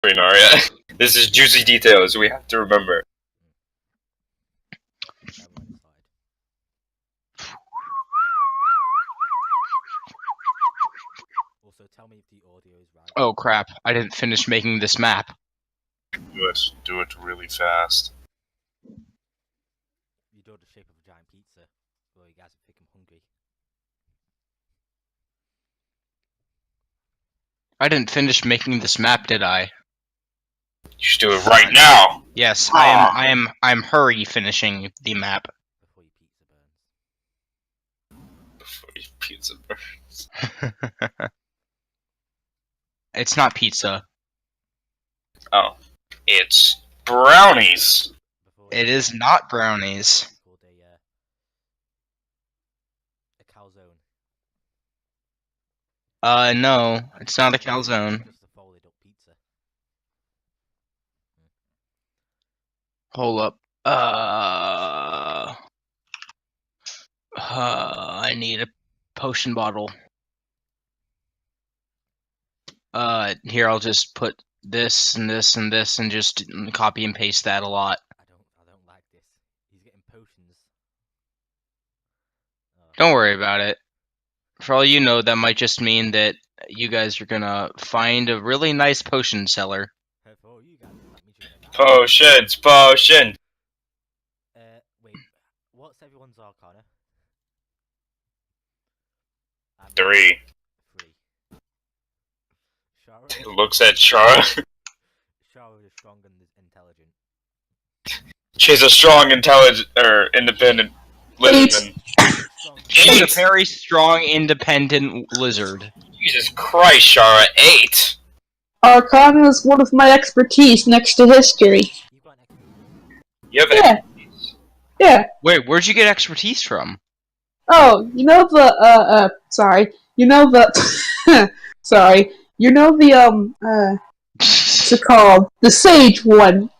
Arya. This is juicy details we have to remember. Also, tell me if the audio is right. Oh crap, I didn't finish making this map. Do it really fast. You draw the shape of a giant pizza. Well, you guys are thick and hungry. I didn't finish making this map, did I? You should do it right now! Yes, I'm hurry finishing the map. Before your pizza burns. Before your pizza burns. It's not pizza. Oh. It's brownies! It is not brownies. Called a calzone. No, it's not a calzone. Just a folded up pizza. Hold up. I need a potion bottle. Here, I'll just put this and this and this and just copy and paste that a lot. I don't like this. He's getting potions. Don't worry about it. For all you know, that might just mean that you guys are gonna find a really nice potion seller. For all you guys, let me drink that. Potions! Potion! Wait. What's everyone's arcana? 3. 3. Shara. It looks at Chara. Shara is strong and intelligent. She's a strong, intelligent, independent lizardman. She's a very strong, independent lizard. Jesus Christ, Shara, 8! Arcana is one of my expertise next to history. You got an You have Yeah. expertise. Yeah. Wait, where'd you get expertise from? Oh, you know the, sorry. You know the, sorry. You know the, what's it called? The Sage one.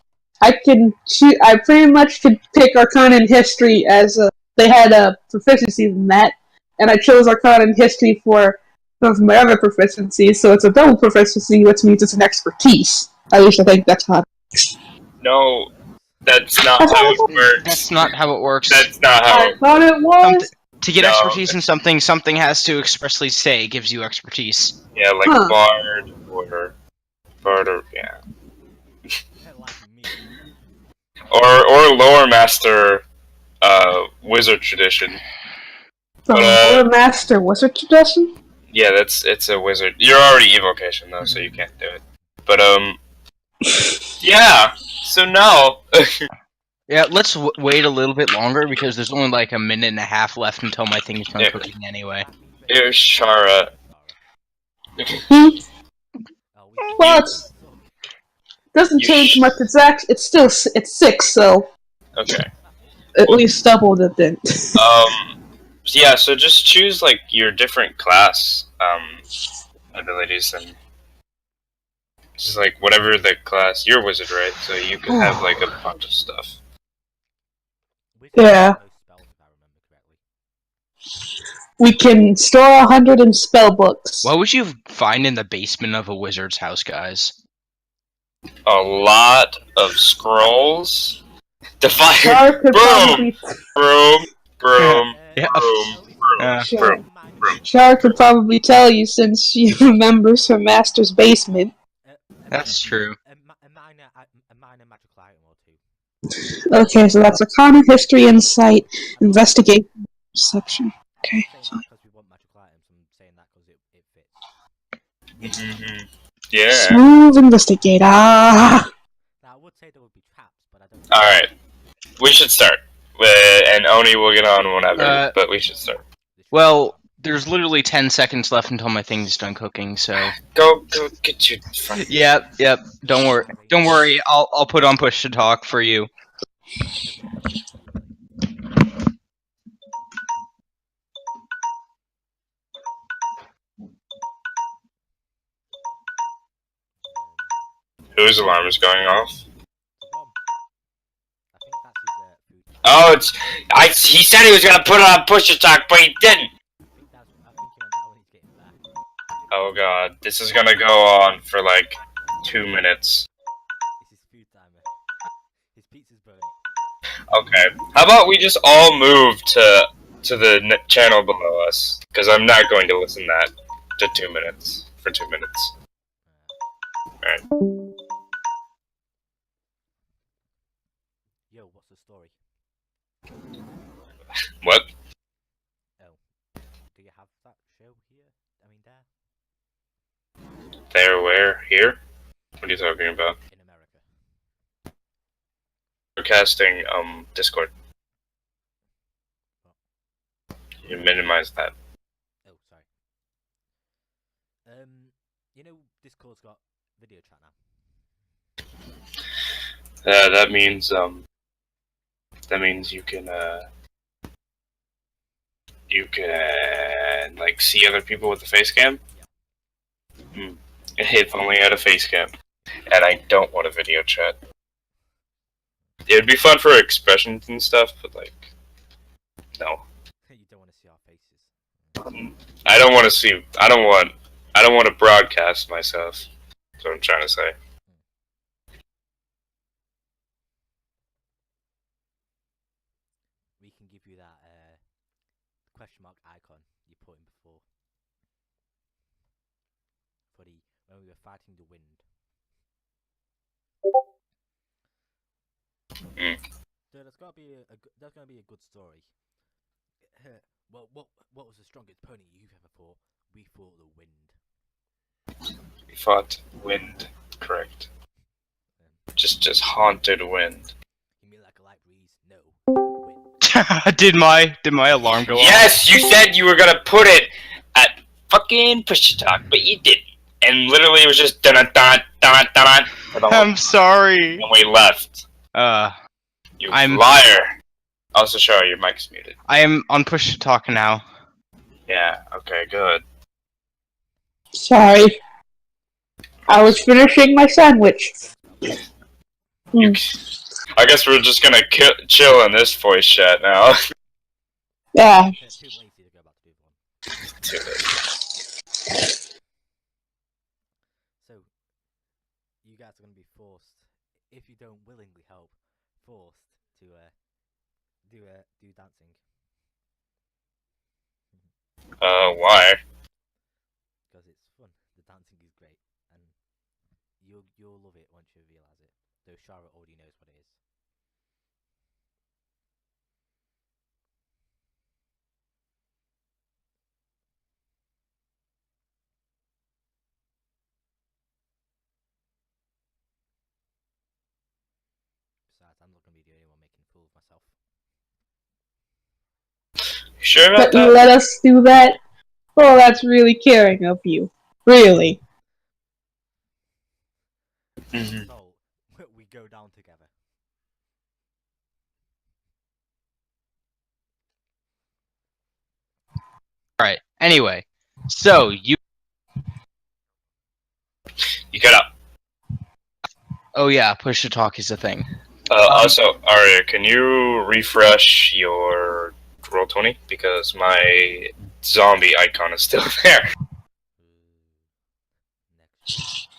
I pretty much could pick Arcana and History as they had a proficiency in that, and I chose Arcana and History for some of my other proficiencies, so it's a double proficiency, which means it's an expertise. At least I think that's how. No, that's not how it works. That's not how it works. That's not how I it thought it was. To get No. expertise in something, something has to expressly say gives you expertise. Yeah, like Huh. Bard or yeah. like me. Or Lore Master Wizard Tradition. The Lore Master Wizard Tradition? Yeah, it's a wizard. You're already evocation though, so you can't do it. But yeah. So no. Yeah, let's wait a little bit longer because there's only like a minute and a half left until my thing is done Yeah. cooking anyway. Here's Shara. Well, it doesn't change much. It's still 6, so Okay. at least doubled it then. Yeah. So just choose like your different class abilities and just like whatever the class. You're a wizard, right? So you can have like a bunch of stuff. Yeah. We can store 100 in spell books. What would you find in the basement of a wizard's house, guys? A lot of scrolls. Define. Char could probably, Broom. Yeah. Char could probably tell you since she remembers her master's basement. That's true. A minor magical item or two. Okay, so that's Arcana, History, Insight, Investigation, Perception. Okay, I'm saying that because we want magical items. I'm saying that because it fits. Yeah. Smooth Investigate. Ah! Now I would say there would be traps, but I don't. Alright. We should start. And Oni will get on whenever, but we should start. Well, there's literally 10 seconds left until my thing's done cooking, so... Go get your... Yep. Don't worry. I'll put on push to talk for you. Whose alarm is going off? I think that's his food. Oh, he said he was gonna put it on push to talk, but he didn't! I think he went out when he's getting back. Oh god, this is gonna go on for like 2 minutes. It's his food timer. His pizza's burnt. Okay. How about we just all move to the channel below us? Because I'm not going to listen that to 2 minutes for 2 minutes. Alright. Yo, what's the story? What? Oh. Do you have that show here? I mean, there? There, where? Here? What are you talking about? In America. Broadcasting, Discord. You minimize that. Oh, sorry. You know, Discord's got video chat now. That means you can, like, see other people with the face cam? Hmm. If only had a face cam. And I don't want a video chat. It'd be fun for expressions and stuff, but, like, no. You don't want to see our faces. I don't want to broadcast myself. That's what I'm trying to say. We can give you that question mark icon you put in before. For the when we were fighting the wind. So that's gonna be that's gonna be a good story. Well, what was the strongest pony you've ever fought? We fought the wind. We fought wind, correct. Just haunted wind. You mean like a light breeze? No, the wind. did my alarm go off? Yes, you said you were gonna put it at fucking push to talk, but you didn't. And literally it was just dun dun dun dun dun. I'm sorry. And we left. You liar. Also, Shara, your mic's muted. I am on push to talk now. Yeah, okay, good. Sorry. I was finishing my sandwich. I guess we're just gonna chill in this voice chat now. Yeah. Too lazy to go back to do one. Too late. So, you guys are gonna be forced, if you don't willingly help, forced to do dancing. Why? Because it's fun. The dancing is great, and you'll love it once you realise it. Though Shara already knows what it is. Besides, I'm not gonna be the only one making a fool of myself. You sure about But you that? let us do that? Oh, that's really caring of you. Really. Mhm. So, we go down together. Alright, anyway. So, you... You got up. Oh yeah, push to talk is a thing. Also, Arya, can you refresh your Roll20? Because my zombie icon is still there. Next.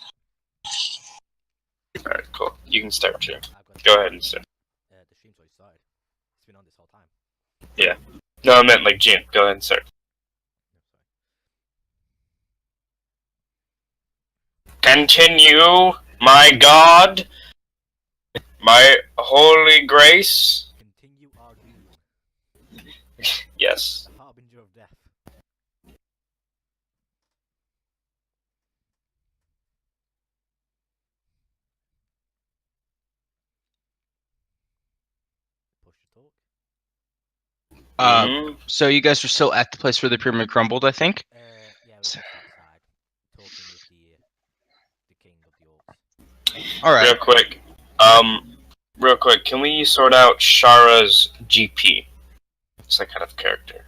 Alright, cool. You can start, Jim. I've got Go ahead and start. The stream's already started. It's been on this whole time. No, I meant like Jim. Go ahead and start. No, sorry. Continue, my God, my holy grace. Continue our doom. Yes. The harbinger of death. Push to talk. Mhm. So you guys were still at the place where the pyramid crumbled, I think? Yeah, we were just outside, talking with the king of the orcs. Alright. Real quick, can we sort out Shara's GP? It's that kind of character.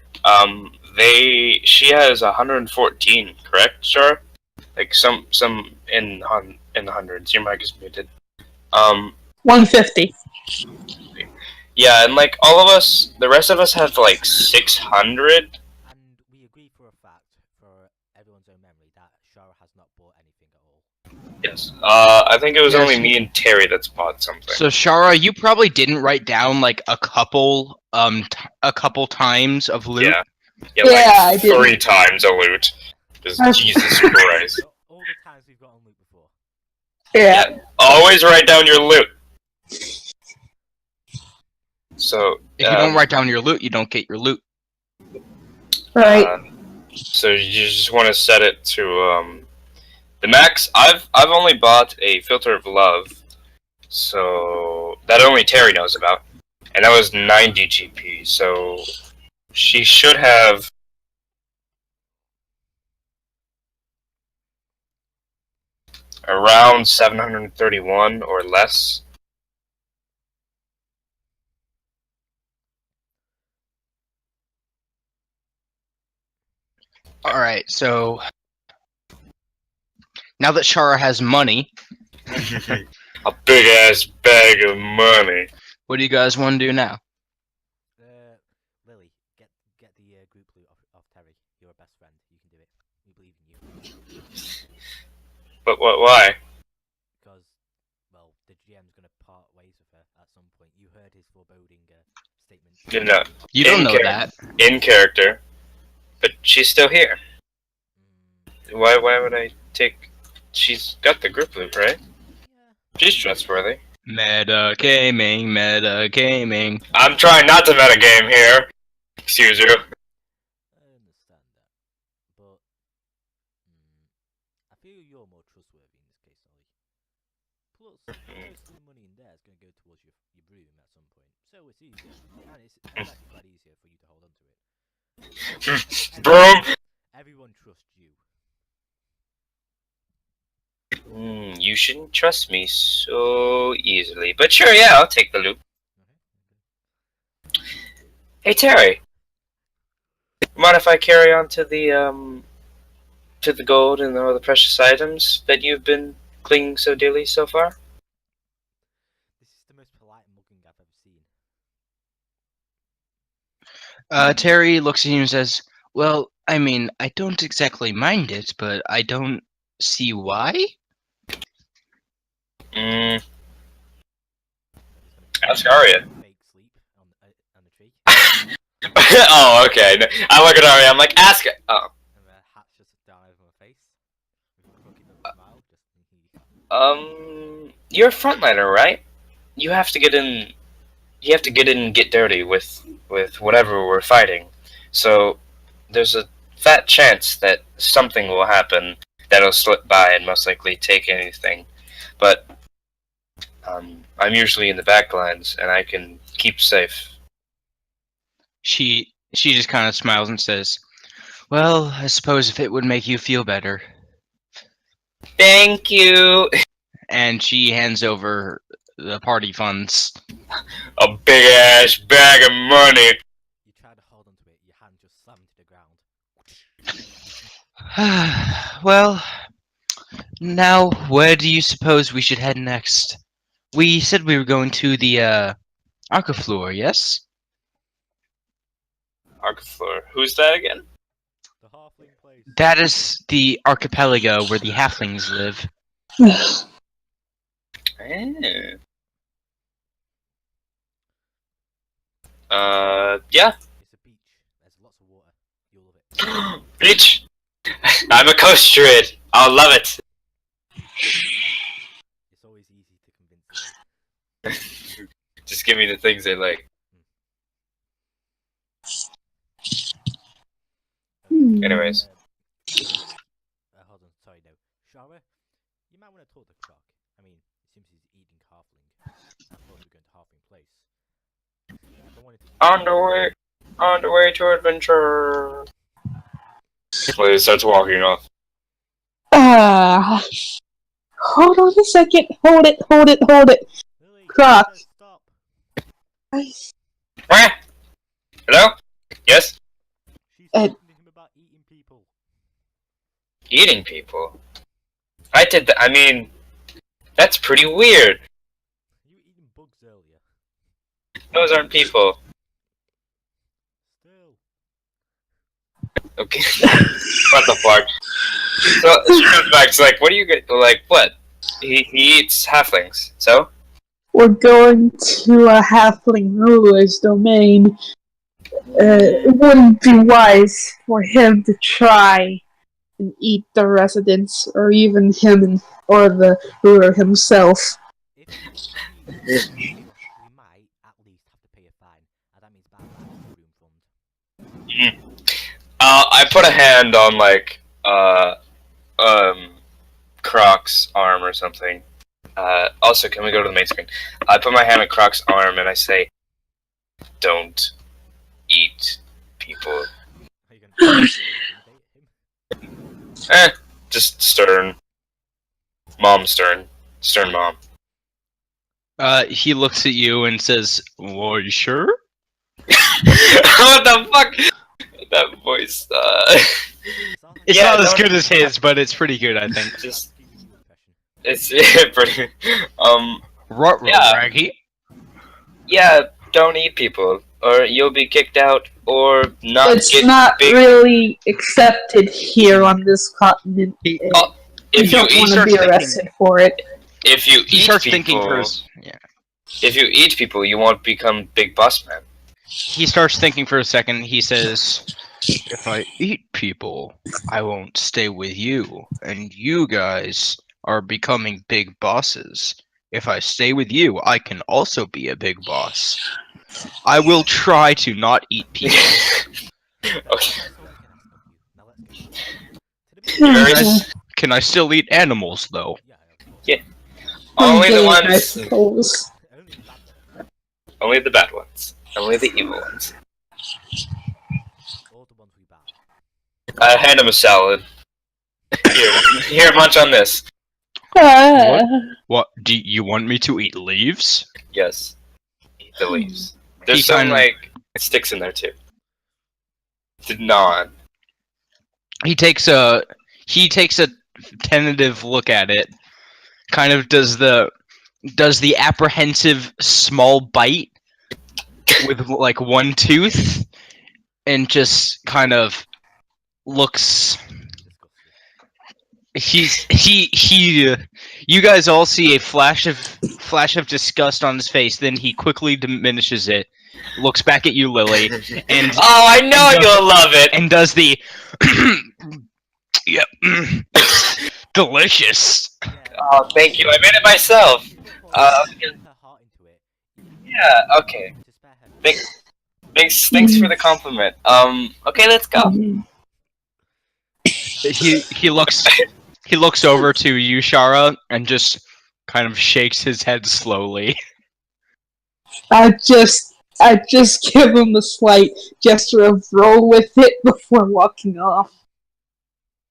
She has 114, correct, Shara? Like some in the hundreds. Your mic is muted. 150. Yeah, and like all of us, the rest of us have like 600. And we agree for a fact, for everyone's own memory, that Shara has not bought anything at all. Yes. I think it was Yes. only me and Terry that bought something. So Shara, you probably didn't write down like a couple times of loot. Yeah. Yeah, Yeah, like I did. 3 times a loot. Just Jesus Christ. All the times we've gotten loot before. Yeah. Always write down your loot. So If you don't write down your loot, you don't get your loot. Right. So you just want to set it to the max. I've only bought a filter of love, so that only Terry knows about, and that was 90 GP. So she should have around 731 or less. All right. So now that Shara has money, A big ass bag of money. what do you guys want to do now? Lily, get the group loot off Terry. You're a best friend. You can do it. We believe in you. But what? Why? Because, well, the GM's gonna part ways with her at some point. You heard his foreboding statement. No, You don't In know character. that. in character, but she's still here. Mm, Why would I take? She's got the group loot, right? yeah. She's trustworthy. Meta gaming, meta gaming. I'm trying not to metagame here. Excuse you. I understand that, but I feel you're more trustworthy in this case, Ollie. Plus, most of the money in there is going to go towards your broom at some point, so it's easier, and it's actually quite easier for you to hold on to it. Broom. Everyone trusts you. You shouldn't trust me so easily. But sure, yeah, I'll take the loot. Hey Terry, mind if I carry on to the gold and all the precious items that you've been clinging so dearly so far? This is the most polite mugging I've ever seen. Terry looks at you and says, "Well, I mean, I don't exactly mind it, but I don't see why." Mm, He's ask Arya. fake sleep on the tree, Oh, okay. I look at Arya. I'm like, ask it. Oh. and the hat's just down over my face. With a crooked little smile, just You're a frontliner, right? You have to get in. You have to get in and get dirty with whatever we're fighting. So there's a fat chance that something will happen that'll slip by and most likely take anything. But I'm usually in the back lines and I can keep safe. She just kind of smiles and says, "Well, I suppose if it would make you feel better." Thank you. And she hands over the party funds. A big ass bag of money. You try to hold onto it, your hand just slammed to the ground. Well, now where do you suppose we should head next? We said we were going to the Arcaflor, yes? Arcaflor. Who's that again? The halfling place. That is the archipelago where the halflings live. Yeah. It's a beach. There's lots of water. You'll love it. Bitch. I'm a coast druid. I'll love it. It's always easy to convince them. Just give me the things they like. Anyways. Hold on, sorry, no. Shara, you might want to talk to Croc. I mean, it seems he's eating halfling. I thought we were going to halfling place. I wanted to... On the way to adventure. Well, he starts walking off. Hold on a second. Hold it. Lily, Croc. stop. Hello? Yes? She's talking to him about eating people. Eating people? I did that. I mean, that's pretty weird. You were eating bugs earlier. Those aren't people. Still. Okay. What the fuck? So she comes back. She's like, "What are you get? Like what? he eats halflings. So We're going to a halfling ruler's domain. It wouldn't be wise for him to try and eat the residents, or even him or the ruler himself. If we might at least have to pay a fine, and that means bad luck to room fund. I put a hand on like Croc's arm or something. Also, can we go to the main screen? I put my hand on Croc's arm and I say, "Don't eat people." Are you gonna intimidate him? Just stern. Mom stern. Stern mom. He looks at you and says, "Are you sure?" What the fuck? That voice. It's Yeah, not as don't- good as his, but it's pretty good, I think. Just Give me an impression. it's pretty. Yeah. Raggy. Yeah, don't eat people, or you'll be kicked out, or not It's get not big. really accepted here on this continent. He- You If you don't eat, want to starts be thinking- arrested for it. if you He eat starts people, thinking for his. Yeah. if you eat people, you won't become big boss man. He starts thinking for a second. He says, "If I eat people, I won't stay with you, and you guys are becoming big bosses. If I stay with you, I can also be a big boss. I will try to not eat people." Okay. That's all we can ask of you. Now let's go. To the Very business. s- Can I still eat animals, though? Yeah, of course. Yeah. Only the Game, I ones, suppose. Only the bad ones. only the bad ones, only the evil ones. All the ones we ban. I hand him a salad. Here, munch on this. Ah. What? Do you want me to eat leaves? Yes, eat the leaves. There's He some kinda- like sticks in there too. Did not. He takes a tentative look at it. Kind of does the apprehensive small bite with like one tooth, and just kind of looks. Disgusting. You guys all see a flash of disgust on his face. Then he quickly diminishes it, looks back at you, Lily, and Oh, I know and you'll love it. and does the. Yep, delicious. Yeah. Oh, thank you. I made it myself. Put her heart into it. Yeah. Okay. To spare her. Thanks for the compliment. Okay, let's go. He looks over to you, Shara, and just kind of shakes his head slowly. I just give him a slight gesture of roll with it before walking off.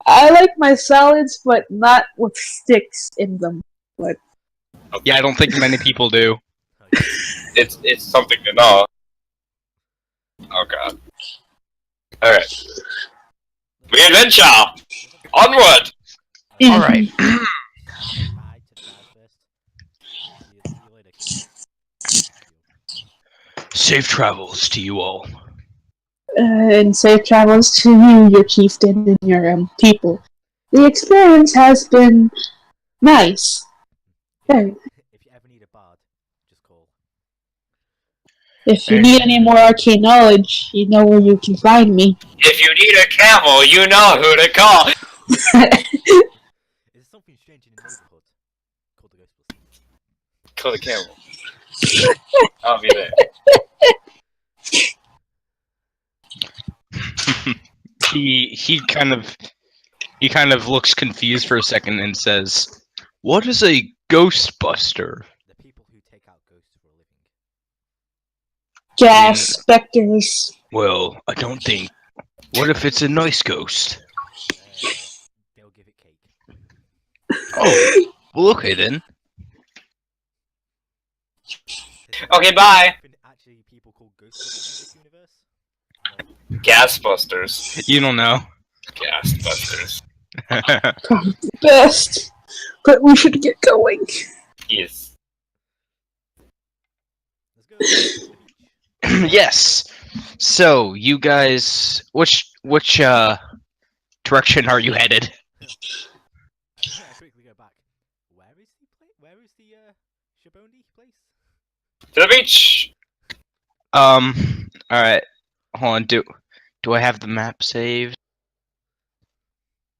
I like my salads, but not with sticks in them. Yeah, I don't think many people do. Oh, yeah. It's something to know. Oh god. All right. We adventure onward. All right. Bye to the guys first. See you later. Safe travels to you all. And safe travels to you, your chieftain, and your people. The experience has been nice. Very. If you ever need a bard, just call. If you need any more arcane knowledge, you know where you can find me. If you need a camel, you know who to call. Is something strange in the neighborhood called the Ghostbusters? Call the camel. I'll be there. he kind of looks confused for a second and says, "What is a ghostbuster?" The people who take out ghosts for a living. Gas specters. Well, I don't think. What if it's a nice ghost? They'll give it cake. Oh, well, okay then. Okay, bye. Actually, people called Ghostbusters in this universe? Gasbusters. You don't know. Gasbusters. Probably the best. But we should get going. Yes. Let's go to the beach. Yes. So you guys, which direction are you headed? I quickly go back. Where is the Shabondi place? To the beach! Alright. Hold on, do I have the map saved?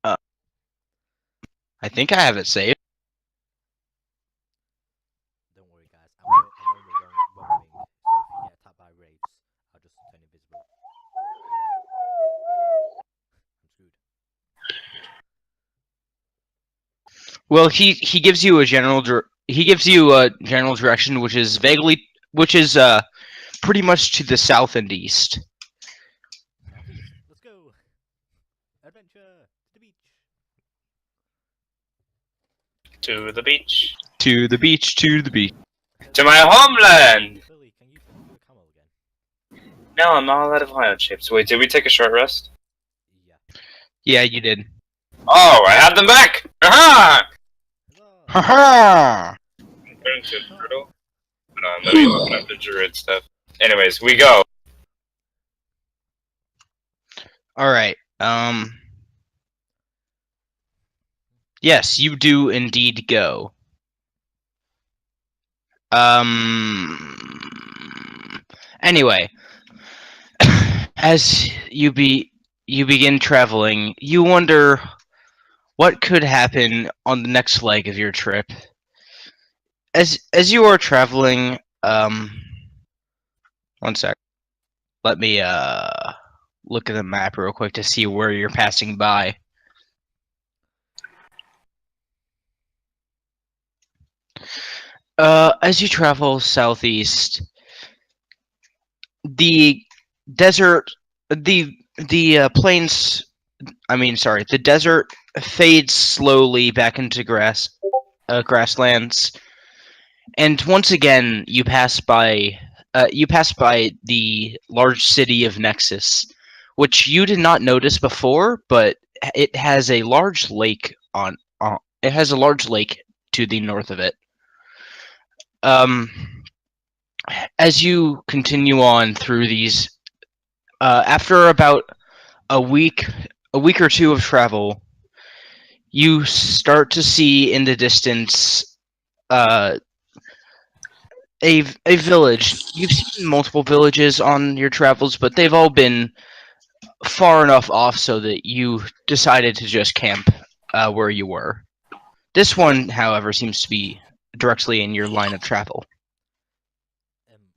I think I have it saved. Don't worry, guys. I'm wearing the wrong ring, so if you get attacked by wraiths, I'll just turn invisible. I'm screwed. Well, he gives you a general general direction, which is pretty much to the south and east. Southeast. Let's go. Adventure to the beach. To the beach. To the beach, to the beach. To my homeland! Billy, can you turn into a camel again? No, I'm all out of wild shapes. Wait, did we take a short rest? Yeah. Yeah, you did. Oh, I have them back! Aha! Huzzah! Haha! Turn to brutal. Hold on, let me open up the druid stuff. Anyways, we go. Alright, yes, you do indeed go. Anyway, as you begin traveling, you wonder what could happen on the next leg of your trip. As you are traveling, one sec. Let me look at the map real quick to see where you're passing by. As you travel southeast, the desert, the plains. I mean, sorry, the desert fades slowly back into grasslands, and once again you pass by the large city of Nexus, which you did not notice before, but it has a large lake it has a large lake to the north of it. As you continue on through these, after about a week or two of travel, you start to see in the distance a village. You've seen multiple villages on your travels, but they've all been far enough off so that you decided to just camp where you were. This one, however, seems to be directly in your line of travel.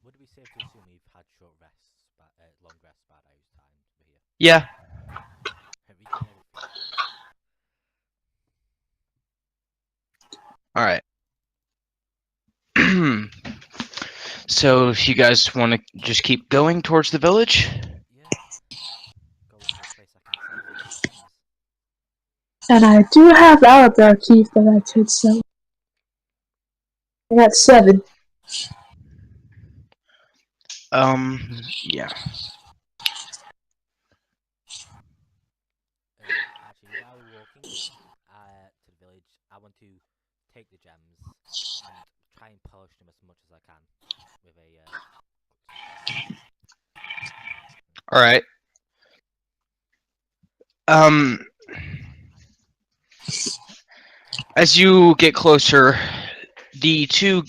Would it be safe to assume we've had short rests, long rests by those times here? Yeah. Regenerated. All right. So, if you guys want to just keep going towards the village? Yeah. Go look for a place I can sell all these gems. And I do have Alabar keys that I could sell. I got 7. Yeah. Actually, while we're walking to the village, I want to take the gems and try and polish them as much as I can with a. All right. As you get closer, the two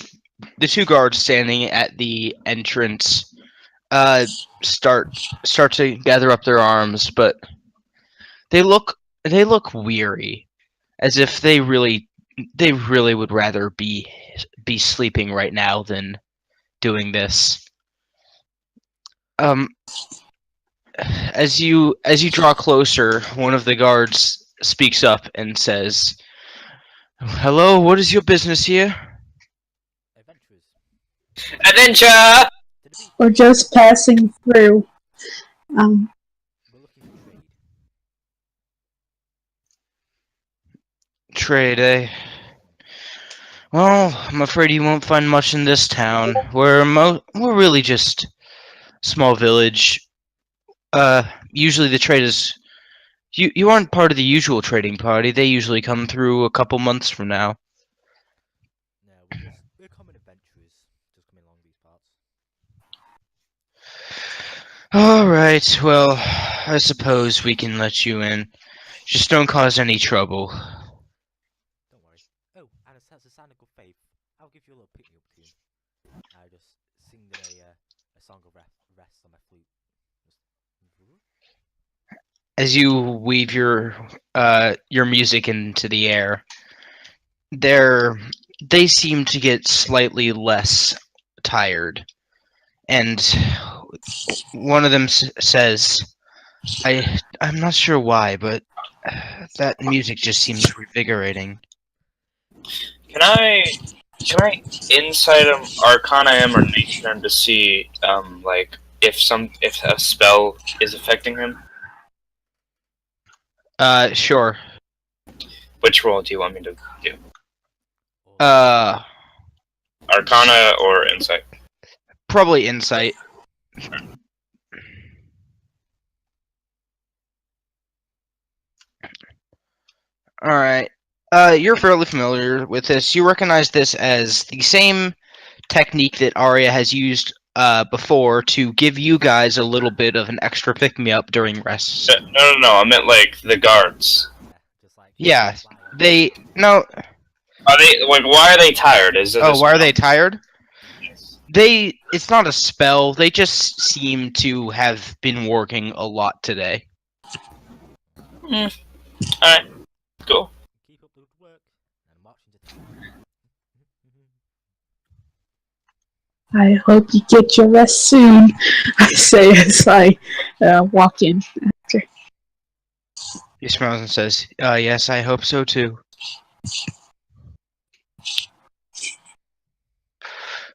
guards standing at the entrance start to gather up their arms, but they look weary, as if they really would rather be sleeping right now than doing this. As you draw closer, one of the guards speaks up and says, "Hello, what is your business here?" Adventurers. Adventure! To the beach. Or just passing through. We're looking for trade. Trade, eh? Well, I'm afraid you won't find much in this town. We're really just small village. Usually the trade is you aren't part of the usual trading party. They usually come through a couple months from now. No, we're common adventurers just coming along these parts. All right. Well, I suppose we can let you in. Just don't cause any trouble. Don't worry. Oh, and as a sign of good faith, I'll give you a little pick me up tune. I just sing them a song of rest on my flute. As you weave your music into the air, they seem to get slightly less tired, and one of them says, I'm not sure why, but that music just seems revigorating." Can I insight him, Arcana him, or nature him to see like if a spell is affecting him? Sure. Which roll do you want me to do? Uh, Arcana or insight? Probably insight. Alright. You're fairly familiar with this. You recognize this as the same technique that Arya has used before to give you guys a little bit of an extra pick-me-up during rests. No. I meant like the guards. Just like Yeah, flying. no. Are they like? Why are they tired? Is it? Oh, why are they tired? It's not a spell. They just seem to have been working a lot today. All right. Cool. Keep up the good work and march into town. I hope you get your rest soon, I say as I walk in after. He smiles and says, yes, I hope so too.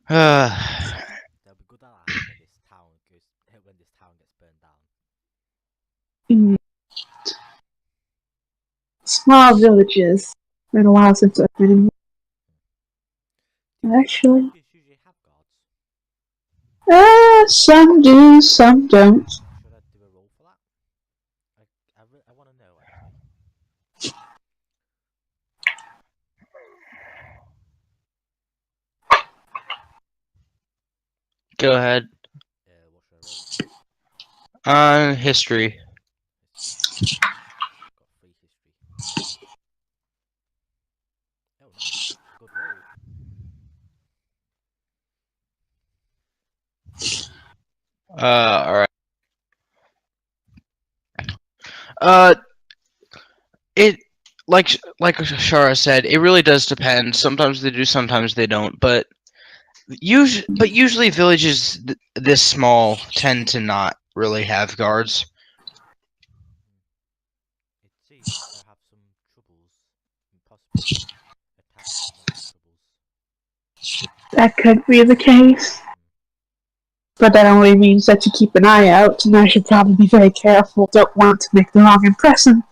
They'll be good allies when this town gets burned down. Small villages. Been a while since I've been in. Actually, Usually have guards. some do, some don't. Should I do a roll for that? I want to know actually. Go ahead. What should I roll? History. Got 3 history. Oh, nice. Good roll. Alright. It like Shara said, it really does depend. Sometimes they do, sometimes they don't. But usually villages this small tend to not really have guards. It seems I have some troubles, and possibly attacks from those troubles. That could be the case. But that only means that you keep an eye out, and I should probably be very careful. Don't want to make the wrong impression,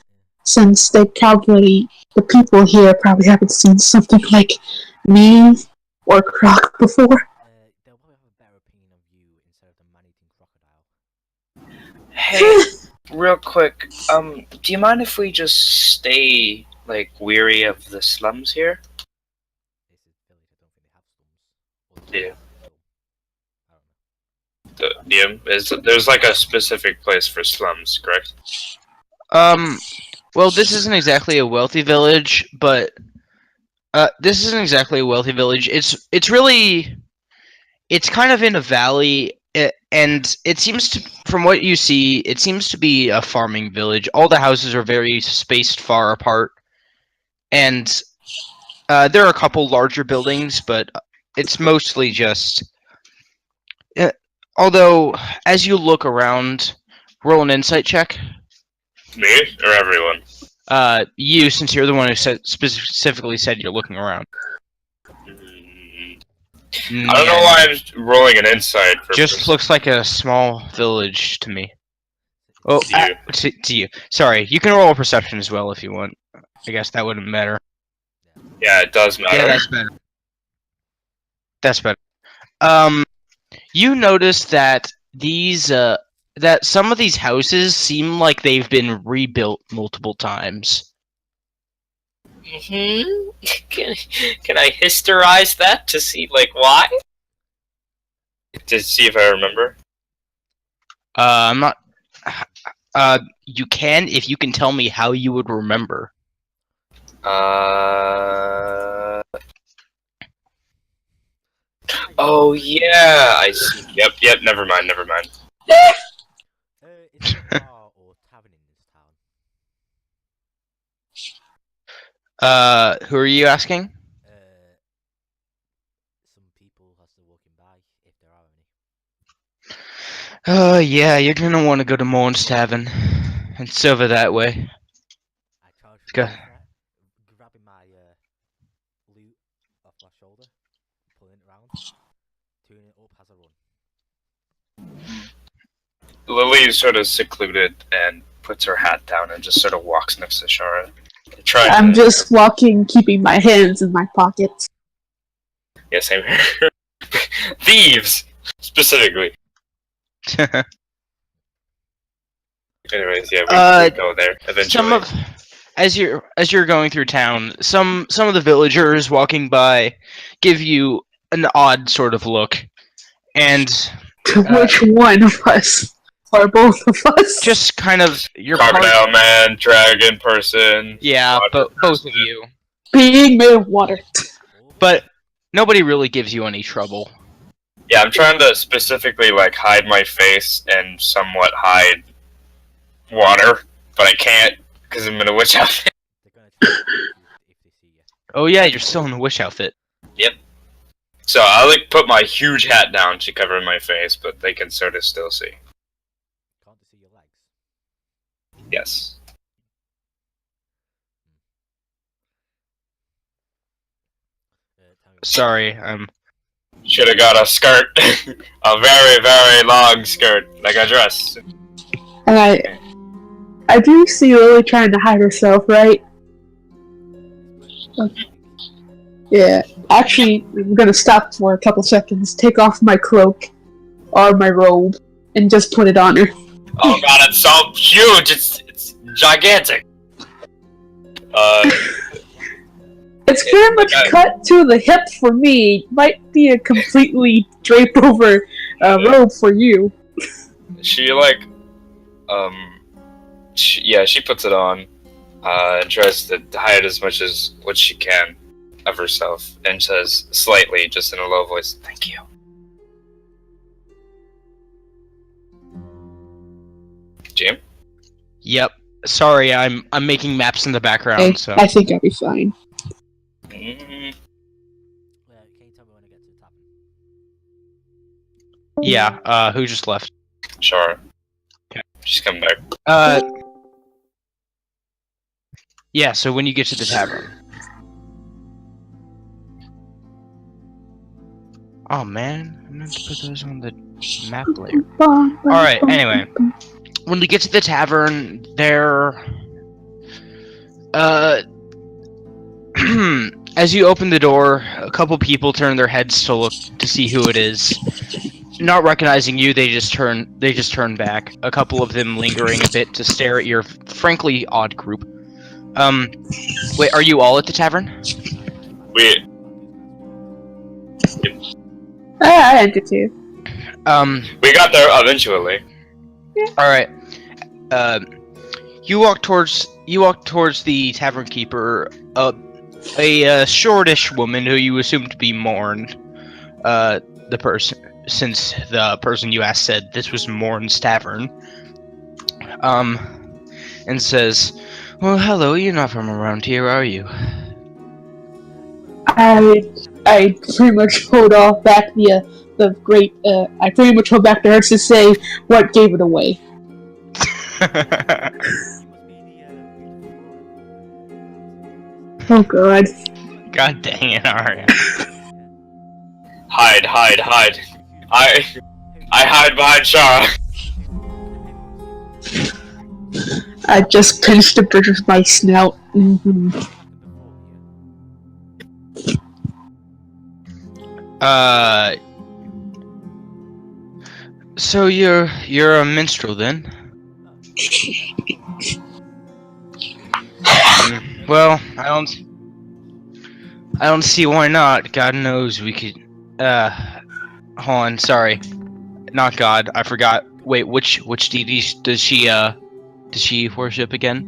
since the people here probably haven't seen something like me or Croc before. They'll probably have a better opinion of you instead of the man-eating crocodile. Hey, real quick. Do you mind if we just stay like weary of the slums here? This is village. I don't think they have slums. Yeah. There's like a specific place for slums, correct? Well, this isn't exactly a wealthy village, but this isn't exactly a wealthy village. It's really, it's kind of in a valley, and it seems to, from what you see, it seems to be a farming village. All the houses are very spaced far apart, and there are a couple larger buildings, but it's mostly just. Although, as you look around, roll an insight check. Me or everyone? You, since you're the one who specifically said you're looking around. I don't know why I'm rolling an insight. Just looks like a small village to me. Oh, to you. Sorry, you can roll a perception as well if you want. I guess that wouldn't matter. Yeah, it does matter. Yeah, that's better. That's better. You notice that that some of these houses seem like they've been rebuilt multiple times. Can I historize that to see like why? To see if I remember. I'm not. You can if you can tell me how you would remember. Oh yeah, I see. Yep. Never mind. Is there a bar or tavern in this town? Who are you asking? Some people as they're walking by, if there are any. Yeah, you're gonna want to go to Morn's Tavern. It's over that way. I charge Go. towards there, grabbing my loot off my shoulder, pulling it around, tuning it up as I run. Lily is sort of secluded and puts her hat down and just sort of walks next to Shara. I'm just walking, keeping my hands in my pockets. Yeah, same here. Thieves, specifically. Anyways, yeah, we go there eventually. As you're going through town, some of the villagers walking by give you an odd sort of look, and Which one of us? Or both of us? just kind of your Crocodile man, dragon person. Yeah, both of you. Being made of water. But nobody really gives you any trouble. Yeah, I'm trying to specifically like hide my face and somewhat hide water, but I can't because I'm in a witch outfit. They're gonna try to shoot you if they see you. Oh yeah, you're still in the witch outfit. Yep. So I like put my huge hat down to cover my face, but they can sort of still see. Can't they see your legs? Yes. Tell me Sorry, Should have got a skirt, a very very long skirt, like a dress. And I do see Lily trying to hide herself, right? Yeah. Actually, I'm gonna stop for a couple seconds, take off my cloak or my robe, and just put it on her. Oh god, it's so huge! It's gigantic. It's very much cut to the hip for me. Might be a completely drape over robe for you. She like, she puts it on, and tries to hide as much as what she can of herself, and says slightly, just in a low voice, "Thank you." Jim? Yep. Sorry, I'm making maps in the background. Hey, So I think I'll be fine. Mm, can you tell me when I get to the tavern? yeah. Who just left? sure. Okay. She's coming back. Yeah. So when you get to the tavern. Oh man, I meant to put those on the map layer. Alright, anyway. When we get to the tavern, there... as you open the door, a couple people turn their heads to look to see who it is. Not recognizing you, they just turn back. A couple of them lingering a bit to stare at your frankly odd group. Wait, are you all at the tavern? We I entered too. we got there eventually. Alright. You walk towards the tavern keeper, a shortish woman who you assume to be Morn. Since the person you asked said this was Morn's tavern. And says, "Well, hello, you're not from around here, are you?" I pretty much hold off back the great. I pretty much hold back to her to say what gave it away. Oh god. God dang it, Arya. Hide. I hide behind Shara. I just pinched the bridge with my snout. Mm-hmm. So you're a minstrel then? Well, I don't see why not. God knows we could. Hold on. Sorry, not God. I forgot. Wait, which deity does she worship again?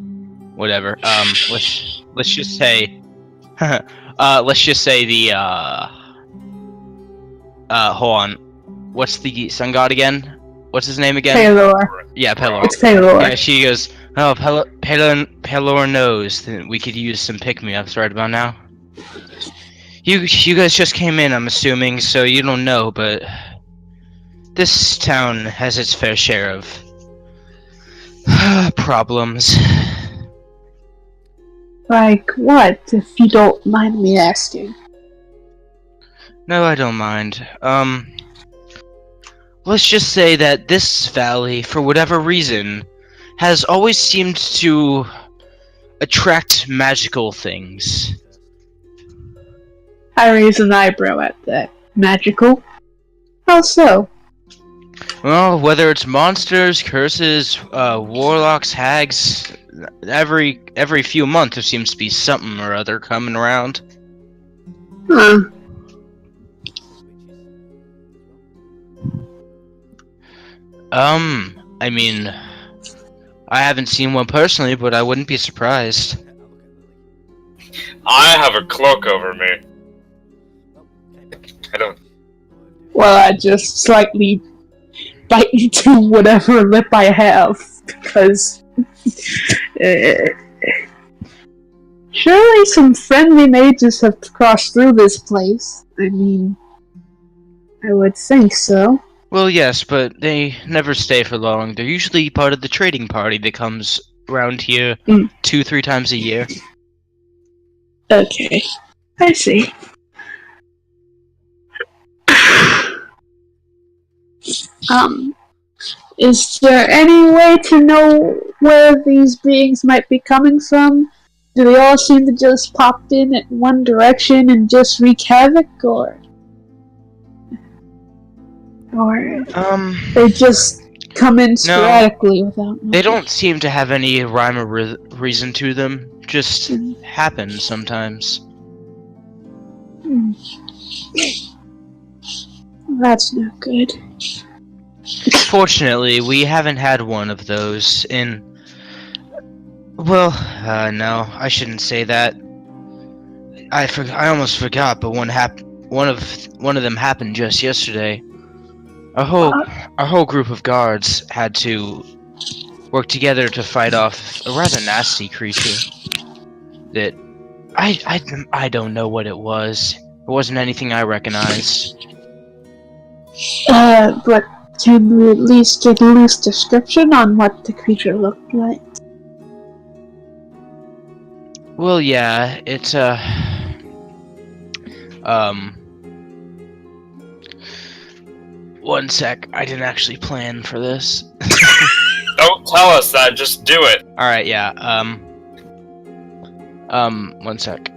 Whatever. Let's just say. Let's just say the Hold on. What's the sun god again? What's his name again? Pelor. Yeah, Pelor. It's Pelor. Yeah, she goes, oh, Pelor knows that we could use some pick-me-ups right about now. You guys just came in, I'm assuming, so you don't know, but this town has its fair share of problems. Like what, if you don't mind me asking? No, I don't mind. Let's just say that this valley, for whatever reason, has always seemed to attract magical things. I raise an eyebrow at that. Magical? How so? Well, whether it's monsters, curses, warlocks, hags, every few months there seems to be something or other coming around. Huh. I mean, I haven't seen one personally, but I wouldn't be surprised. I have a cloak over me. I don't. Well, I just slightly bite into whatever lip I have, because surely some friendly mages have crossed through this place. I mean, I would think so. Well, yes, but they never stay for long. They're usually part of the trading party that comes around here 2-3 times a year. Okay, I see. Is there any way to know where these beings might be coming from? Do they all seem to just pop in at one direction and just wreak havoc, or they just come in sporadically without They don't seem to have any rhyme or reason to them. Just happen sometimes. That's no good. Fortunately, we haven't had one of those in... Well, no, I shouldn't say that. I almost forgot, but one of them happened just yesterday. Our whole group of guards had to work together to fight off a rather nasty creature. That I don't know what it was. It wasn't anything I recognized. But can we at least get a loose description on what the creature looked like? Well, yeah, it's one sec, I didn't actually plan for this. Don't tell us that, just do it. Alright, yeah, one sec.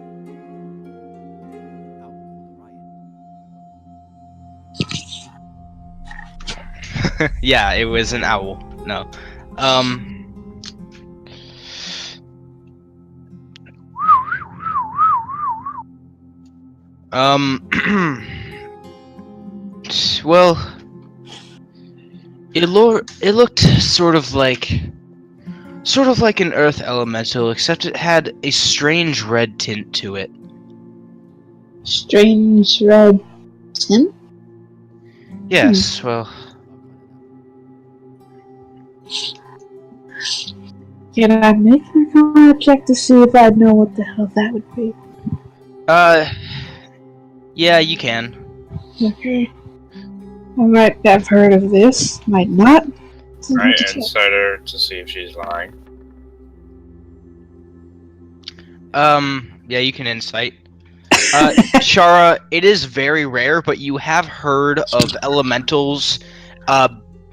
Yeah, it was an owl. No. Well, it looked sort of like an earth elemental, except it had a strange red tint to it. Strange red tint? Yes, well... Can I make an arcana check to see if I know what the hell that would be? Yeah, you can. Okay. I might have heard of this, might not. Right, insider to see if she's lying. Yeah, you can insight. Shara, it is very rare, but you have heard of elementals,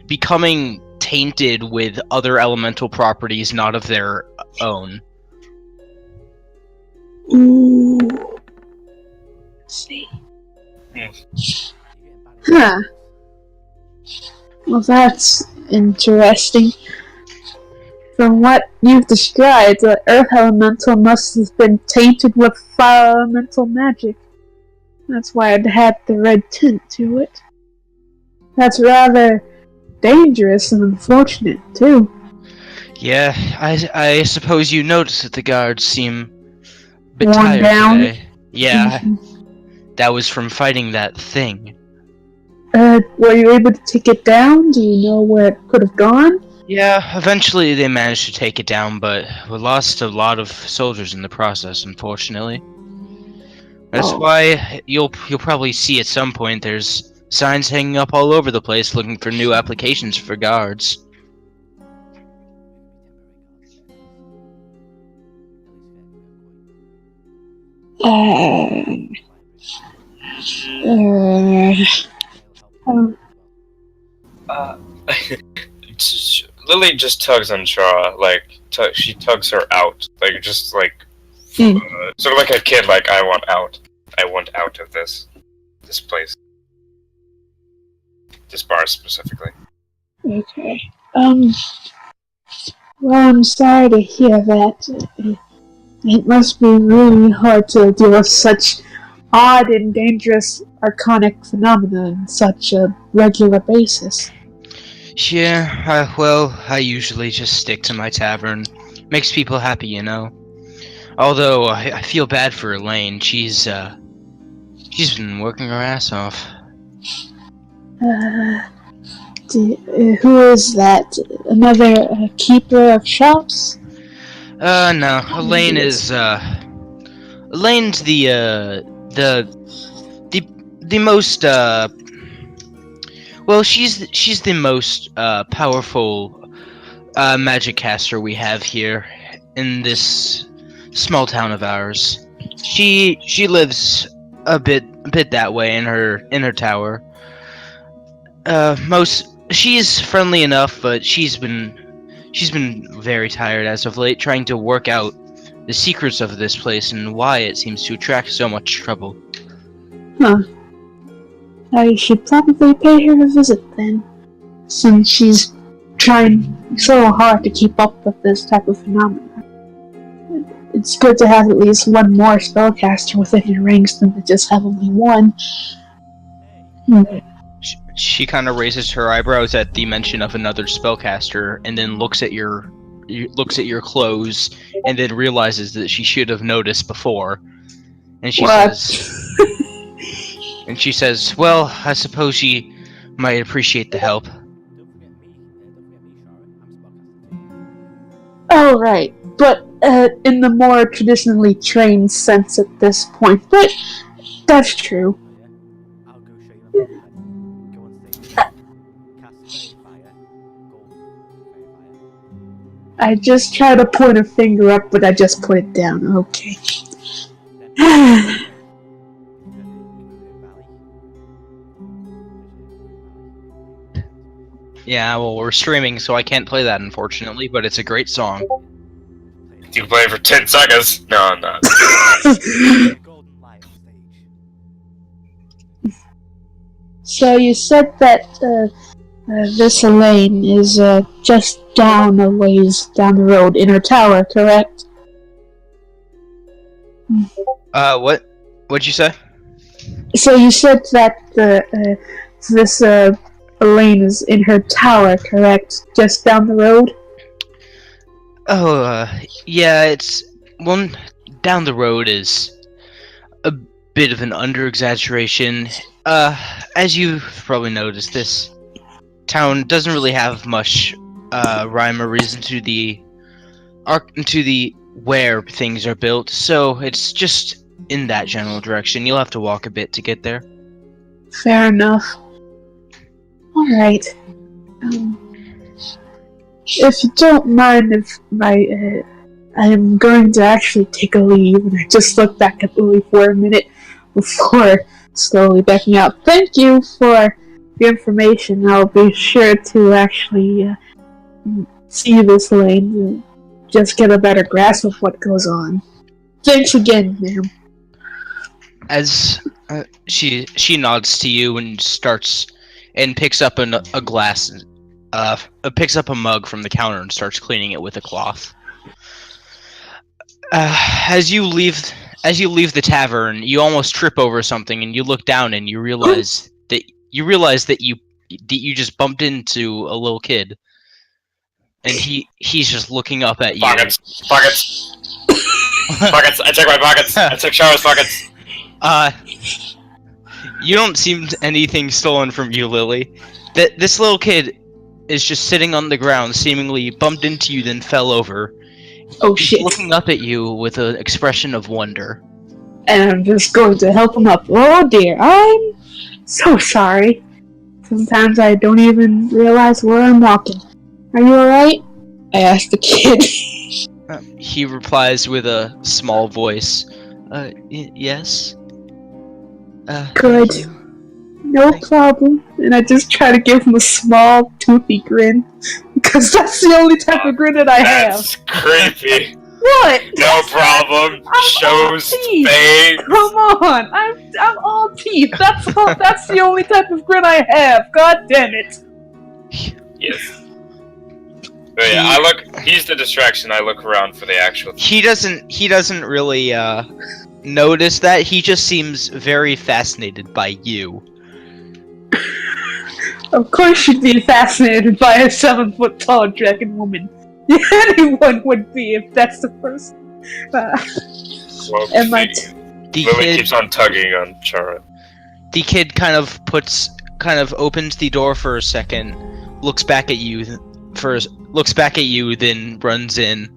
becoming tainted with other elemental properties not of their own. Ooh. Let's see. Huh. Well, that's interesting. From what you've described, the earth elemental must have been tainted with fire elemental magic. That's why it had the red tint to it. That's rather dangerous and unfortunate, too. Yeah, I suppose you noticed that the guards seem a bit Worn tired down. today. Yeah, that was from fighting that thing. Were you able to take it down? Do you know where it could have gone? Yeah, eventually they managed to take it down, but we lost a lot of soldiers in the process, unfortunately. That's Oh. why you'll probably see at some point there's signs hanging up all over the place looking for new applications for guards. Uh, um, Uh, Lily just tugs on Chara, like she tugs her out, like just like Hmm. sort of like a kid, like I want out of this place, this bar specifically. okay. Well, I'm sorry to hear that. It must be really hard to deal with such odd and dangerous arcanic phenomena on such a regular basis. Yeah, well, I usually just stick to my tavern. Makes people happy, you know. Although I feel bad for Elaine. She's been working her ass off. Who is that? Another keeper of shops? No, Elaine is Elaine's the most well, she's the most powerful magic caster we have here in this small town of ours. She lives a bit that way in her tower. She's friendly enough, but she's been very tired as of late trying to work out the secrets of this place and why it seems to attract so much trouble. Huh. I should probably pay her a visit then, since she's trying so hard to keep up with this type of phenomenon. It's good to have at least one more spellcaster within your ranks than to just have only one. She kind of raises her eyebrows at the mention of another spellcaster, and then looks at your clothes, and then realizes that she should have noticed before. And she What? says, "Well, I suppose she might appreciate the help." Oh, right. But in the more traditionally trained sense at this point. But that's true. I'll go show you my map. Go on stage. Cast Fairy Fire. Go Fairy Fire. I just try to point a finger up, but I just put it down. Okay. Yeah, well, we're streaming, so I can't play that, unfortunately, but it's a great song. You can play it for 10 seconds. No, no. Golden Lion stage. So you said that this Elaine is just down a ways down the road in her tower, correct? What'd you say? So you said that this Elaine is in her tower, correct? Just down the road? Oh, yeah, it's one down the road is a bit of an under-exaggeration. As you've probably noticed, this town doesn't really have much rhyme or reason to the where things are built, so it's just in that general direction. You'll have to walk a bit to get there. Fair enough. Alright. If you don't mind if I'm going to actually take a leave, and I just look back at Lily for a minute before slowly backing out. Thank you for the information. I'll be sure to actually see this Elaine and just get a better grasp of what goes on. Thanks again, ma'am. As she nods to you and starts and picks up a glass, picks up a mug from the counter and starts cleaning it with a cloth. As you leave the tavern, you almost trip over something, and you look down and you realize that you just bumped into a little kid, and he's just looking up at you. Pockets. Pockets. I check my pockets. I check Shara's pockets. You don't seem anything stolen from you, Lily. This little kid is just sitting on the ground, seemingly bumped into you, then fell over. Oh He's shit. looking up at you with an expression of wonder. And I'm just going to help him up. Oh dear, I'm so sorry. Sometimes I don't even realize where I'm walking. Are you alright? I asked the kid. He replies with a small voice. Yes? Good. Thank you. No problem. And I just try to give him a small, toothy grin. Because that's the only type of grin that I have. That's creepy. What? No problem. Shows teeth. fame. Come on! I'm all teeth. That's the only type of grin I have. God damn it. Yes. But yeah, he's the distraction. I look around for the actual. He doesn't really notice that. He just seems very fascinated by you. Of course you'd be fascinated by a 7-foot tall dragon woman. Anyone would be if that's the first. And my Lily keeps on tugging on Chara. The kid kind of opens the door for a second, looks back at you, then runs in,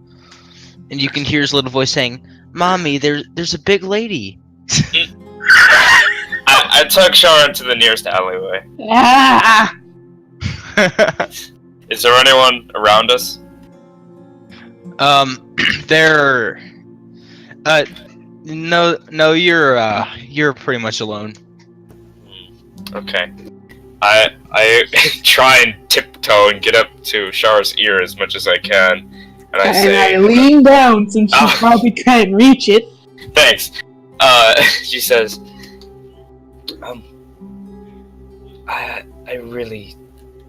and you can hear his little voice saying, "Mommy, there's a big lady." I took Chara into the nearest alleyway. Ah! Is there anyone around us? No, you're pretty much alone. Okay. I try and tiptoe and get up to Chara's ear as much as I can, and I say, I lean down since you probably can't reach it. Thanks. She says, I really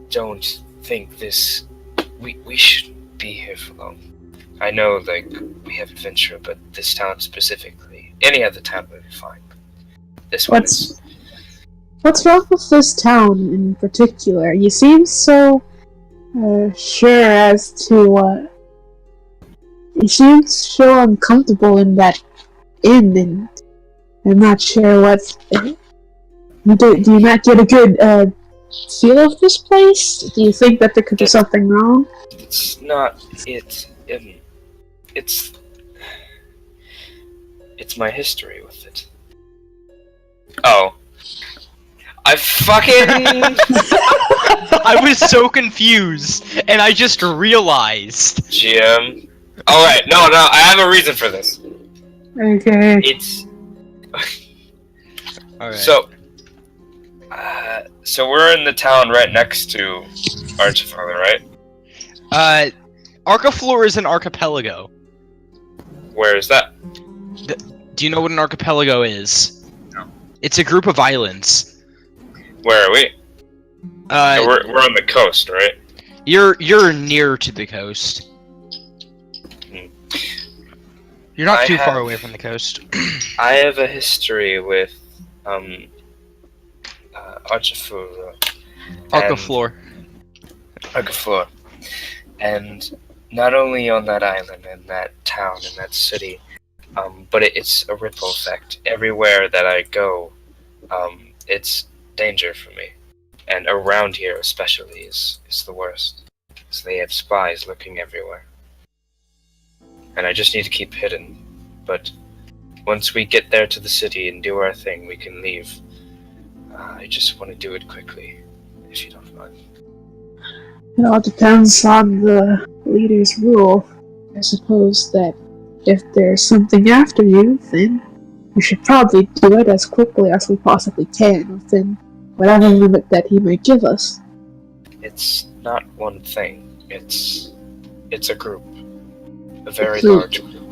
don't think we should be here for long. I know, like, we have adventure, but this town specifically, any other town would be fine. This one is... What's wrong with this town in particular? You seem so sure as to what. You seem so uncomfortable in that inn, and I'm not sure what. Do you not get a good feel of this place? Do you think that there could be something wrong? It's not. It's my history with it. Oh. I was so confused, and I just realized. GM. Alright, no, I have a reason for this. Okay. It's... Alright. So we're in the town right next to Archiflower, right? Archiflower is an archipelago. Where is that? Do you know what an archipelago is? No. It's a group of islands. Where are we? So we're on the coast, right? You're near to the coast. You're not too far away from the coast. I have a history with Archiflower. And not only on that island and that town and that city, but it's a ripple effect. Everywhere that I go, it's danger for me. And around here especially is the worst. So they have spies looking everywhere. And I just need to keep hidden. But once we get there to the city and do our thing, we can leave. I just want to do it quickly, if you don't mind. It all depends on the leader's rule. I suppose that if there's something after you, then we should probably do it as quickly as we possibly can within whatever limit that he may give us. It's not one thing. It's a group. A very large group.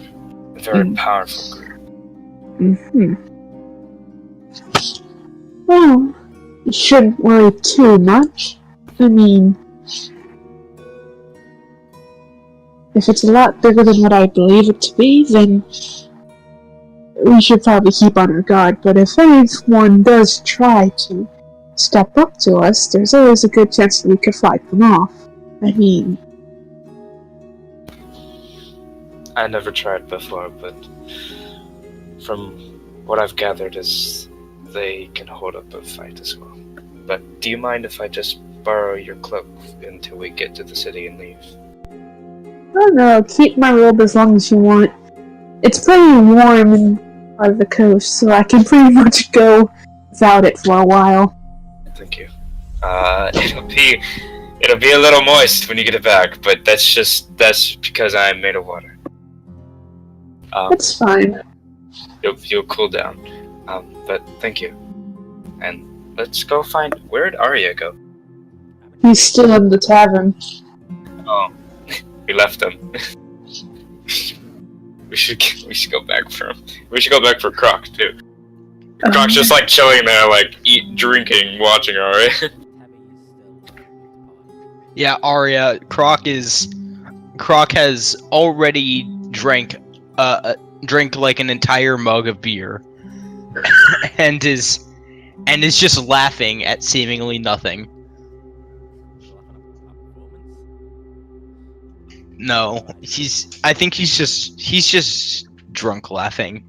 A very powerful group. Mm-hmm. Well, you shouldn't worry too much. I mean, if it's a lot bigger than what I believe it to be, then we should probably keep on our guard. But if anyone does try to step up to us, there's always a good chance that we could fight them off. I mean... I never tried before, but from what I've gathered is they can hold up a fight as well. But do you mind if I just borrow your cloak until we get to the city and leave? Oh no, keep my robe as long as you want. It's pretty warm in part of the coast, so I can pretty much go without it for a while. Thank you. It'll be a little moist when you get it back, but that's because I'm made of water. It's fine. You'll cool down. But thank you. And let's go find. Where'd Arya go? He's still in the tavern. Oh, we left him. we should go back for him. We should go back for Croc too. Croc's just like chilling there, like drinking, watching Arya. Yeah, Arya, Croc has already drank like an entire mug of beer, and is just laughing at seemingly nothing. No, I think he's just drunk laughing.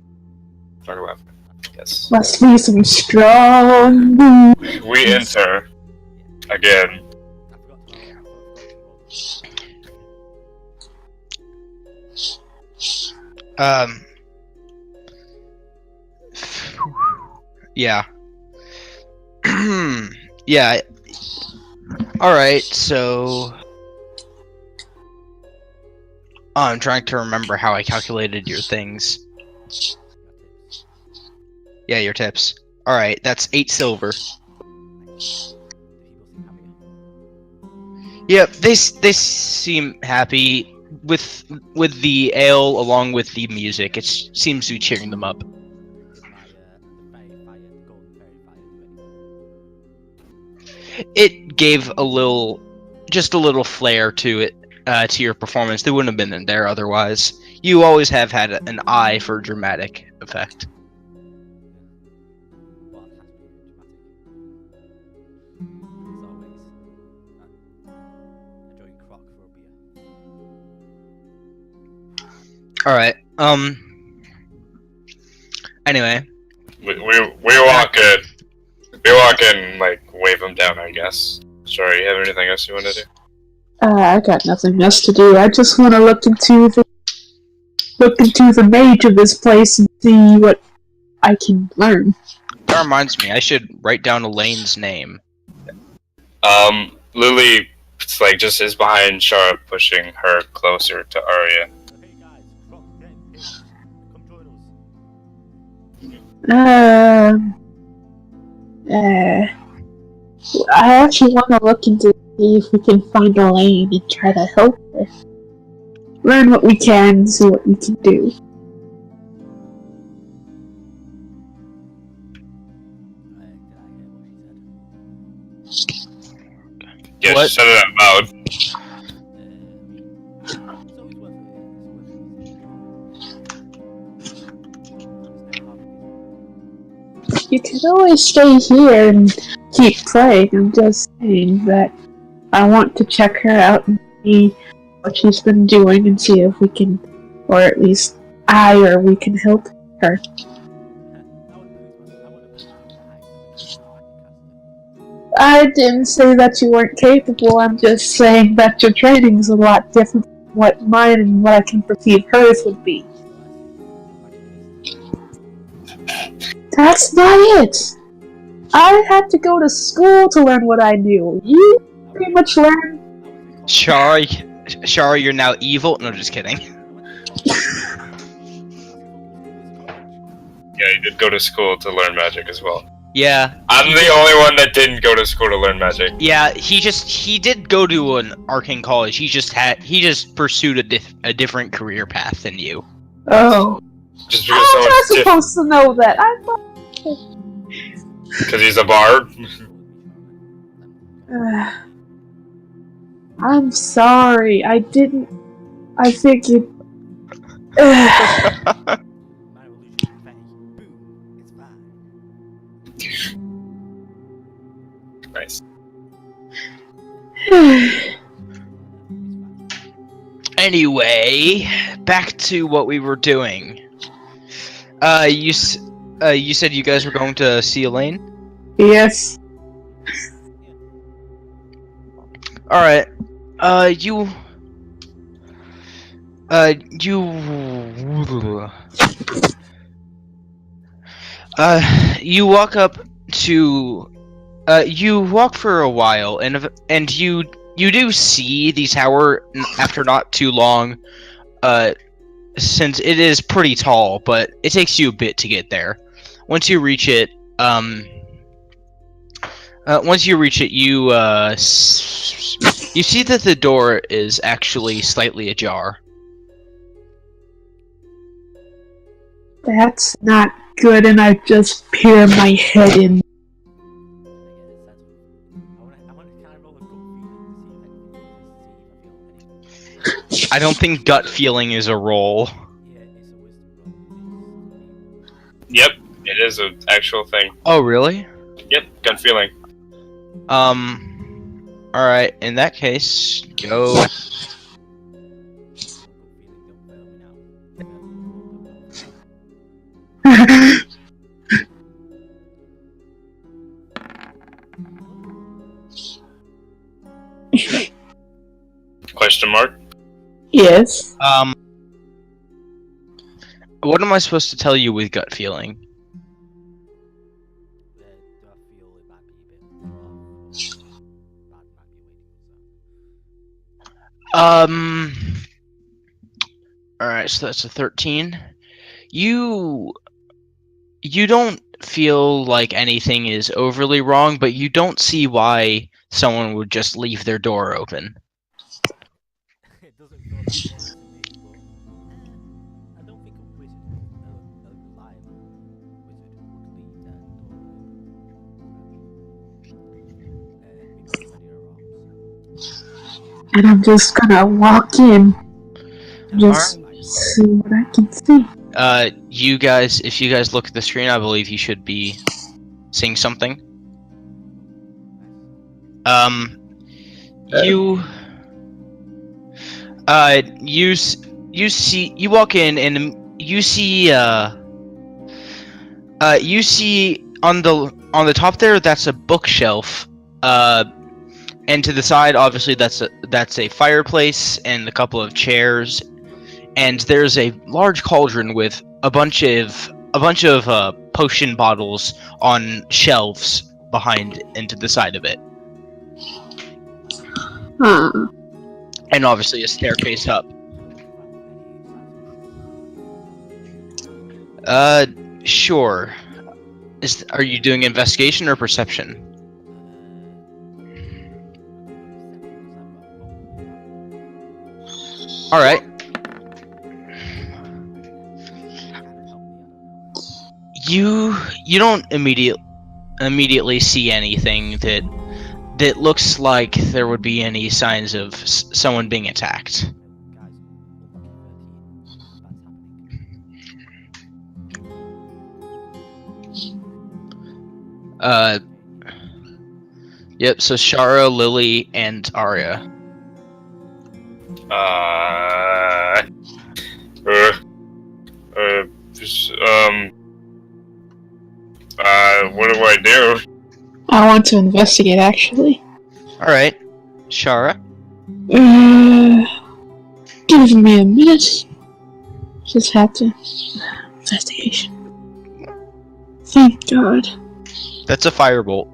Yes. Must be some strong booze. We enter again. Yeah. Yeah. Alright, so... Oh, I'm trying to remember how I calculated your things. Yeah, your tips. Alright, that's 8 silver. Yep, they seem happy with the ale along with the music. It seems to be cheering them up. It gave just a little flair to it, to your performance. They wouldn't have been in there otherwise. You always have had an eye for dramatic effect. Alright, anyway. We walk in. We walk in, like, wave him down, I guess. Sorry, you have anything else you want to do? I got nothing else to do. I just want to look into the mage of this place and see what I can learn. That reminds me, I should write down Elaine's name. Lily, it's like, just is behind Shara, pushing her closer to Arya. I actually want to look into see if we can find Elaine and try to help her. Learn what we can and see what we can do. Yeah, What? she said it out loud. You can always stay here and keep praying. I'm just saying that I want to check her out and see what she's been doing and see if we can, or at least we can help her. I didn't say that you weren't capable, I'm just saying that your training's a lot different from what mine and what I can perceive hers would be. That's not it! I had to go to school to learn what I knew. You pretty much learned... Shari, you're now evil? No, just kidding. Yeah, you did go to school to learn magic as well. Yeah. I'm the only one that didn't go to school to learn magic. Yeah, he did go to an arcane college. He just pursued a different career path than you. Oh. Just How because was I someone's supposed to know that? I thought... Because he's a bard. I'm sorry. I figured... Nice. Anyway, back to what we were doing. You said you guys were going to see Elaine? Yes. Alright. You... You walk up to... you walk for a while, and you do see the tower after not too long, since it is pretty tall, but it takes you a bit to get there. Once you reach it, you you see that the door is actually slightly ajar. That's not good, and I just peer my head in. I want to kind of roll a gut feeling to see if I can see if I feel anything. I don't think gut feeling is a roll. Yeah, it's a wisdom roll. Yep, it is an actual thing. Oh, really? Yep, gut feeling. Alright, in that case, go. Gut feeling, don't fail me now. Question mark? Yes. What am I supposed to tell you with gut feeling? Do I feel it might be a bit bad might be waiting for that? Alright, so that's a 13. You don't feel like anything is overly wrong, but you don't see why someone would just leave their door open. It doesn't feel that wrong to me, but I don't think a wizard, a reliable wizard, would leave their door open. And I'm just gonna walk in. Just see what I can see. You guys, if you guys look at the screen, I believe you should be seeing something. You walk in and you see on the top there, that's a bookshelf, and to the side, obviously that's a fireplace and a couple of chairs, and there's a large cauldron with a bunch of potion bottles on shelves behind and to the side of it. Huh. And obviously a staircase up. Sure. Are you doing investigation or perception? Alright. You don't immediately see anything that looks like there would be any signs of someone being attacked. Yep, so Shara, Lily, and Arya. What do I do? I want to investigate, actually. Alright. Shara? Give me a minute. Just have to... Investigation. Thank God. That's a firebolt.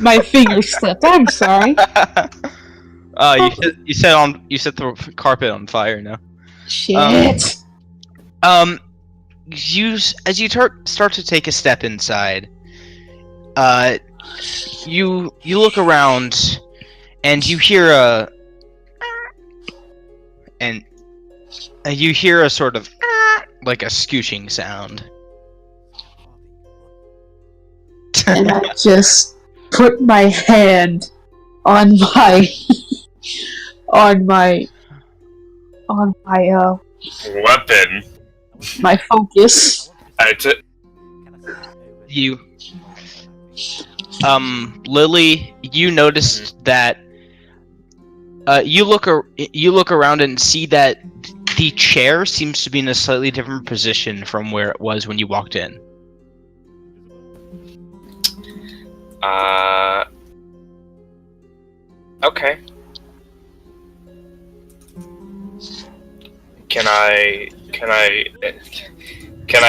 My finger slipped. I'm sorry. You set the carpet on fire now. Shit. As you start to take a step inside, you look around and you hear a sort of like a scooching sound. And I just put my hand on my Weapon. my focus. Lily, you noticed that you look around and see that the chair seems to be in a slightly different position from where it was when you walked in. Okay. Can I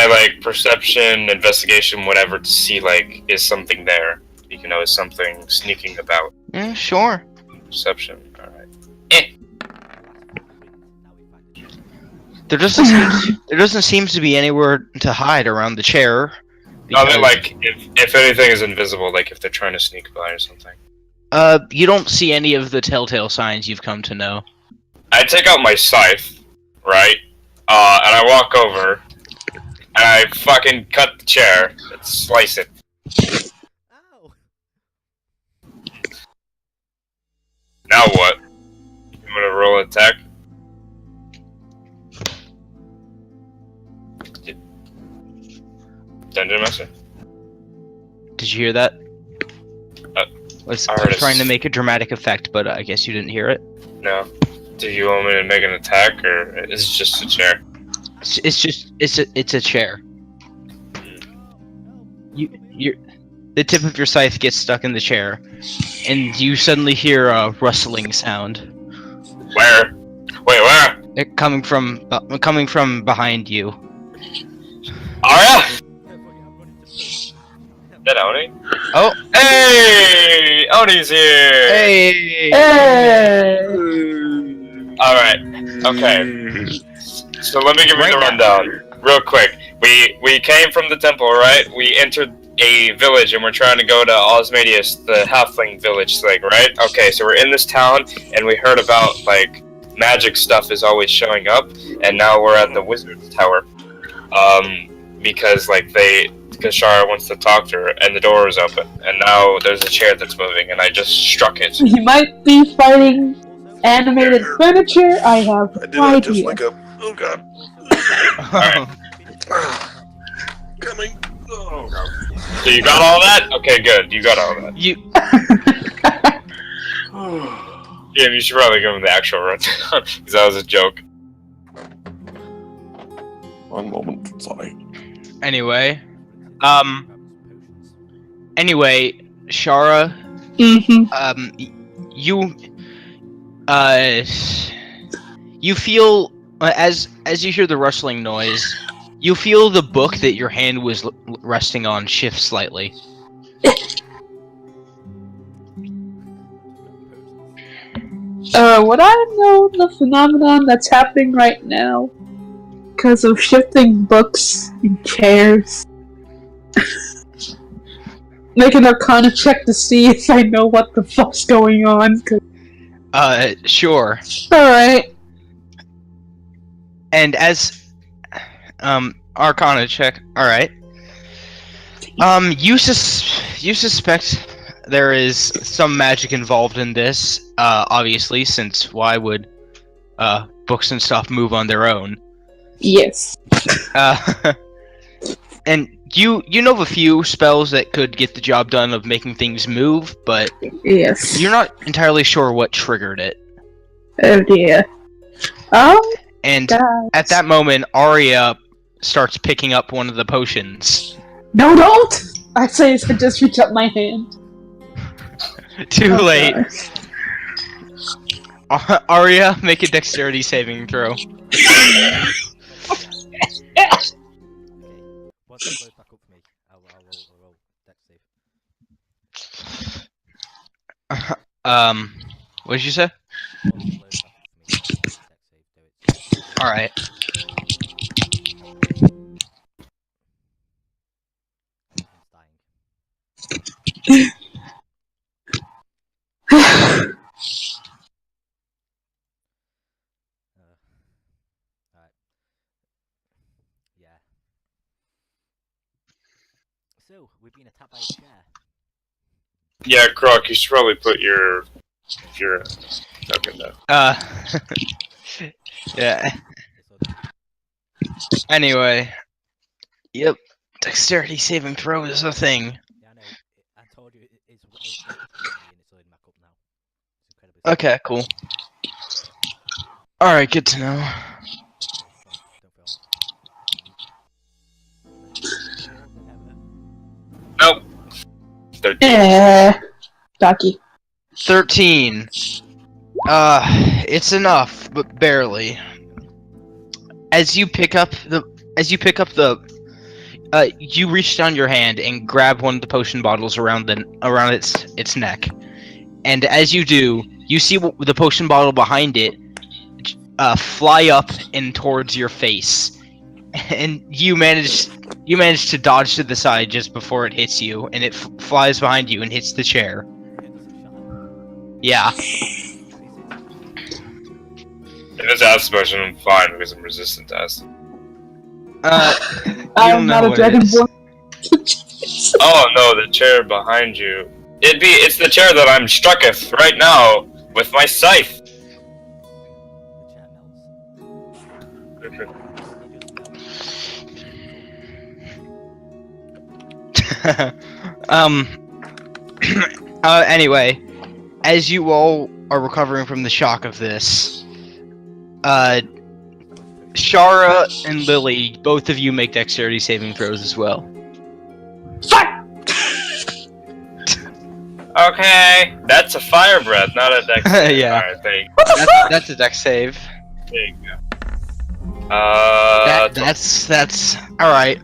like perception, investigation, whatever to see like is something there? You know, is something sneaking about? Yeah, sure. Perception. All right. There doesn't seem to be anywhere to hide around the chair. I mean, like if anything is invisible, like if they're trying to sneak by or something. You don't see any of the telltale signs you've come to know. I take out my scythe, right? And I walk over, and I fucking cut the chair and slice it. Ow! Now what? I'm gonna roll an attack. Dungeon Master. Did you hear that? I was heard it. trying to make a dramatic effect, but I guess you didn't hear it. No. Do you want me to make an attack, or is it just a chair? It's a chair. The tip of your scythe gets stuck in the chair, and you suddenly hear a rustling sound. Where? Wait, where? It coming from behind you. Arya? Is that Oni? Oh, hey! Oni's here! hey! Hey! Alright, okay. So let me give you the rundown, real quick. We came from the temple, right? We entered a village and we're trying to go to Osmadius, the halfling village thing, right? Okay, so we're in this town and we heard about, like, magic stuff is always showing up, and now we're at the wizard's tower. Because, like, because Shara wants to talk to her, and the door is open, and now there's a chair that's moving, and I just struck it. He might be fighting animated furniture. I have I did no that just idea. like a. Oh god. Alright. Coming. Oh god. So you got all that? Okay, good. You got all that. You Yeah, you should probably give him the actual rundown, because that was a joke. One moment. Sorry. anyway. Anyway, Shara, you feel as you hear the rustling noise, you feel the book that your hand was resting on shift slightly. Would I know the phenomenon that's happening right now? Because of shifting books and chairs. Make an Arcana check to see if I know what the fuck's going on. Sure. Alright. And as Arcana check. All right. You suspect there is some magic involved in this. Obviously, since why would books and stuff move on their own? Yes. And you know of a few spells that could get the job done of making things move, but Yes. you're not entirely sure what triggered it. Oh dear. And God. at that moment, Arya starts picking up one of the potions. No, don't! I say as I just reach up my hand. Too Oh, late. God. Arya, make a dexterity saving throw. Once it blows back up for me, I'll roll dex save. What did you say? Once it blows back up for me, I'll roll dex save. Do it. Alright. He's dying. Alright. Yeah. So, we've been attacked by a chair. Yeah, Croc, you should probably put your token down. Yeah. It's all Anyway. Yep. Dexterity saving throw is a thing. Yeah, I know. I told you it's and it's loading back up now. It's incredibly Okay, cool. Alright, good to know. 13. Ducky. 13. It's enough, but barely. As you pick up the, you reach down your hand and grab one of the potion bottles around its neck, and as you do, you see the potion bottle behind it fly up and towards your face, and you manage to dodge to the side just before it hits you, and it flies behind you and hits the chair. Yeah. If it's acid potion, I'm fine because I'm resistant to acid. I don't am know not a what it is. dragonborn. Oh no, the chair behind you. It's the chair that I'm strucketh right now with my scythe. Anyway, as you all are recovering from the shock of this, Shara and Lily, both of you make dexterity saving throws as well. Fuck! Okay, that's a fire breath, not a dex. Yeah. Alright, thank That's a dex save. you. There you go. That's alright.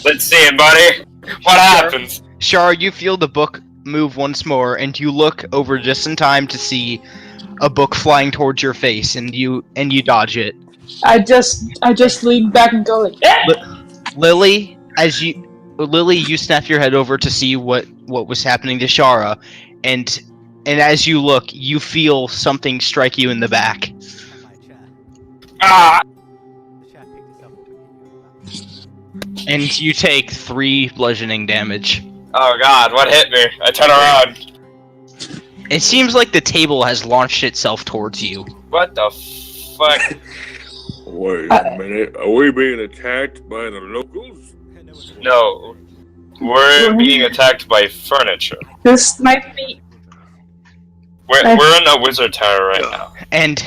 Let's see it, buddy. What happens? Shara, you feel the book move once more, and you look over just in time to see a book flying towards your face, and you dodge it. I just lean back and go like, Lily, you snap your head over to see what was happening to Shara, and as you look, you feel something strike you in the back. Ah! And you take 3 bludgeoning damage. Oh god, what hit me? I turn around. It seems like the table has launched itself towards you. What the fuck? Wait a minute. Are we being attacked by the locals? No. We're being attacked by furniture. this might be. We're in a wizard tower right now. And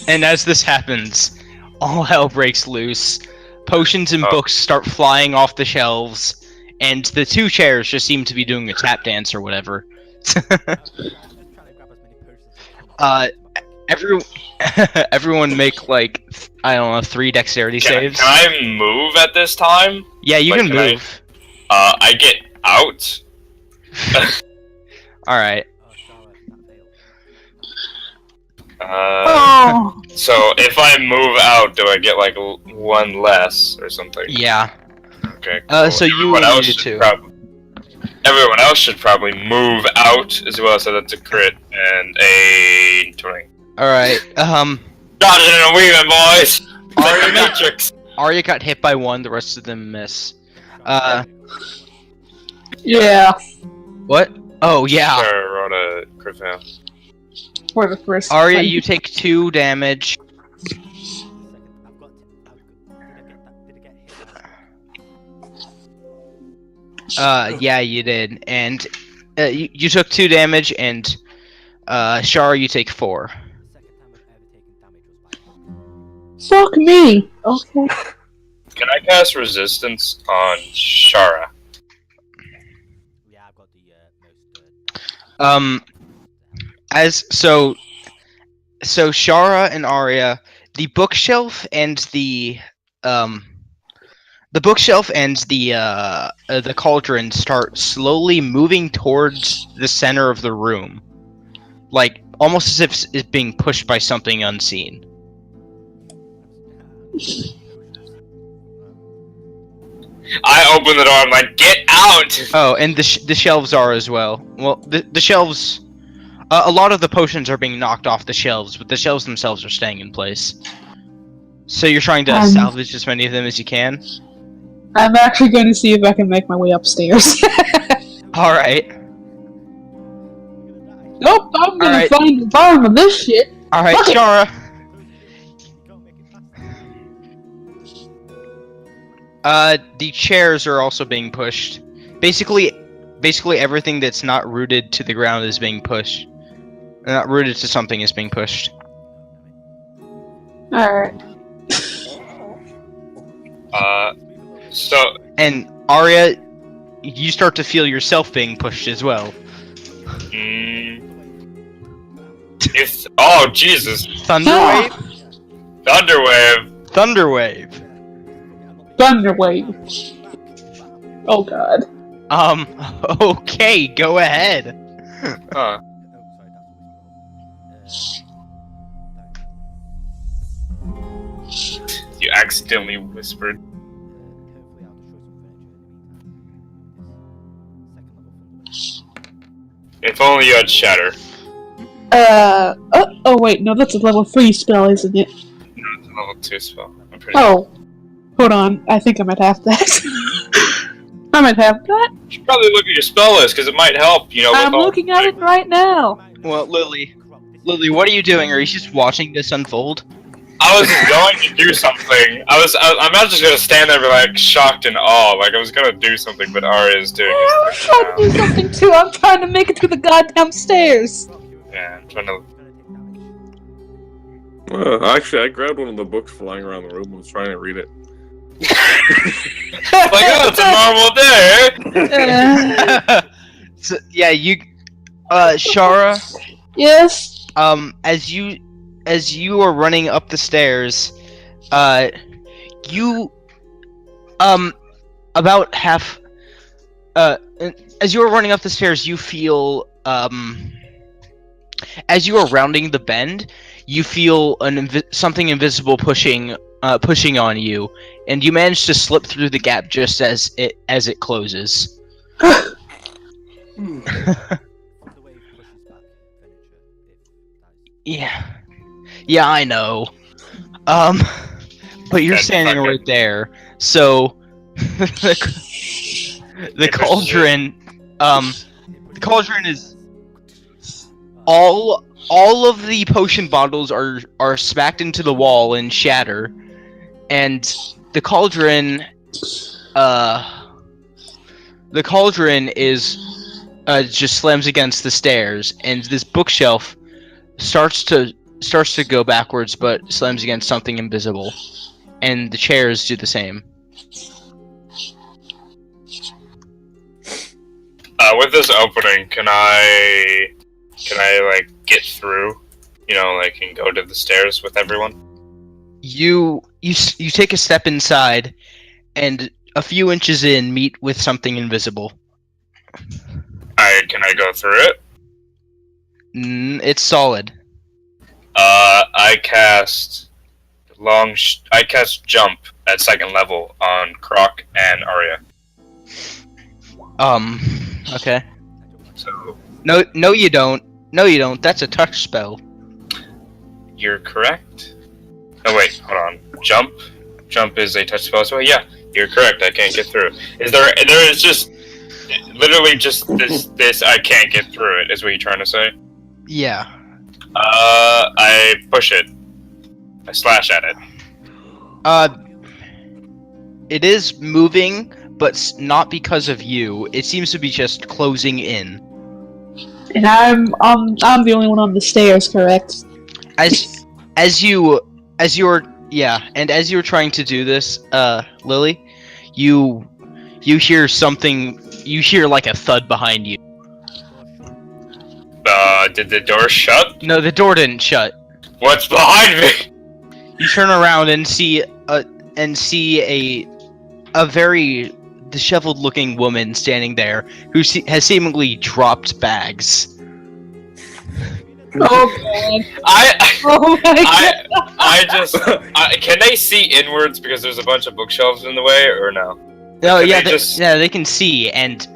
as this happens, all hell breaks loose. Potions and books start flying off the shelves, and the 2 chairs just seem to be doing a tap dance or whatever. Everyone make like, I don't know, 3 dexterity saves. Can I move at this time? Yeah, you Like, can can move. I get out? Alright. Oh, So if I move out, do I get like 1 less or something? Yeah. Okay. Cool. So you Everyone will else need it should too. Everyone else should probably move out as well, so that's a crit and a 20. Alright, Dodging and a weaving, boys! Like the Matrix! Arya got hit by 1, the rest of them miss. yeah. What? Oh, yeah. Sure, rolled a crit fail. For the first Arya, time. you take 2 damage. Yeah, you did. And you took 2 damage, and Shara, you take 4. Fuck me. Okay. Can I cast resistance on Shara? Yeah, I've got the most. So Shara and Arya, the bookshelf and the cauldron start slowly moving towards the center of the room, like almost as if it's being pushed by something unseen. I open the door, I'm like, get out! Oh, and the shelves are as well. Well, the shelves, a lot of the potions are being knocked off the shelves, but the shelves themselves are staying in place. So you're trying to salvage as many of them as you can? I'm actually going to see if I can make my way upstairs. Alright. Nope, I'm gonna Alright. find the bottom of this shit. Alright, Fuck it. Shara. The chairs are also being pushed. Basically everything that's not rooted to the ground is being pushed. Not rooted to something is being pushed. Alright. So, And Arya, you start to feel yourself being pushed as well. It's oh Jesus! Thunderwave. Thunderwave. Thunderwave. Thunderwave. Oh god. Okay, go ahead. Huh. You accidentally whispered. Hopefully I'll destroy some furniture in the meantime. If only you had shatter. Oh wait, no, that's a level 3 spell, isn't it? No, it's a level 2 spell. I'm pretty Oh. Hold on, I think I might have that. I might have that. You should probably look at your spell list because it might help. You know. I'm looking at it right now. Well, Lily, what are you doing? Are you just watching this unfold? I was going to do something. I'm not just gonna stand there and be like shocked and awe. Like I was gonna do something, but Arya is doing I'm it. trying to do something too. I'm trying to make it to the goddamn stairs. Yeah, I'm trying to. Actually, I grabbed one of the books flying around the room and was trying to read it. Like, oh, it's a normal day. So, yeah, you, Shara, Yes. as you are running up the stairs, you, about half, as you are running up the stairs, you feel, as you are rounding the bend, you feel something invisible pushing on you, and you manage to slip through the gap just as it closes. Yeah, I know. But you're standing right there, so the cauldron, the cauldron is all of the potion bottles are smacked into the wall and shatter, and the cauldron is just slams against the stairs, and this bookshelf starts to go backwards, but slams against something invisible, and the chairs do the same. With this opening, can I like get through? You know, like and go to the stairs with everyone. You take a step inside, and a few inches in, meet with something invisible. Can I go through it? It's solid. I cast jump at second level on Croc and Arya. Okay. So No, you don't. No, you don't. That's a touch spell. you're correct. Oh wait, hold on. Jump is a touch spell as well. Yeah, you're correct. I can't get through. There is just literally just this I can't get through it. Is what you're trying to say? Yeah. I push it. I slash at it. It is moving, but not because of you. It seems to be just closing in. And I'm the only one on the stairs, correct? As you're trying to do this, Lily, you hear something. You hear like a thud behind you. Did the door shut? No, the door didn't shut. What's behind me? You turn around and see a very disheveled-looking woman standing there who has seemingly dropped bags. Oh god. Oh my god. I just can they see inwards because there's a bunch of bookshelves in the way or no? No, Can yeah, they they can see, and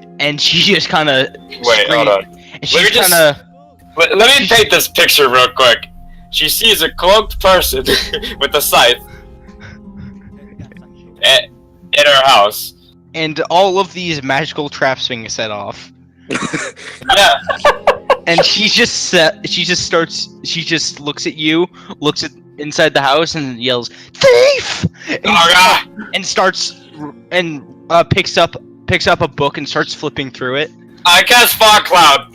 she just kind of wait. Hold on. And she's kind of. Let me paint this picture real quick. She sees a cloaked person with a scythe in her house, and all of these magical traps being set off. Yeah. And she just looks at you, looks at inside the house, and yells, "Thief!" And starts picks up a book and starts flipping through it. I cast Fog Cloud.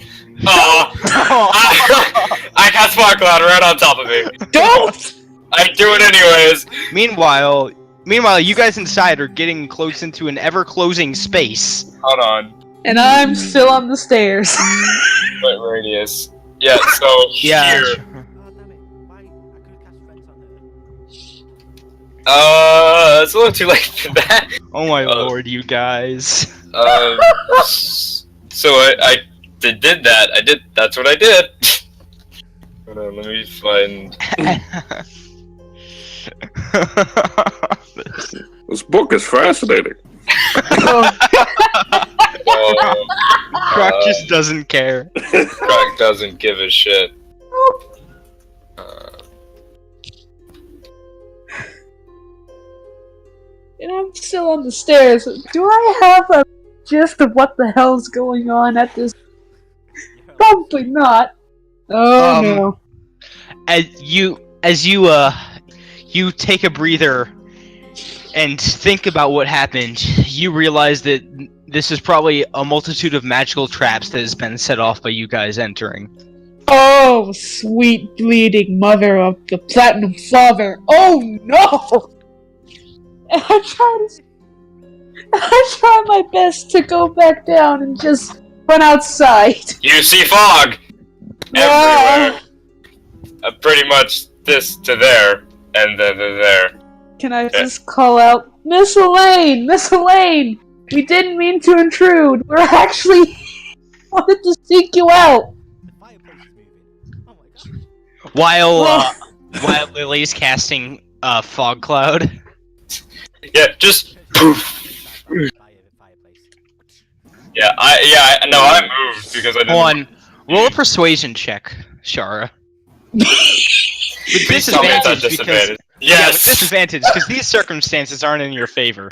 I cast Fog Cloud right on top of me. Don't! I do it anyways. Meanwhile, Meanwhile, you guys inside are getting close into an ever-closing space. Hold on. And I'm still on the stairs. What radius? Yeah, so Yeah. here. Oh, damn it. Why? I could have cast Fence on her. It's a little too late for that. Oh my lord, you guys. So I did that. That's what I did. Hold on, let me find. This book is fascinating. Croc just doesn't care. Croc doesn't give a shit. And I'm still on the stairs. Do I have a gist of what the hell's going on at this? Probably not. Oh no. As you take a breather and think about what happened, you realize that this is probably a multitude of magical traps that has been set off by you guys entering. Oh, sweet bleeding mother of the platinum father. Oh no! And I try my best to go back down and just run outside. You see fog everywhere. Pretty much this to there, and then to there. Can I just call out, Miss Elaine! Miss Elaine! We didn't mean to intrude. We're actually wanted to seek you out. The fireplace is moving. Oh my god. While Lily's casting fog cloud. Yeah, just poof. Yeah, I moved because I didn't. Hold on. Roll a persuasion check, Shara. With Please tell me it's at disadvantage because disadvantage. yeah, with Yes. disadvantage because these circumstances aren't in your favor.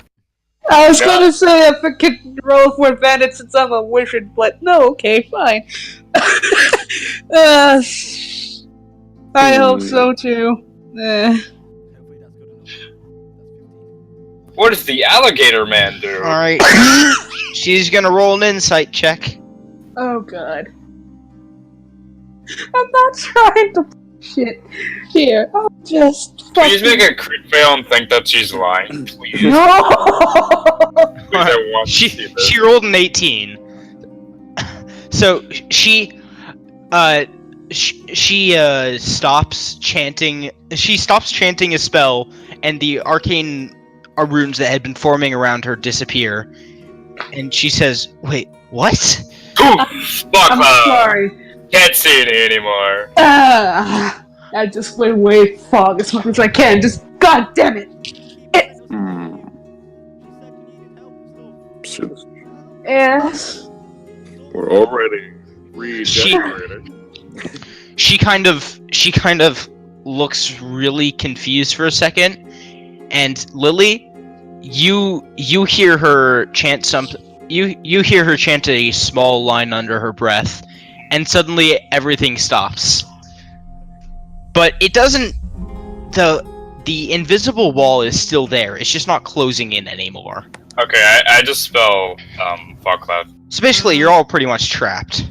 I was gonna say if I could roll for advantage since I'm a wizard, but no, okay, fine. I hope so too. Hopefully that's good enough. What does the alligator man do? Alright. She's gonna roll an insight check. Oh god. I'm not trying to shit. Here, I'll just Please make a crit fail and think that she's lying. Please. No! Please, I want to see this. She rolled an 18. So she stops chanting. She stops chanting a spell, and the arcane runes that had been forming around her disappear. And she says, "Wait, what?" Fuck, I'm sorry. can't see it anymore. I just went away fog as much as I can. Just, god damn it! Yes. We're already redecorated. She kind of looks really confused for a second, and Lily, you hear her chant something. You hear her chant a small line under her breath, and suddenly everything stops. But it doesn't. The invisible wall is still there. It's just not closing in anymore. Okay, I just spell fog cloud. So basically, you're all pretty much trapped.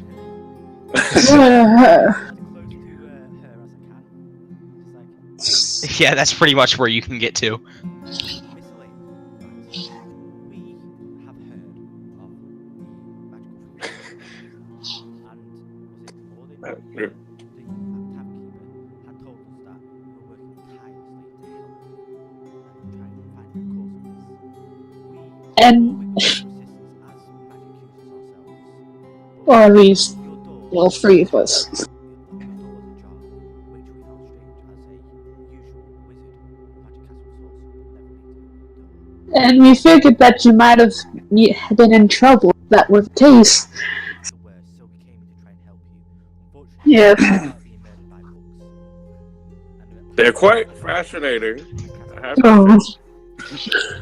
Yeah, that's pretty much where you can get to. Miss Elaine, right. We have heard of the magical creatures. And was it more than Yeah. the tavern keeper had told us that we're working tirelessly to help and try and find the cause of this. We And, with resistance as magic users ourselves. or at least, Your door all three of us. your door was ajar, which we found strange as a usual wizard, magic castle source would never leave the door. And we figured that you might have been in trouble if that were the case. The worst, so we came in to try and help you. Unfortunately, Yeah. you are being murdered by books. And They're quite fascinating. I have to Oh. say. deeply sorry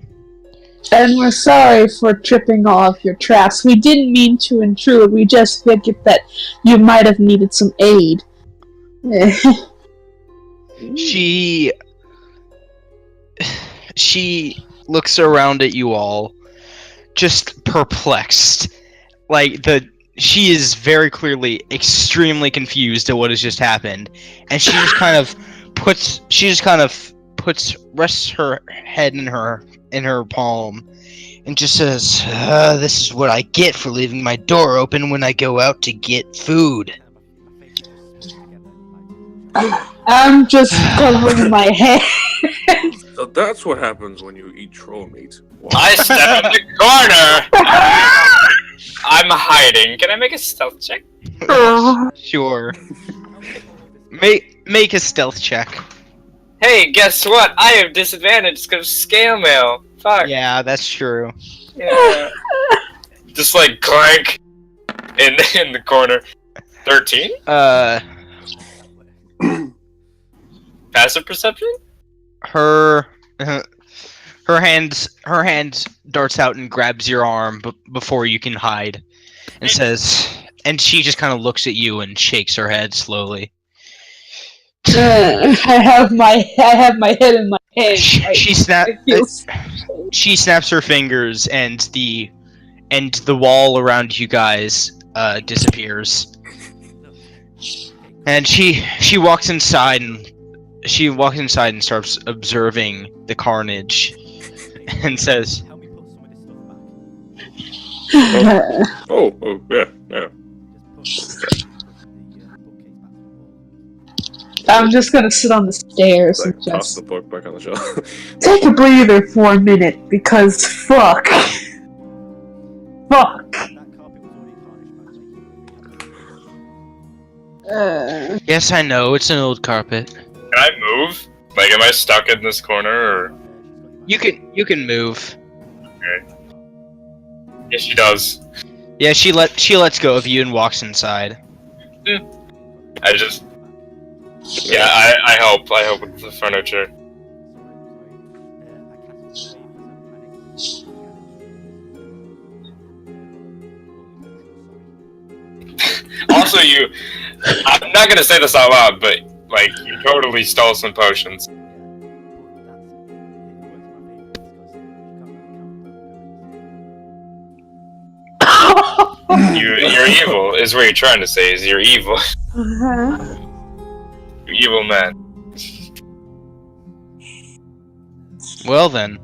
for this. And we're sorry for tripping off your traps. We didn't mean to intrude. We just figured that you might have needed some aid. She looks around at you all, just perplexed. She is very clearly extremely confused at what has just happened, and she just kind of rests her head in her palm, and just says, "This is what I get for leaving my door open when I go out to get food." I'm just covering my head. So that's what happens when you eat troll meat. Wow. I step in the corner. I'm hiding. Can I make a stealth check? Sure. Make a stealth check. Hey, guess what? I have disadvantage because scale mail. Fuck. Yeah, that's true. Yeah. Just like clank in the corner. 13? Passive perception? Her hand darts out and grabs your arm before you can hide, and says, and she just kind of looks at you and shakes her head slowly. I have my head in my hand. She snaps her fingers, and the wall around you guys disappears, and she walks inside and starts observing the carnage, and says, Help me put some of this stuff back. Oh, yeah. Just put the bookcase back to the wall. I'm just gonna sit on the stairs Like, and toss the just book back on the shelf. take a breather for a minute because fuck. Fuck. That carpet was already tarnished back. "Yes, I know, it's an old carpet. Can I move? Like, am I stuck in this corner or? You can move." Yes, she does. Yeah, she lets go of you and walks inside. I just. Yeah, I help. I help with the furniture. Also, I'm not gonna say this out loud, but like, you totally stole some potions. You're evil, is what you're trying to say. Is you're evil. You evil man. Well then.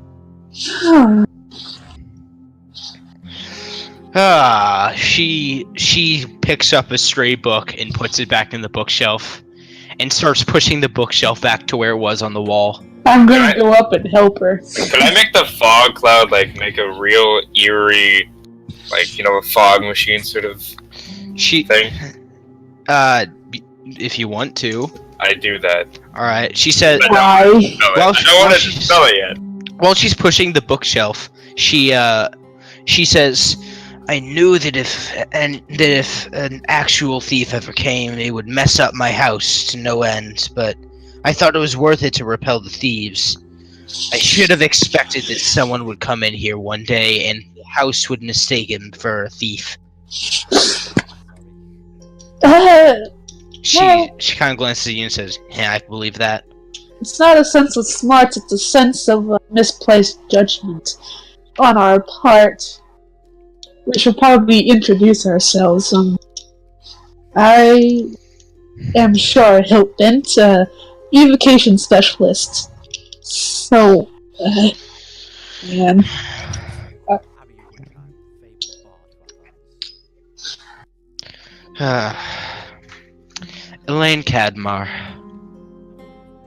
She picks up a stray book and puts it back in the bookshelf, and starts pushing the bookshelf back to where it was on the wall. I'm gonna go up and help her. Can I make the fog cloud like make a real eerie, like, you know, a fog machine sort of thing? If you want to. I do that. All right. She says. Why? I don't want to spell it yet. While she's pushing the bookshelf, she says, "I knew that if an actual thief ever came, it would mess up my house to no end. But I thought it was worth it to repel the thieves. I should have expected that someone would come in here one day and the house would mistake him for a thief." She kind of glances at you and says, "Yeah, I believe that." It's not a sense of smarts, it's a sense of misplaced judgment on our part. We should probably introduce ourselves. I am Shar Hiltbent, evocation specialist. So, man. Elaine Cadmar,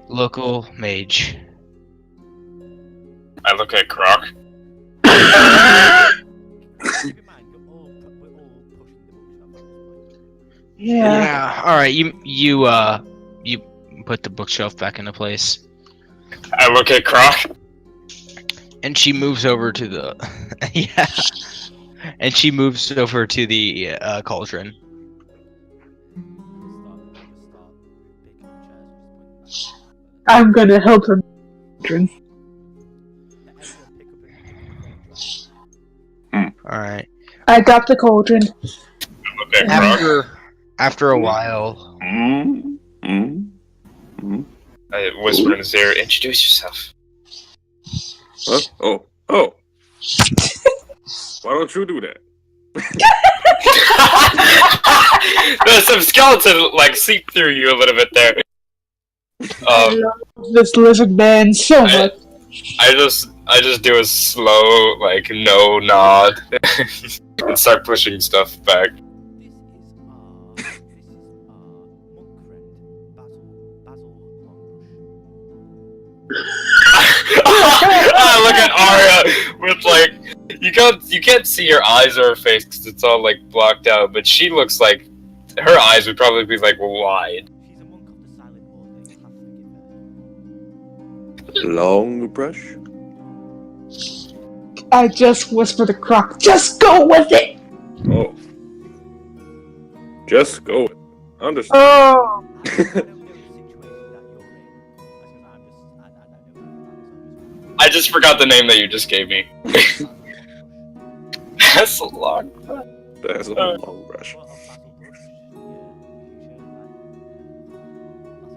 local mage. I look at Croc. Yeah. All right. You put the bookshelf back into place, I look at Croc. and she moves over to the yeah, and she moves over to the cauldron. I'm gonna help her. All right. I got the cauldron. I look at Croc. After a while, I whisper in his ear, "Introduce yourself." Huh? Oh. Why don't you do that? There's some skeleton like seep through you a little bit there. I love this lizard man so much. I just do a slow like no nod and start pushing stuff back. This is monk friend, Basil Longbush. Look at Arya with like you can't see her eyes or her face because it's all like blocked out, but she looks like her eyes would probably be like wide. She's a monk of the Silent Order. You have to forgive her. Long brush? I just whispered to Croc, just go with it! Oh. Just go. Understand. Oh! I don't know the situation that you're in. I just forgot the name that you just gave me. That's a long. That's a long brush.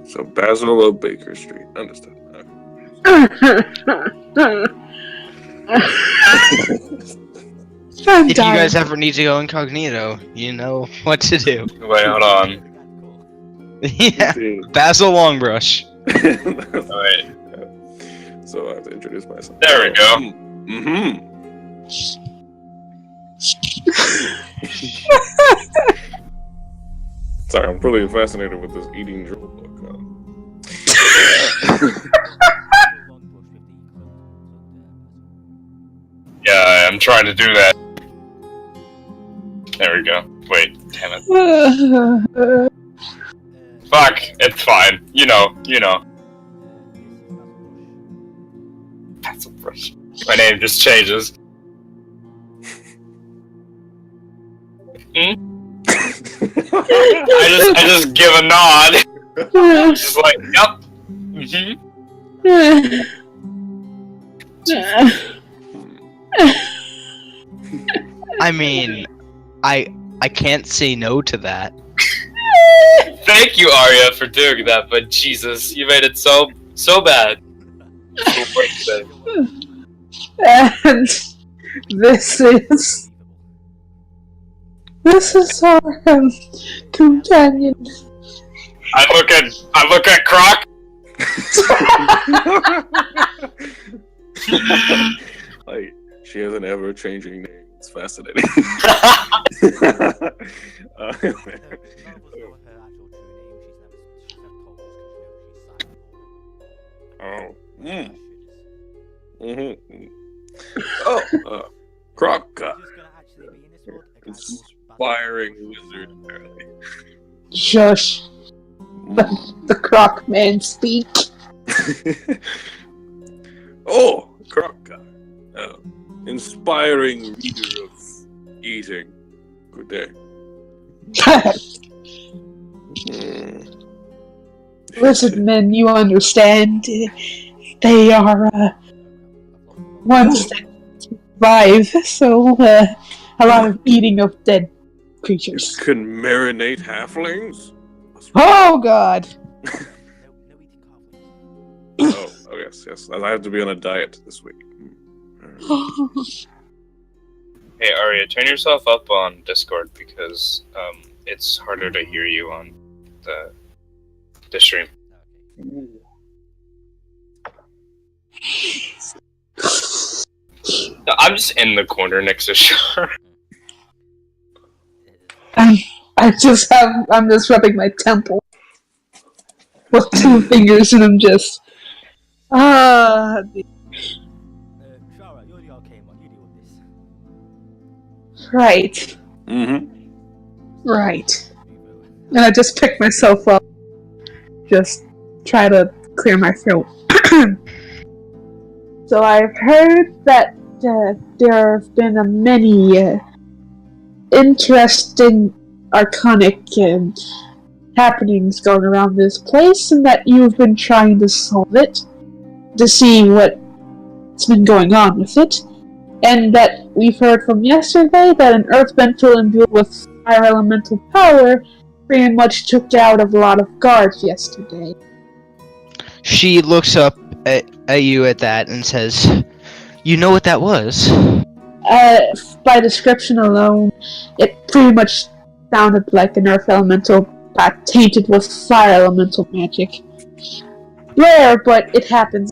So Basil of Baker Street. Understand. I'm If you dying. guys ever need to go incognito, you know what to do. Wait, hold on. Yeah, Basil Longbrush. Wait, So I have to introduce myself. there we go. Mm-hmm. Sorry, I'm really fascinated with this eating drill book. Yeah, I'm trying to do that. There we go. Wait, damn it. Fuck, it's fine. You know. That's a brush. My name just changes. I just give a nod. Just like, yep. I mean, I can't say no to that. Thank you, Arya, for doing that, but Jesus, you made it so bad. And this is our companion. I look at Croc. Like, she has an ever-changing name. It's fascinating. Oh. Mm. Mm-hmm. Oh, Croc. Inspiring wizard, apparently. Shush. The Croc man speak. Oh, Croc. Inspiring reader of eating. Good day. Lizard men, you understand. They are ones that survive, so a lot of eating of dead creatures. Can marinate halflings? Oh god! Oh, yes. I have to be on a diet this week. Hey, Arya, turn yourself up on Discord because it's harder to hear you on the stream. I'm just in the corner next to Shar. I'm just rubbing my temple with 2 fingers, and I'm just Shara, you're the arcane one. You deal with this. right, Mm-hmm. right. And I just pick myself up, just try to clear my throat. So I've heard that there have been many interesting arcanic happenings going around this place, and that you've been trying to solve it, to see what's been going on with it, and that we've heard from yesterday that an earthbender imbued with fire elemental power pretty much took out a lot of guards yesterday. She looks up at you at that and says, "You know what that was?" By description alone, it pretty much sounded like an earth elemental tainted with fire elemental magic. rare, but it happens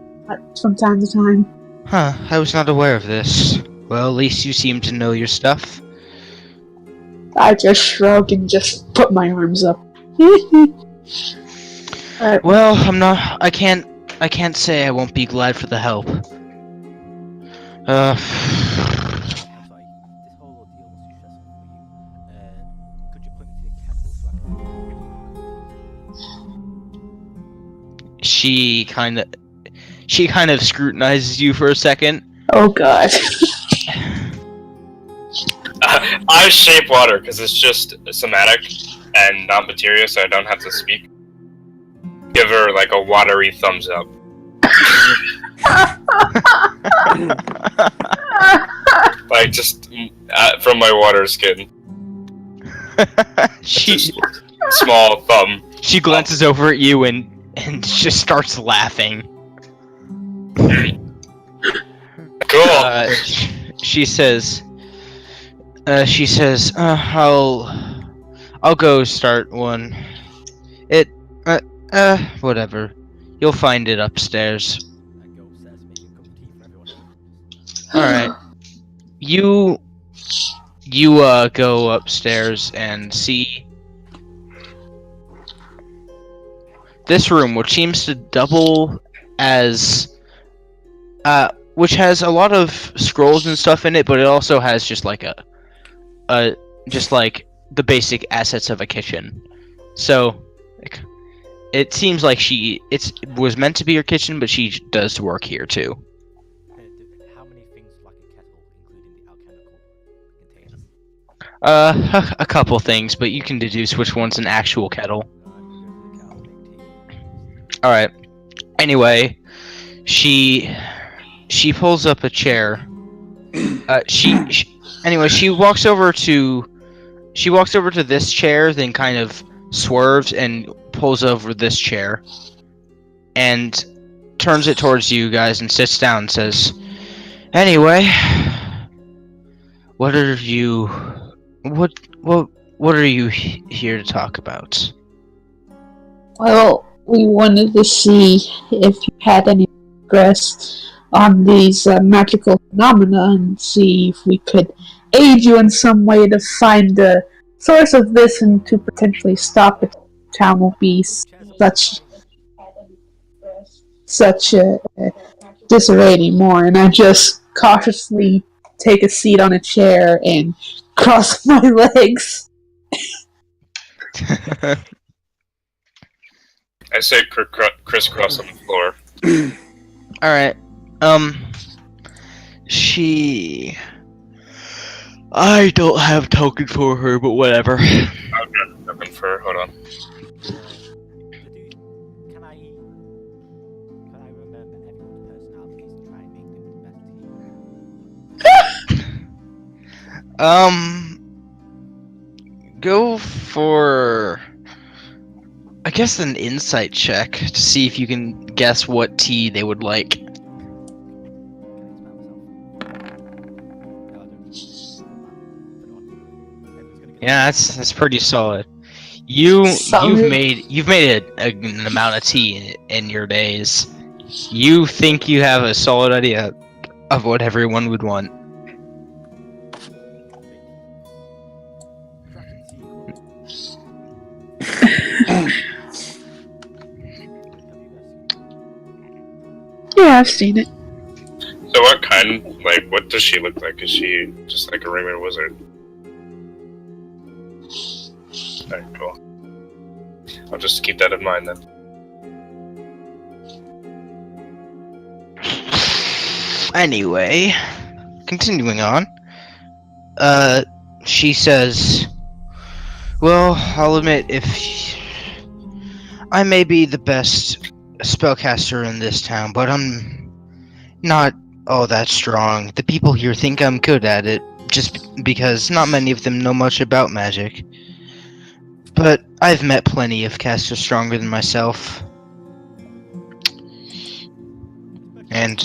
from time to time. Huh, I was not aware of this. Well, at least you seem to know your stuff. I just shrug and just put my arms up. Well, I can't say I won't be glad for the help. I'm sorry, this whole ordeal must be stressful for you. Could you point me to the kettle so I can... She kind of scrutinizes you for a second. Oh god. I shape water because it's just somatic and not material, so I don't have to speak. Give her like a watery thumbs up. Like just from my water skin. Just small thumb. She glances over at you and just starts laughing. Cool. She says, I'll go start one. Whatever. You'll find it upstairs. I go upstairs to make a cup of tea for everyone. Alright. You go upstairs and see this room, which seems to double as, which has a lot of scrolls and stuff in it, but it also has just like just like the basic assets of a kitchen. So, it seems like it was meant to be her kitchen, but she does work here too. How many things like a kettle, including the alchemical contains? A couple things, but you can deduce which one's an actual kettle. Alright. Anyway, she pulls up a chair. Anyway, she walks over to this chair, then kind of swerves and pulls over this chair and turns it towards you guys and sits down and says, anyway, what are you here to talk about? Well, we wanted to see if you had any progress on these magical phenomena and see if we could aid you in some way to find the source of this and to potentially stop it. Town will be such a disarray anymore, and I just cautiously take a seat on a chair and cross my legs. I say crisscross on the floor. Alright, I don't have token for her, but whatever. I've got a token for her, hold on. Can I remember everyone's personalities and try and make them better? Go for, I guess, an insight check to see if you can guess what tea they would like. Yeah, that's pretty solid. You've made an amount of tea in your days. You think you have a solid idea of what everyone would want. Yeah, I've seen it. So what does she look like? Is she just like a regular wizard? Alright, cool. I'll just keep that in mind then. Anyway, continuing on. She says, well, I'll admit, if I may be the best spellcaster in this town, but I'm not all that strong. The people here think I'm good at it, just because not many of them know much about magic. But I've met plenty of casters stronger than myself. And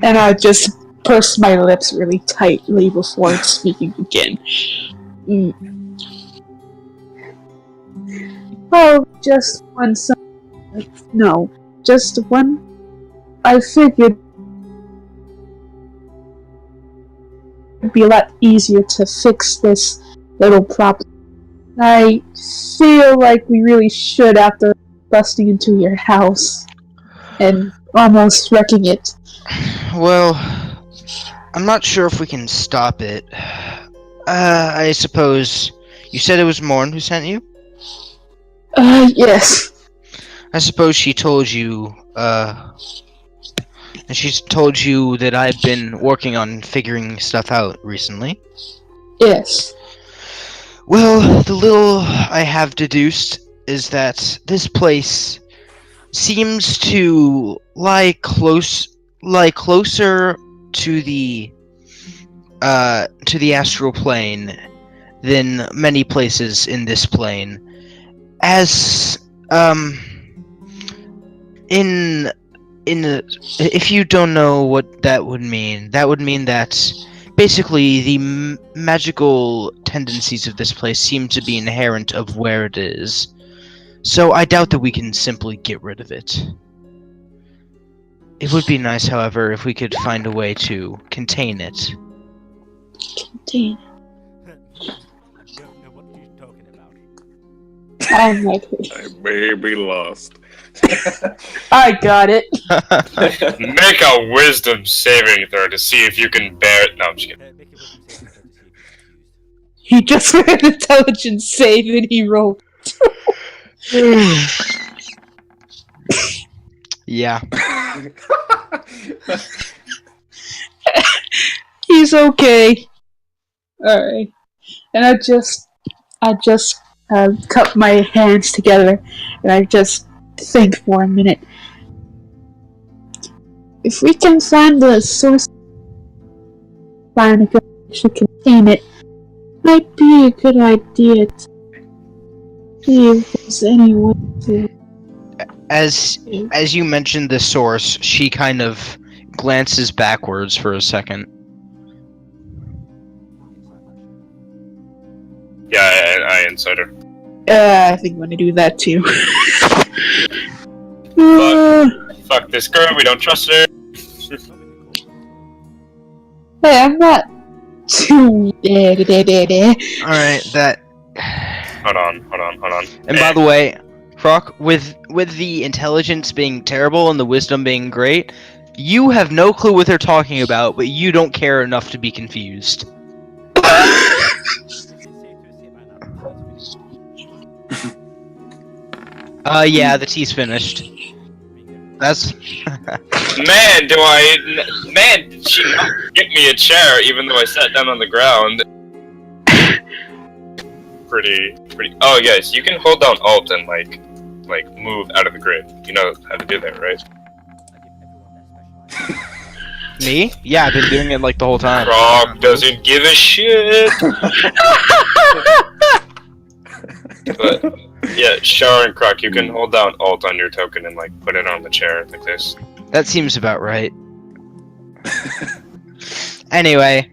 I just purse my lips really tightly before speaking again. Oh, just one. No, just one. I figured it'd be a lot easier to fix this little problem. I feel like we really should after busting into your house and almost wrecking it. Well, I'm not sure if we can stop it. I suppose you said it was Morn who sent you? Yes. I suppose she told you, and she's told you that I've been working on figuring stuff out recently. Yes. Well, the little I have deduced is that this place seems to lie closer to the astral plane than many places in this plane. As if you don't know what that would mean that basically the magical tendencies of this place seem to be inherent of where it is. So I doubt that we can simply get rid of it. It would be nice, however, if we could find a way to contain it. Contain. Don't know what you're talking about. I'm like, I may be lost. I got it. Make a wisdom saving throw to see if you can bear it. No, I'm just kidding. Make a wisdom saving throw to see if you're confused. He just made an intelligence save and he rolled. Yeah. He's okay. Alright. And I just cup my hands together and I just think for a minute. If we can find the source, find a good way to contain it, might be a good idea to see if there's any way to. As you mentioned the source, she kind of glances backwards for a second. Yeah, I inside her. I think I'm gonna do that too. Fuck this girl, we don't trust her. Hey, I'm not too. Alright, that. Hold on. And by the way, Croc, with the intelligence being terrible and the wisdom being great, you have no clue what they're talking about, but you don't care enough to be confused. Yeah, the tea's finished. That's... Man, did she not get me a chair even though I sat down on the ground? Pretty. Oh, yes, you can hold down Alt and, like move out of the grid. You know how to do that, right? Me? Yeah, I've been doing it, like, the whole time. Croc doesn't give a shit! But, yeah, Shar and Croc, you can hold down Alt on your token and, like, put it on the chair like this. That seems about right. Anyway.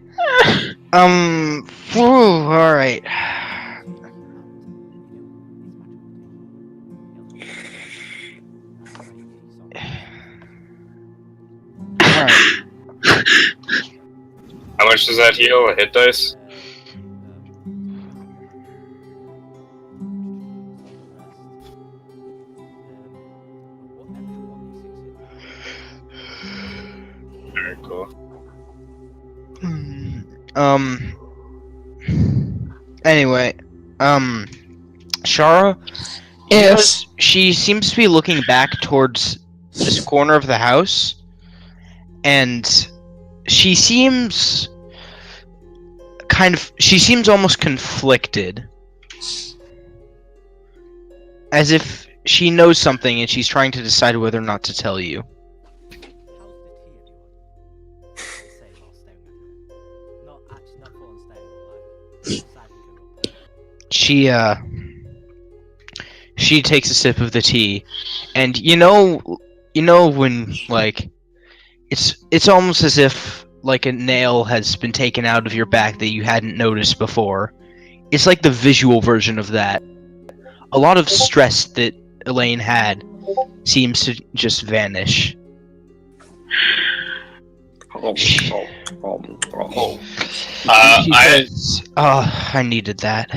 Alright. Alright. How much does that heal? A hit dice? Very cool. Anyway, Shara? Yes. She seems to be looking back towards this corner of the house, and she seems almost conflicted. As if she knows something and she's trying to decide whether or not to tell you. She takes a sip of the tea, and you know when, like, it's almost as if, like, a nail has been taken out of your back that you hadn't noticed before. It's like the visual version of that. a lot of stress that Elaine had seems to just vanish. She says, "Oh, I needed that."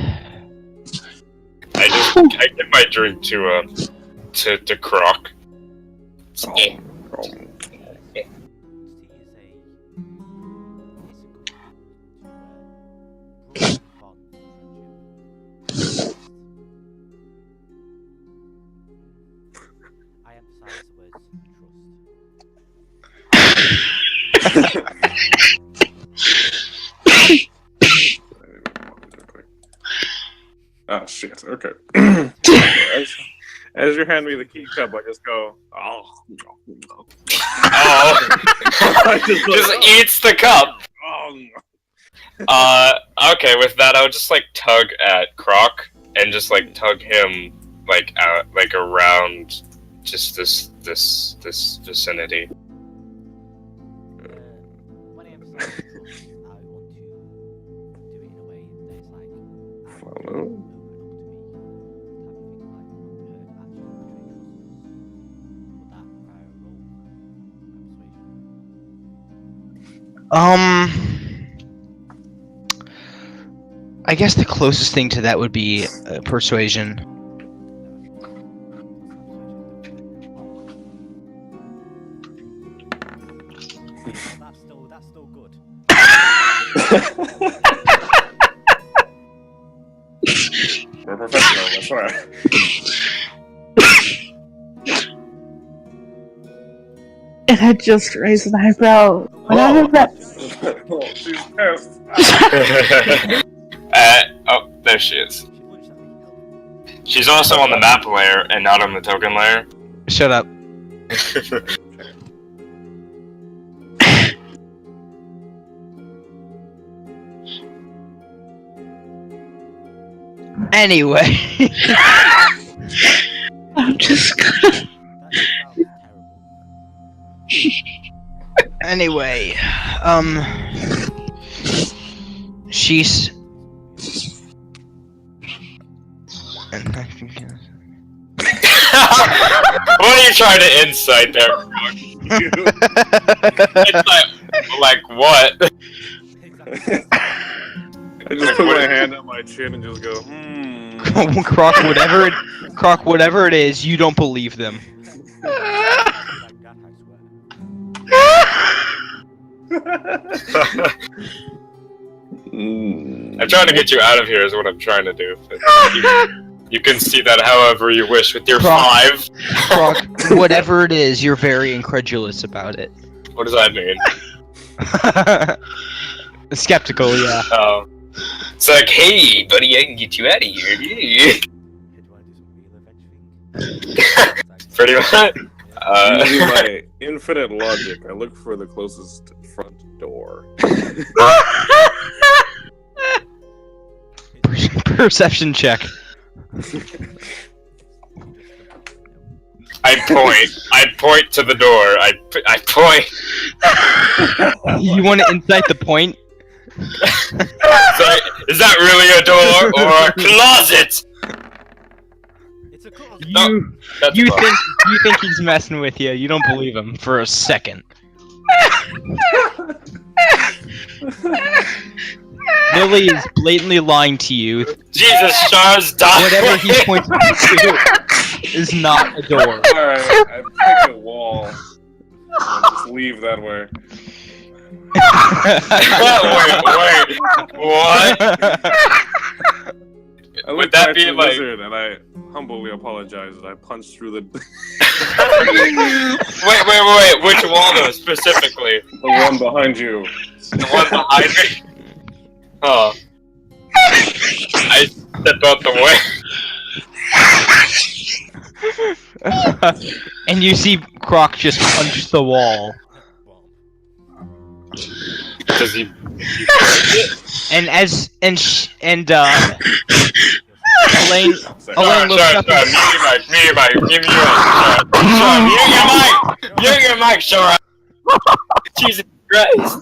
I give my drink to Croc. I emphasize the words Oh shit. Okay. As you hand me the key cup, I just go, oh. Oh, just eats the cup. Okay. With that, I would just like tug at Croc and just like tug him like out, like around just this vicinity. when I emphasize the trust, I want to do it in a way that it's like Follow. I guess the closest thing to that would be persuasion. That's still good. We're professional, that's right. And I just raised an eyebrow. When I heard that, Oh, she's pissed. Oh, there she is. She's also on the map layer and not on the token layer. Shut up. Anyway. I'm just gonna. Anyway, she's. What are you trying to insight there, Croc? like what? I just put my hand on my chin and just go, Croc, whatever it is, you don't believe them. I'm trying to get you out of here is what I'm trying to do. You can see that however you wish with your Croc. 5. Croc, whatever it is, you're very incredulous about it. What does that mean? Skeptical, yeah. Oh. It's like, hey, buddy, I can get you out of here. Pretty much. Using my infinite logic, I look for the closest front door. Perception check. I point to the door. I point. You want to incite the point? So, is that really a door or a closet? It's a closet. You think he's messing with you. You don't believe him for a second. Lily is blatantly lying to you. Jesus, Charles, die. Whatever he points to is not a door. Alright, I pick a wall. I'll just leave that way. Wait, what? I look Would that back be to the like... wizard and I humbly apologize and I punch through the Wait, which wall though, specifically? the one behind you. The one behind me? Oh. I step out the way. And you see Croc just punch the wall. Does he... And Elaine looks up. Mute your mic. Mute your mic, Shara. Jesus Christ.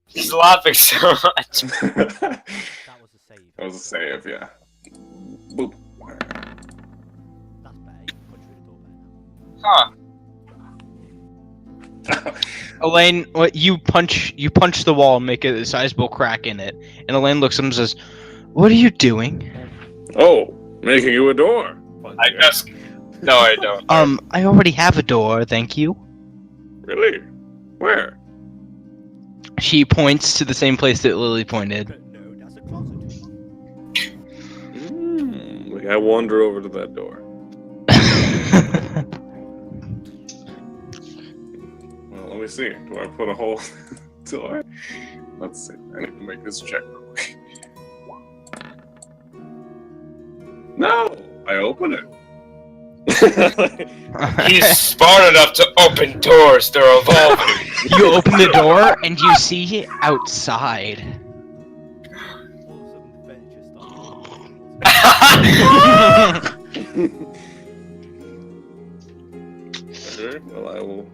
He's laughing so much. That was a save. That was a save, yeah. Boop. Huh. Elaine, what you punch the wall and make a sizable crack in it, and Elaine looks at him and says, "What are you doing?" Oh, making you a door. I guess. No, I don't. I already have a door, thank you. Really? Where? She points to the same place that Lily pointed. No, that's a closet. I wander over to that door. Well, let me see. Do I put a hole in the door? Let's see. I need to make this check real quick. No! I open it. He's smart enough to open doors. They're evolving. You open the door and you see outside. All of a sudden, the furniture starts. Okay, well, I will.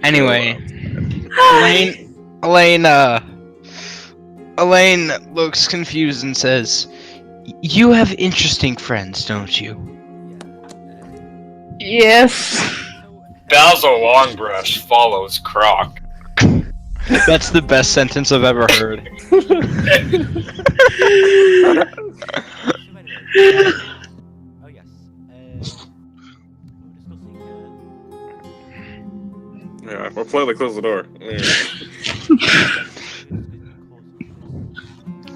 Anyway, Elaine looks confused and says, "You have interesting friends, don't you?" Yes. Basil Longbrush follows Croc. That's the best sentence I've ever heard. Oh yes. We were discussing. Yeah, I'll politely close the door.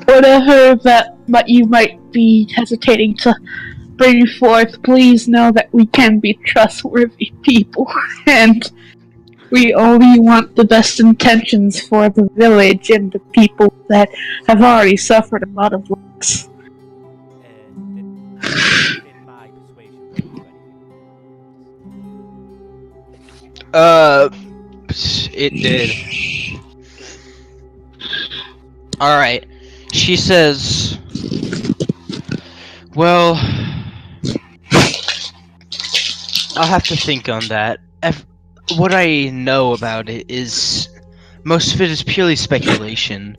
What I heard that you might be hesitating to bring forth, please know that we can be trustworthy people, and we only want the best intentions for the village and the people that have already suffered a lot of loss. Did my persuasion do anything? It did. Alright. She says, "Well, I'll have to think on that. What I know about it is, most of it is purely speculation.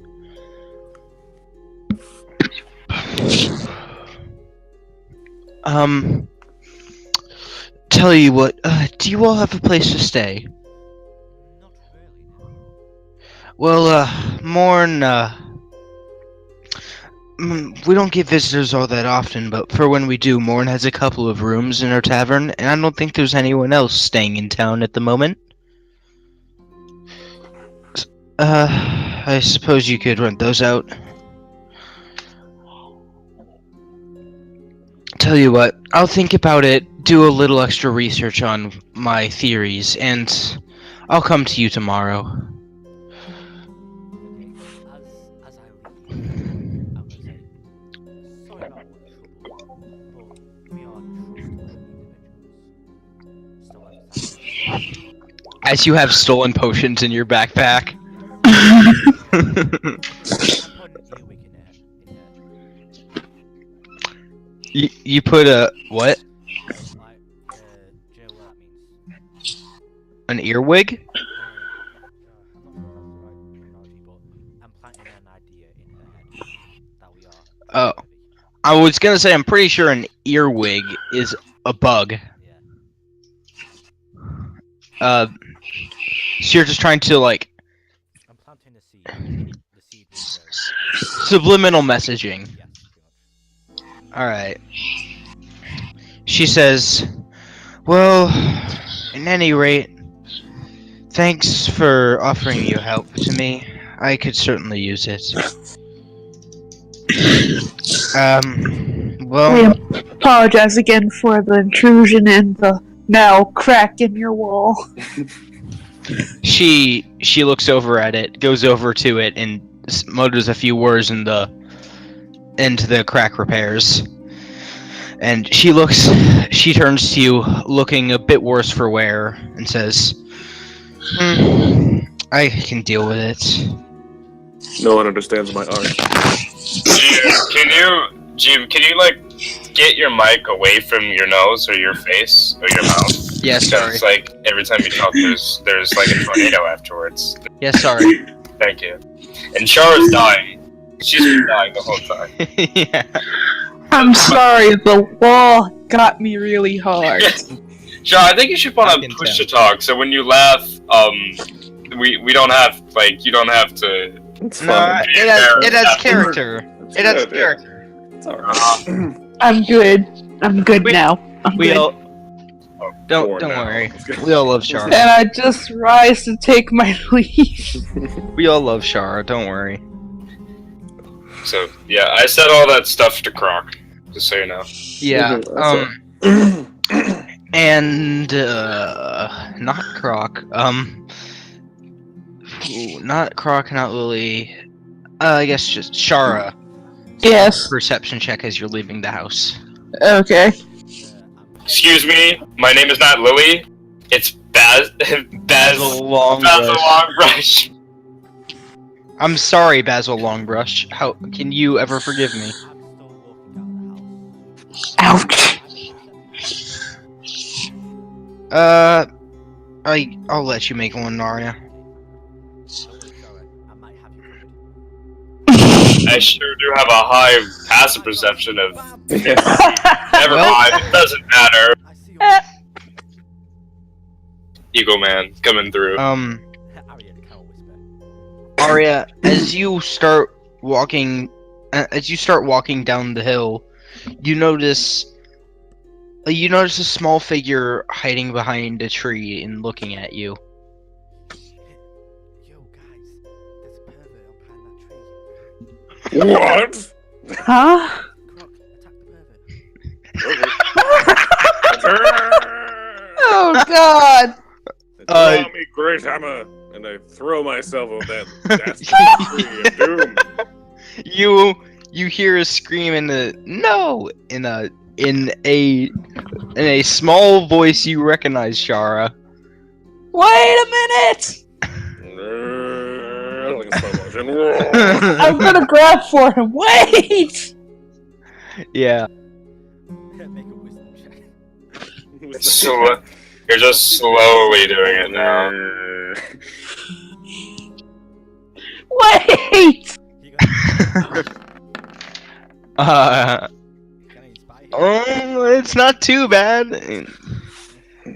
Tell you what, do you all have a place to stay?" Not really. Well, Morn, we don't get visitors all that often, but for when we do, Morn has a couple of rooms in our tavern, and I don't think there's anyone else staying in town at the moment. I suppose you could rent those out. Tell you what, I'll think about it, do a little extra research on my theories, and I'll come to you tomorrow. As I leave, I'm gonna say, sorry about all the trouble, but we are trustworthy individuals. Still understand. As you have stolen potions in your backpack. I'm putting earwig in there. You put a what? Like, do you know what that means? An earwig? I'm not sure if that's the right terminology, but I'm planting an idea in her head that we are. Oh. I was gonna say, I'm pretty sure an earwig is a bug. Yeah. So you're just trying to, like, I'm planting the seed. The seed will grow. subliminal messaging. Yes, pretty much. Alright. She says, "Well, in any rate, thanks for offering your help to me. I could certainly use it. Well, We apologize again for the intrusion and the now crack in your wall. she looks over at it, goes over to it, and mutters a few words into the crack repairs. And she turns to you, looking a bit worse for wear, and says, I can deal with it. No one understands my art. Jim, can you like get your mic away from your nose or your face or your mouth? Yeah, sorry. Because like every time you talk, there's like a tornado afterwards. Yeah, sorry. Thank you. And Shara's dying. She's been dying the whole time. Yeah. I'm sorry, the wall got me really hard. Sure, I think you should put Back on in push to talk, so when you laugh, we don't have, like, you don't have to... It's No, fine. it has character. It's It has good, yeah. character. It's alright. I'm good. I'm good We- now. I'm We good. all For don't now. worry. We all love And Shara. I just rise to take my leave. We all love Shara. Don't worry. So, yeah, I said all that stuff to Croc, just so you know. Yeah. That's And not Croc. Not Croc, not Lily. I guess just Shara. Yes. Perception check as you're leaving the house. Okay. Excuse me, my name is not Lily. It's Basil Longbrush. I'm sorry, Basil Longbrush. How can you ever forgive me? I'm still walking out of the house. Ouch. I'll let you make one, Narya. Don't worry, Shara, I might have you covered. I sure do have a high passive perception of... Never Well- mind, it doesn't matter. I see your Eagle Man coming through. Arya, the cow whisper. Arya, as you start walking down the hill, you notice a small figure hiding behind a tree and looking at you. Yo, guys, there's a pervert up behind that tree. What? Huh? Croc, attack the pervert. Oh God. Draw me great hammer, and I throw myself on that dastardly tree of doom. You hear a scream in a small voice you recognize, Shara. Wait a minute. Like a slow motion. I'm gonna grab for him. Wait. Yeah. Make a wisdom check. You're just slowly doing it now. Wait. You got Can I inspire you? It's not too bad.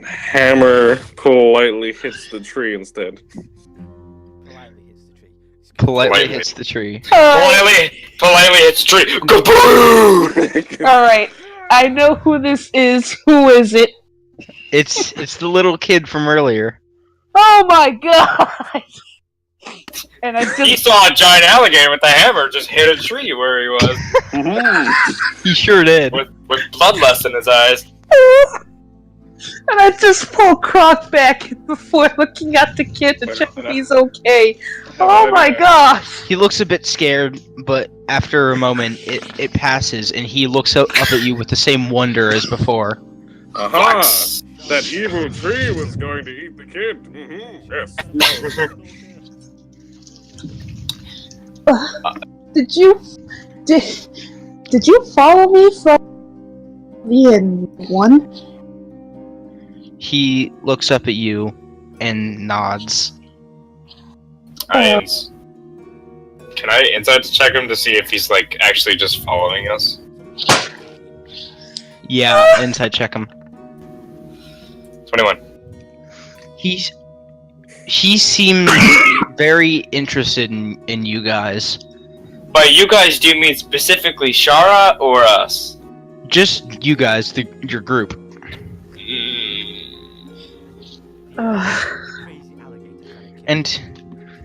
Hammer politely hits the tree instead. Politely hits the tree. Politely hits the tree. Politely hits tree. Kaboom! All right. I know who this is. Who is it? It's the little kid from earlier. Oh my God. And I He just saw a giant alligator with a hammer just hit a tree where he was, He sure did. with bloodlust in his eyes. and I just pull Croc back before looking at the kid to check if he's okay. Oh my gosh. He looks a bit scared, but after a moment, it passes, and he looks up at you with the same wonder as before. Aha! That evil tree was going to eat the kid. Yes. Did you follow me from the one? He looks up at you and nods. Can I inside check him to see if he's like actually just following us? Yeah, inside check him. 21. He seems very interested in you guys. By you guys, do you mean specifically Shara or us? Just you guys, your group. Crazy alligator. And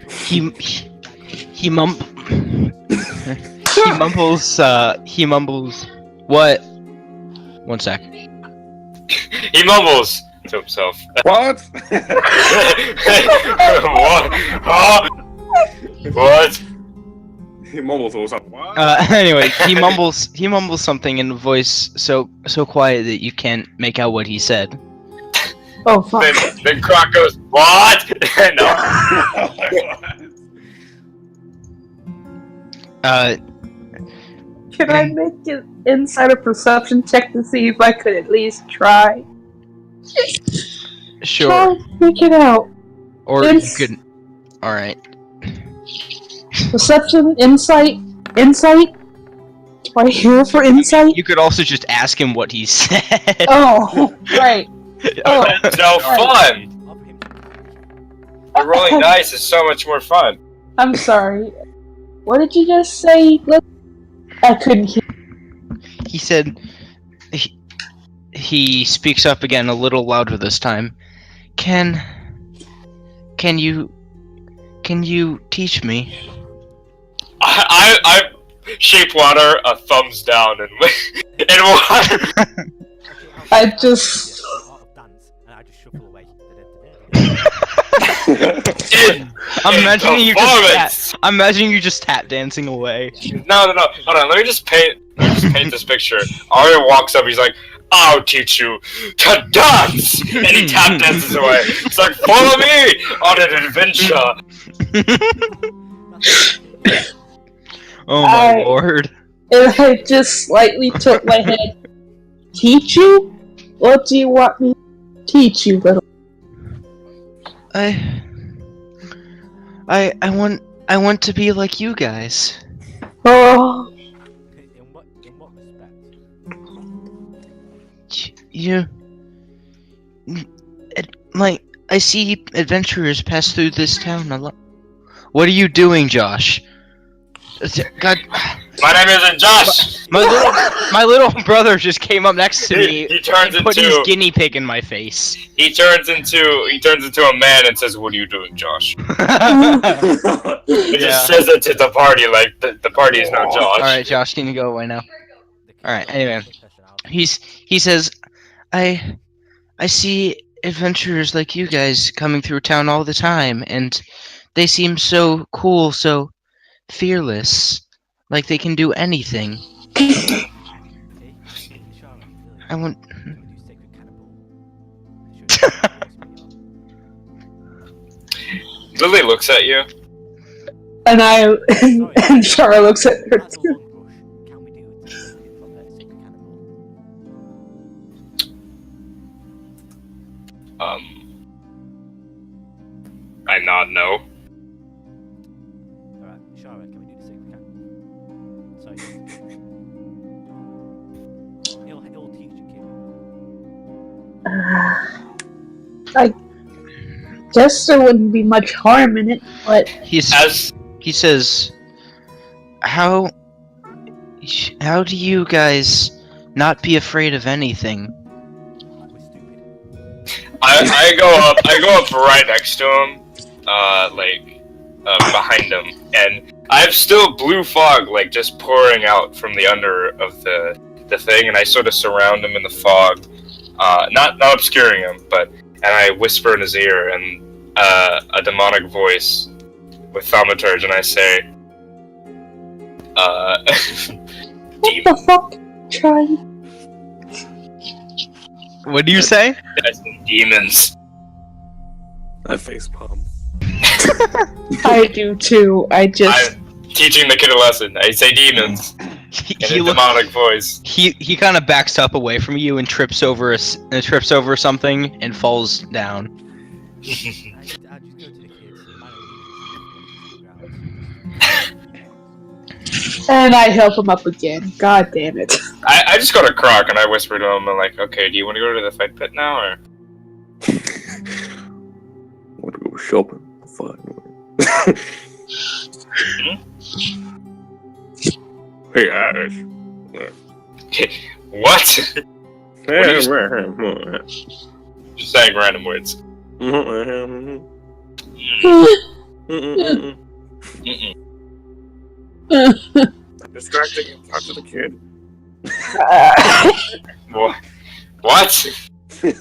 he mumbles what? One sec. He mumbles to himself. What? What? Huh? What? He mumbles or something. What? Anyway, he mumbles something in a voice so quiet that you can't make out what he said. Oh fuck. Then Croc goes, what? No. Can I make an insider perception check to see if I could at least try? Sure. Try to make it out. Or you It's- could. All right. Perception, insight. Do I hear for insight? You could also just ask him what he said. Oh, right. Oh, It's no fun. Offer him some The rolling dice is so much more fun. I'm sorry. What did you just say? I couldn't hear. He said. He speaks up again a little louder this time. Can you teach me? I shape water a thumbs down and water. Okay, I just- art of dance, and I just shuffle away. I'm imagining you just performance. I'm imagining you just tap dancing away. No. Hold on. Let me just paint this picture. Arya walks up. He's like, "I'll teach you to dance," and he tap dances away. It's like, "Follow me on an adventure." Oh my I- lord. And I just slightly took my head. Teach you? What do you want me to teach you, little? I want to be like you guys. Oh, In what respect? Like, I see adventurers pass through this town a lot. What are you doing, Josh? God, My name isn't Josh. my little brother just came up next to me. He turns and put his into guinea pig in my face. he turns into a man and says, "What are you doing, Josh?" He Yeah. just says it to the party like the party is no Josh. All right, Josh, can you go away now? Alright, anyway. He says, I see adventurers like you guys coming through town all the time, and they seem so cool, so fearless, like they can do anything. I want. Lily looks at you. and and Shara looks at her too. I nod no. Alright, Shara, can we do the sacred candle? Sorry. It'll teach the kid. I guess there wouldn't be much harm in it, but He says, how do you guys not be afraid of anything? We're stupid. I go up right next to him, behind him, and I have still blue fog like just pouring out from the under of the thing, and I sort of surround him in the fog, not obscuring him, and I whisper in his ear and a demonic voice with thaumaturge, and I say, what the fuck? Trying. What do you say? demons. I facepalm. I do too. I'm teaching the kid a lesson. I say demons in a demonic voice. He kind of backs up away from you and trips over something and falls down. I just go to the kids. And I help him up again. God damn it. I just go to Croc and I whisper to him, I'm like, okay, do you want to go to the fight pit now, or? Want to go shopping? Fine. Hey, Ash. What? Just saying random words. Mm-mm. I'm distracting him. Talk to the kid. What?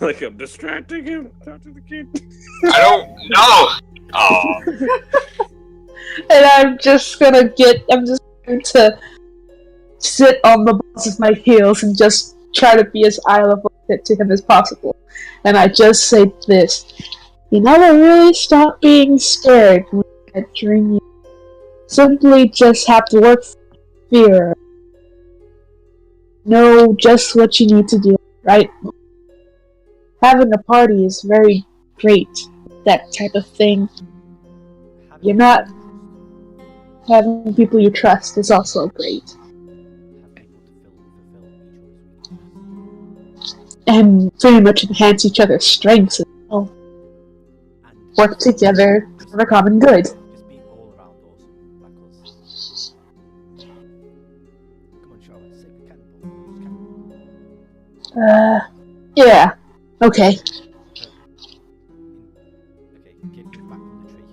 Like I'm distracting him. Talk to the kid. I don't know. Oh. And I'm just going to sit on the balls of my heels and just try to be as eye level to him as possible. And I just say this. You never really stop being scared when you get dream. You simply just have to work for fear. Know just what you need to do, right? Having a party is very great. That type of thing. You're not having people you trust is also great. and pretty much enhance each other's strengths and And work together for the common good. just be all around awesome, like us. Come on, Charlotte, say the cannonball. Yeah. Okay. Okay, get you back from the tree.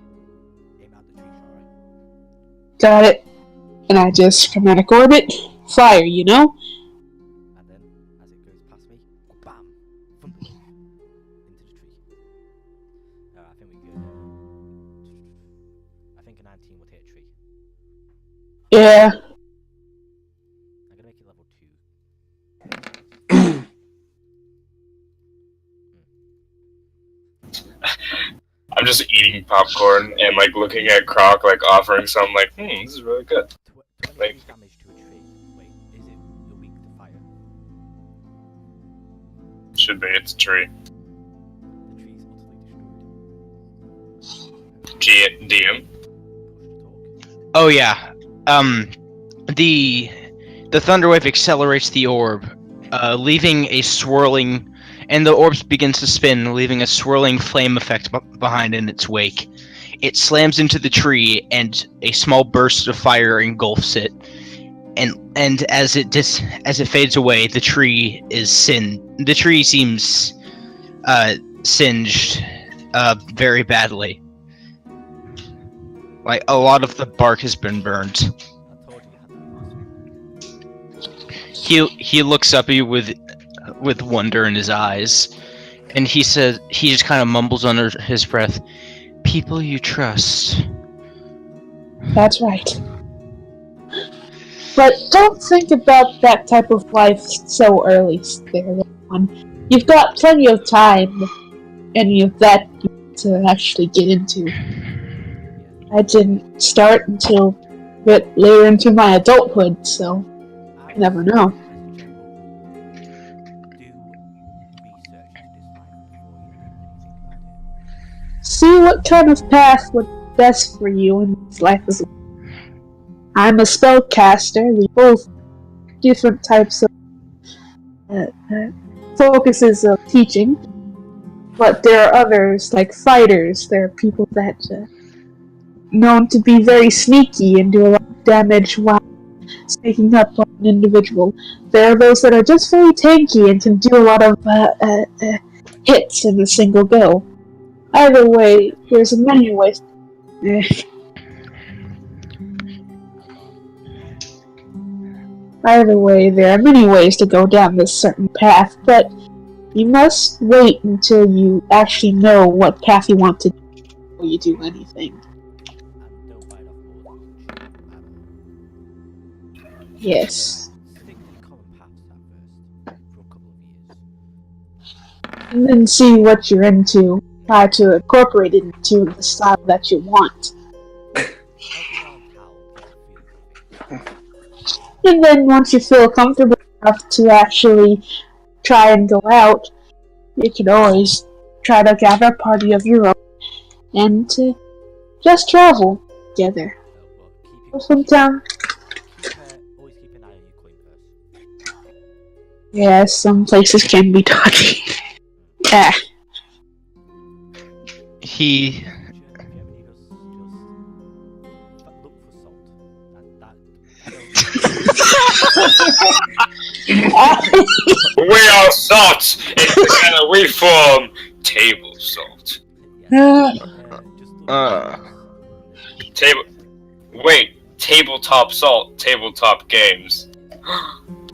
Aim at the tree, Charlotte. Got it. And I just dramatic orbit, fire, you know? And then, as it goes past me, bam! Thunderwave into the tree. I think we could. I think a 19 would hit a tree. Yeah. I'm gonna make it level 2. I'm just eating popcorn and like looking at Croc, like offering some, like, this is really good. 23 Like- damage to a tree. Wait, is it you're weak to fire? Should be, it's a tree. The tree's utterly destroyed. DM. Push to talk. Oh yeah. The thunderwave accelerates the orb, leaving a swirling, and the orb begins to spin, leaving a swirling flame effect behind in its wake. It slams into the tree, and a small burst of fire engulfs it. And as it fades away, the tree is The tree seems singed very badly. Like a lot of the bark has been burned. I told you had to be awesome. He looks up at you with wonder in his eyes, and he just kind of mumbles under his breath, "People you trust." That's right. But don't think about that type of life so early, there, little one. You've got plenty of time, any of that to actually get into. I didn't start until a bit later into my adulthood, so you never know. As a general rule, do research into this life before you do anything about it. See what kind of path would be best for you in this life as well. I'm a spellcaster. We both different types of focuses of teaching, but there are others like fighters. There are people that known to be very sneaky and do a lot of damage while sneaking up on an individual. There are those that are just very tanky and can do a lot of hits in a single go. Either way, there's many ways. Either way, there are many ways to go down this certain path, but you must wait until you actually know what path you want to do before you do anything. And don't bite off more than you can chew. Yes. Stick to common paths at first, for a couple of years. And then see what you're into. Try to incorporate it into the style that you want. Help around how you feel. And then once you feel comfortable enough to actually try and go out, you can always try to gather a party of your own and to just travel together. But From town. always keep an eye on your coin purse. Yeah, some places can be dodgy. Yeah. He If you ever need us, just look for salt. And that. We are salt! And together we form table salt. Just look Table. Wait, tabletop salt, tabletop games.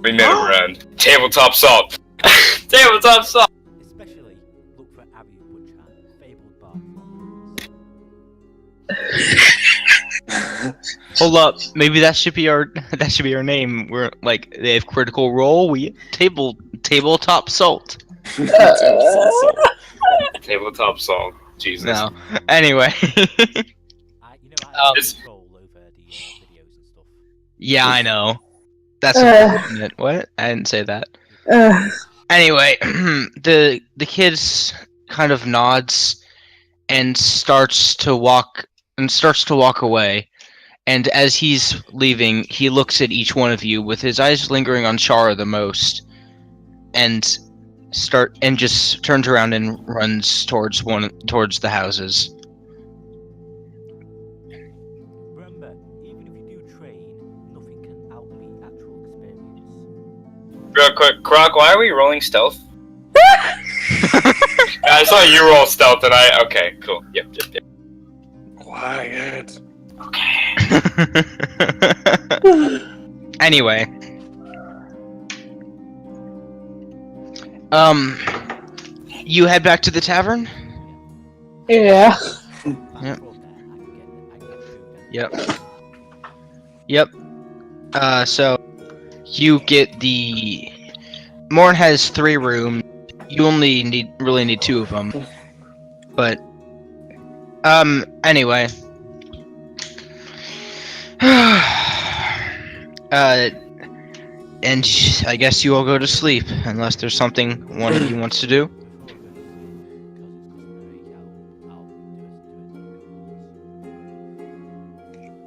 We made a brand. Tabletop salt. Tabletop salt. Especially look for Abby Woodchan, fabled bar. hold up. Maybe that should be our name. We're like they have Critical Role. We tabletop salt. Tabletop salt. Jesus. No. Anyway. I It's- control over the videos and stuff. Yeah, I know. That's Uh. unfortunate. What? I didn't say that. Uh, Anyway, the kid kind of nods and starts to walk away. And as he's leaving, he looks at each one of you with his eyes lingering on Shara the most. And just turns around and runs towards the houses. Remember, even if you do train, nothing can outbeat actual experience. Real quick, Croc, why are we rolling stealth? I saw you roll stealth and okay, cool. Yep. Quiet. Okay. Anyway. You head back to the tavern? Yeah. Yep. Yep. Yep. So you get the Morn has 3 rooms. You only really need 2 of them. But anyway. And I guess you all go to sleep unless there's something one of you wants to do.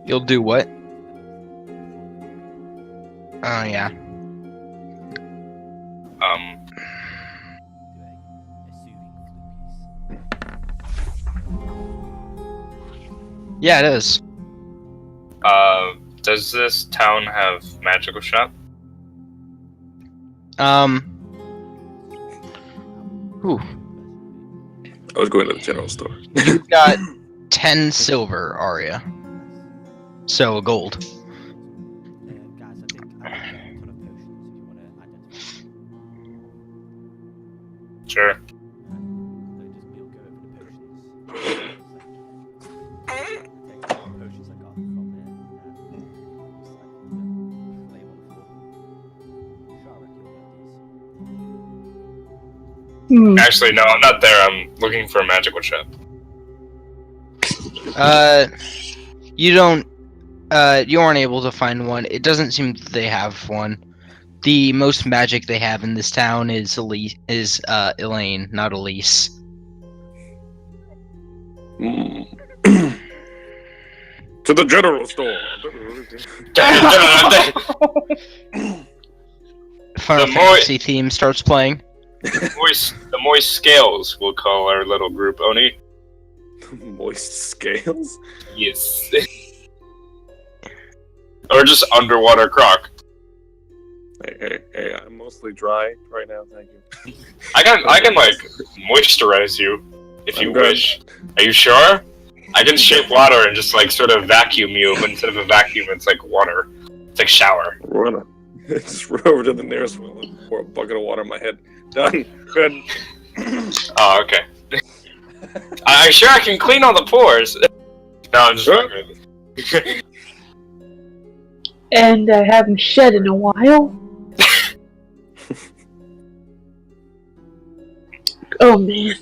You'll do what? Oh yeah. Yeah, it is. Does this town have magical shop? Ooh. I was going to the general store. You've got 10 silver, Arya. So gold. Guys, I think I can get a ton of potions if you want to identify. Sure. Just we'll go over the potions. Take all the potions I got from there. Just lay them on the floor. Sure, I reckon you'll get these. Actually, no, I'm not there. I'm looking for a magical shop. You aren't able to find one. It doesn't seem that they have one. The most magic they have in this town is Elaine, not Elise. To the general store. Final Fantasy theme starts playing. The moist scales, we'll call our little group, Oni. Moist scales? Yes. Or just underwater Croc. Hey, I'm mostly dry right now, thank you. I can like moisturize you if you I'm good. wish. Are you sure? I can shape water and just like sort of vacuum you, but instead of a vacuum, it's like water. It's like shower. Just run over to the nearest one and pour a bucket of water on my head. Done. Good. Oh, okay. I'm sure I can clean all the pores. No, I'm just joking. And I haven't shed in a while. Oh man.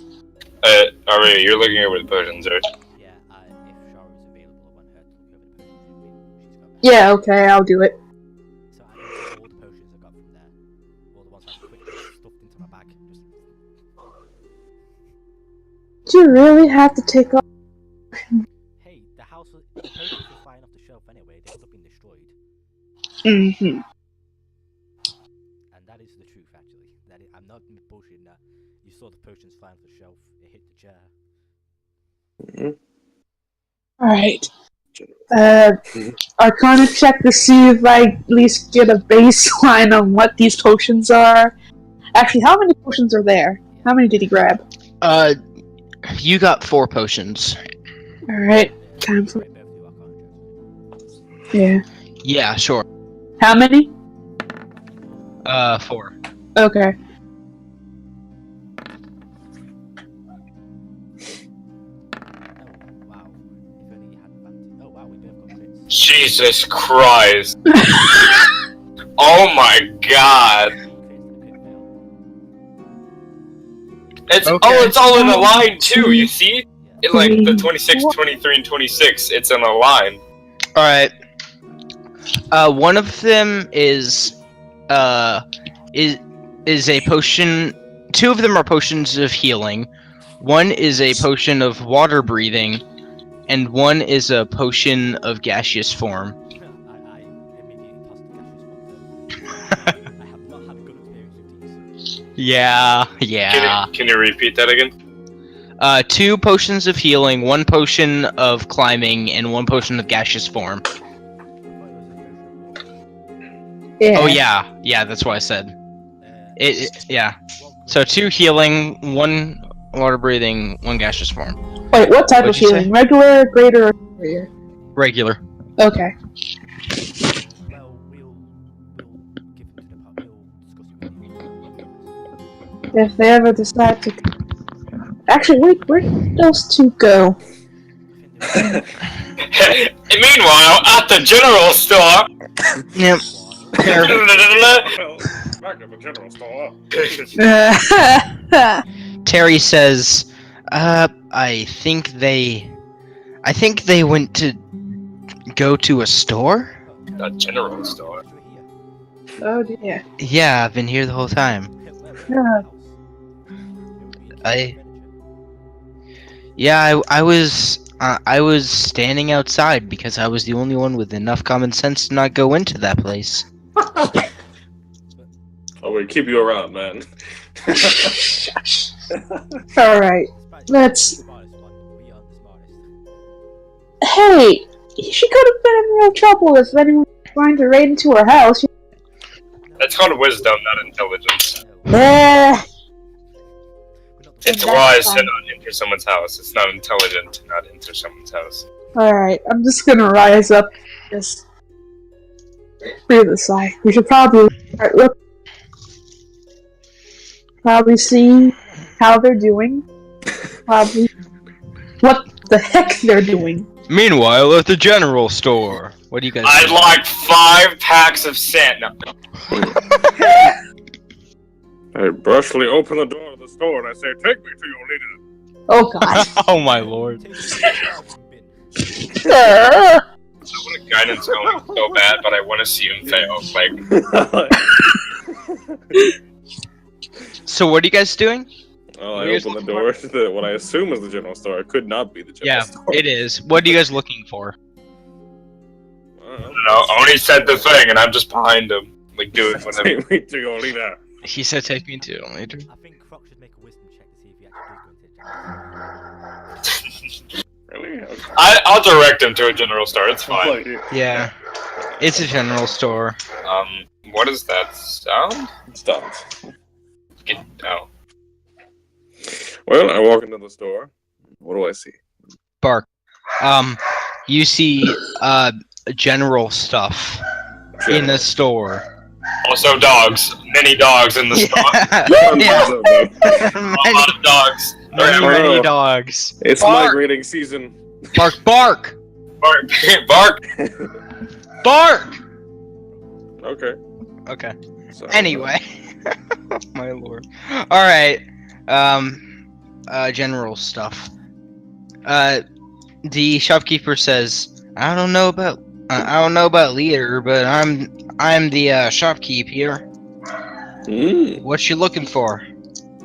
Aria, you're looking over the potions, right? Yeah, if Shara is available, I want her to look over the potions with me. She's got Yeah, okay, I'll do it. So I need all the potions I got from there. All the ones I quickly stuffed into my bag. Do you really have to take off? Hey, the potions were flying off the shelf anyway. They would have been destroyed. Mm-hmm. And that is the truth, actually. I'm not bullshitting that. You saw the potions flying off the shelf. It hit the chair. Alright. Arcana check to see if I at least get a baseline on what these potions are. Actually, how many potions are there? How many did he grab? You got 4 potions. Alright, time for... Right, both of you are Arcana. Yeah. Yeah, sure. How many? 4. Okay. Oh, wow. If only you had advantage. Oh, wow, we both got crits. Jesus Christ. Oh my god. It's Okay. it's all in a line too, you see? It, like the 26, 23, and 26, it's in a line. Alright. One of them is a potion. 2 of them are potions of healing. One is a potion of water breathing, and one is a potion of gaseous form. I immediately tossed the gaseous one. I have not had a good experience with these. Yeah, yeah. Can you repeat that again? 2 potions of healing, 1 potion of climbing, and 1 potion of gaseous form. Yeah. Oh yeah, that's what I said. Yeah. So 2 healing, 1 water breathing, 1 gaseous form. Wait, what type What'd of you say? healing? Regular, greater, or superior? Regular. Okay. Well, we'll give it to the pub. We'll discuss it with you. If they ever decide to. Actually, wait, where did those 2 go? Meanwhile, at the general store. Yep. Well, back at the general store. Terry says, I think they went to go to a store? A general store. Oh dear. Yeah, I've been here the whole time. Yeah. I was standing outside because I was the only one with enough common sense to not go into that place. Oh, we keep you around, man. Alright. Let's. Hey! She could have been in real trouble if anyone was trying to raid into her house. That's called wisdom, not intelligence. It's That's wise to fine. not enter someone's house. It's not intelligent to not enter someone's house. Alright, I'm just gonna rise up. Just breathe a sigh. We should probably start look. Probably see how they're doing. Probably what the heck they're doing. Meanwhile, at the general store. What do you guys I'd do? like 5 packs of sand. No. I brushly open the door of the store and I say, "Take me to your leader." Oh god. Oh my lord. I want guidance going so bad, but I want to see him fail. Like, So what are you guys doing? Well, I open the door to what I assume is the general store. It could not be the general Yeah, store. it is. What are you guys looking for? no, Oni said the thing, and I'm just behind him, like doing whatever. Take me to your leader. He said take me to later. I think Croc should make a wisdom check to see if he actually does go into the Really? Okay. I'll direct him to a general store. It's fine. Yeah. It's a general store. What is that sound? Stop. Oh. Well, I walk into the store. What do I see? Bark. You see general stuff in the store. Also, dogs. Many dogs in the store. Yeah. A lot of dogs. Many dogs. It's Bark. migrating season. Bark, bark, Bark. Bark. bark. Okay. Okay. So, Anyway. Oh my lord. All right. General stuff. The shopkeeper says, I don't know about leader, but I'm the shopkeep here. What you looking for?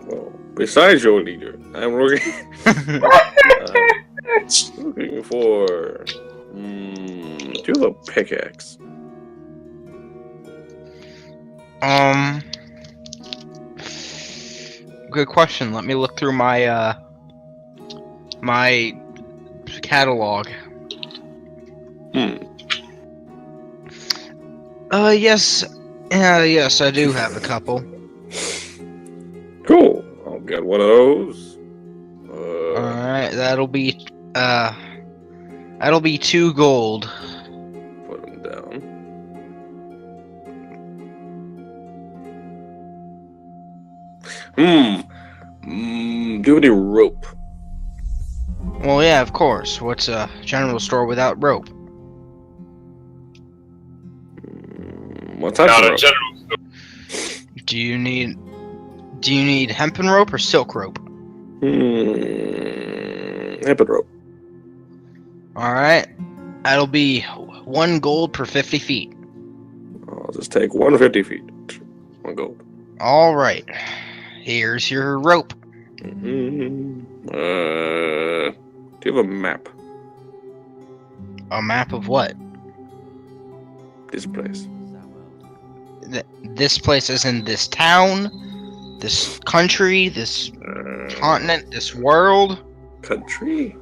Well, besides your leader, I'm looking, looking for. Do you have a pickaxe? Good question. Let me look through my my catalog. Yes, I do have a couple. Cool. I'll get one of those. All right, that'll be 2 gold. Put them down. Do you have any rope? Well, yeah, of course. What's a general store without rope? What type Not of a rope? general store. Do you need hempen rope or silk rope? Hempen rope. All right, that'll be 1 gold per 50 feet. I'll just take 150 feet. 1 gold. All right, here's your rope. Do you have a map? A map of what? This place. This place is in this town. this country, this continent, this world. Country?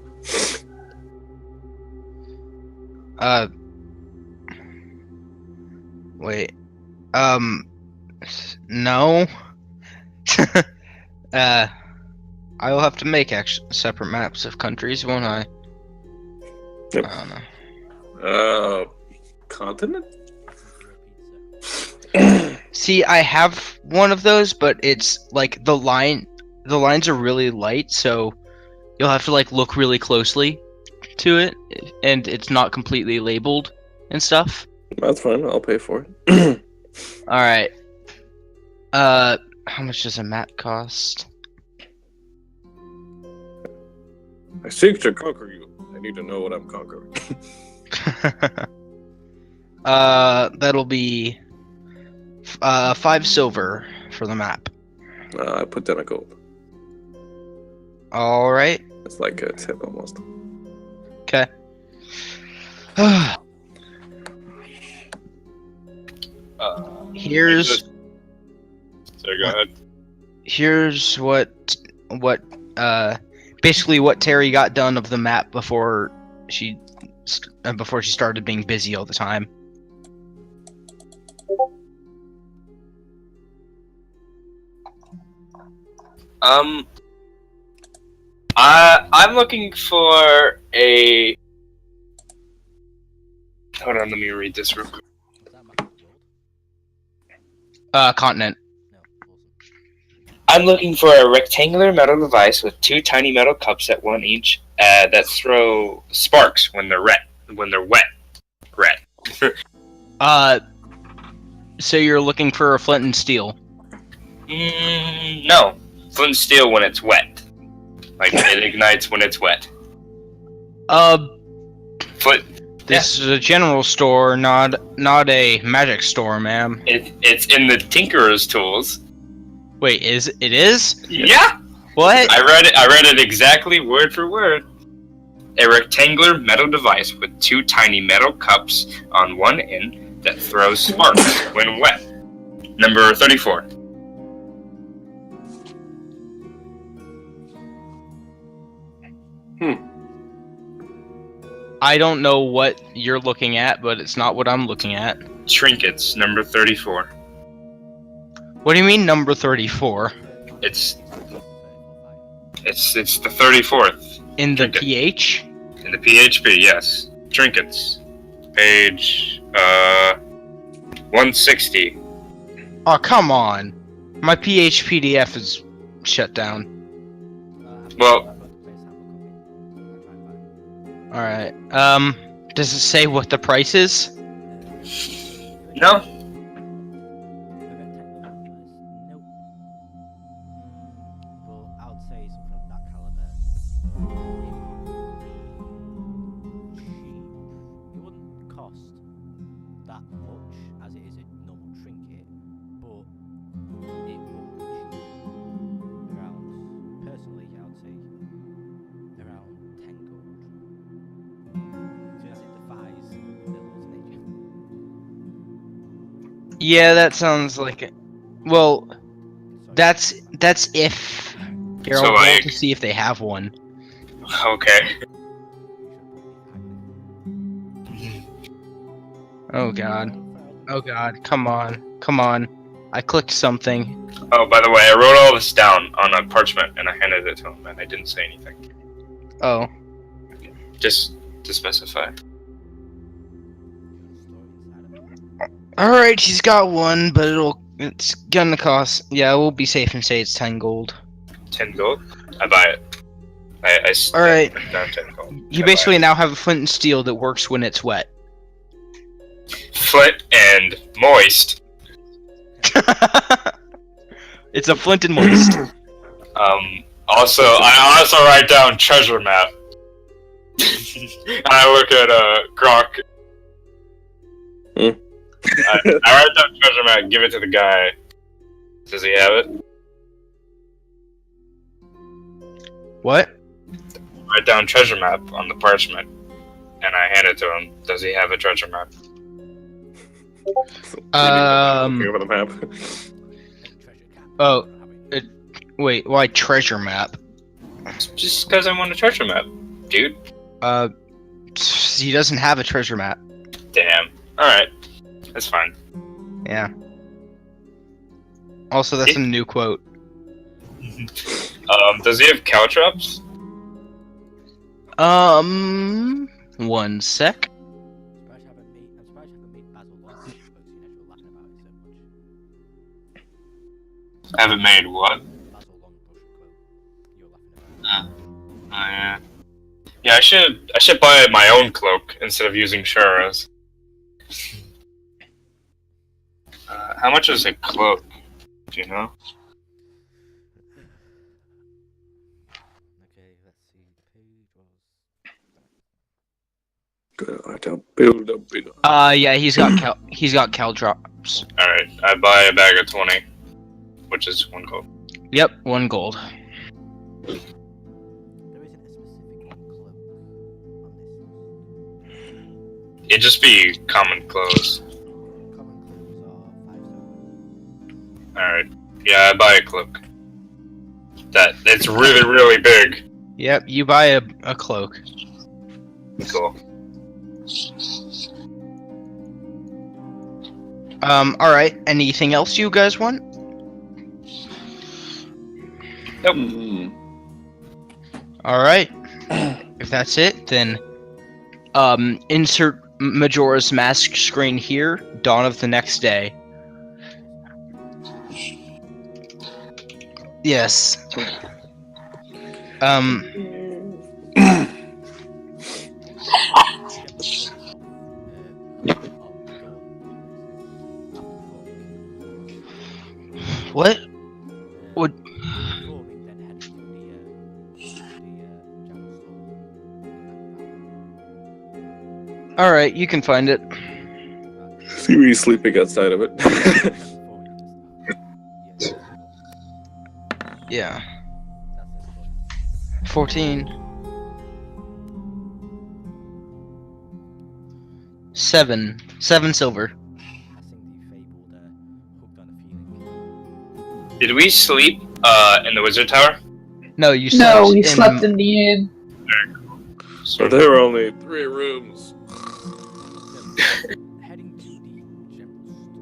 Wait. No. I will have to make separate maps of countries, won't I? Yep. I don't know. Continent? See, I have one of those, but it's like the lines are really light, so you'll have to like look really closely to it, and it's not completely labeled and stuff. That's fine. I'll pay for it. All right. How much does a map cost? I seek to conquer you. I need to know what I'm conquering. That'll be 5 silver for the map. I put down a gold. All right. It's like a tip almost. Okay. Here's So go ahead. here's what basically what Terry got done of the map before she started being busy all the time. I'm looking for a. Hold on, let me read this real quick. Is that map gold? Continent. No, awesome. I'm looking for a rectangular metal device with 2 tiny metal cups at 1 each that throw sparks when they're wet. Red. So you're looking for a flint and steel. No, flint and steel when it's wet. Like it ignites when it's wet. Flint. This is a general store, not a magic store, ma'am. It's in the Tinkerer's tools. Wait, it is? Yeah. What? I read it exactly word for word. A rectangular metal device with 2 tiny metal cups on one end that throws sparks when wet. Number 34. I don't know what you're looking at, but it's not what I'm looking at. Trinkets, number 34. What do you mean number 34? It's the 34th. In the Trinket. PH? In the PHP, yes. Trinkets. Page 160. Oh, come on. My PH PDF is shut down. Well- Alright. Does it say what the price is? No. Nope. But I would say something of that caliber. It would be cheap. It wouldn't cost that much as it is a normal trinket, but it would be cheap. Around, personally, I would say around 10 gold. So as it defies the laws of nature. Yeah, that sounds like it. Well, Sorry. that's if you're So, able like- to see if they have one. Okay. Oh god. Oh god. Come on. I clicked something. Oh, by the way, I wrote all this down on a parchment and I handed it to him, and I didn't say anything. Oh. Just to specify. Alright, he's got one, but it's gonna cost. Yeah, we'll be safe and say it's 10 gold. 10 gold? I buy it. I Alright. put down 10 gold. You I basically buy now have a flint and steel that works when it's wet. it. Flint and moist. It's a flint and moist. Also, I also write down treasure map. And I look at Grok. I write down treasure map, give it to the guy. Does he have it? What? Write down treasure map on the parchment, and I hand it to him. Does he have a treasure map? Looking over the map. Oh. Wait, why treasure map? Just because I want a treasure map, dude. He doesn't have a treasure map. Damn. Alright. That's fine. Yeah. Also, that's a new quote. Does he have caltrops? One sec. I'm surprised you haven't made Basil Longbush quotes, you know, you're laughing about it so much. I haven't made what? Basil Longbush quote. You're laughing about it. Oh yeah. Yeah, I should buy my own cloak instead of using Shara's. How much is a cloak? Do you know? Okay, let's see. The page was. Build a bit. Yeah, he's got caltrops. Alright, I buy a bag of 20, which is 1 gold. Yep, 1 gold. There isn't a specific cloak on this. It'd just be common clothes. Common clothes are 5 silver. Alright. Yeah, I buy a cloak. It's really, really big. Yep, you buy a cloak. Cool. Alright, anything else you guys want? Nope. Alright. If that's it, then insert Majora's Mask screen here, dawn of the next day. Yes. What? Would Performing, then heading to the general store. Alright, you can find it. See me sleeping outside of it. Yeah. 14. 7 silver. Passing the fabled hooked on a feeling. Did we sleep in the wizard tower? No, you No, slept we slept in the inn. So there were only 3 rooms. Heading to the general store,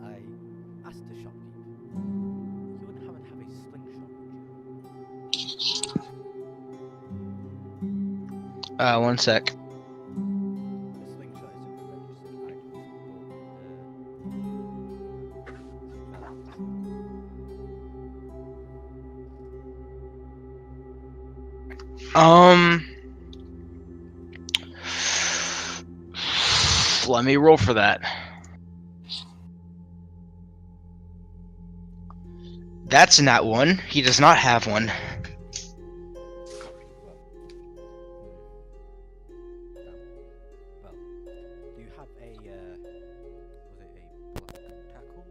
I asked the shopkeeper, you wouldn't happen to have a slingshot, would you? 1 sec. The slingshot is a registered item, Let me roll for that. That's a nat 1. He does not have one. well, do you have a, was it a black tackle?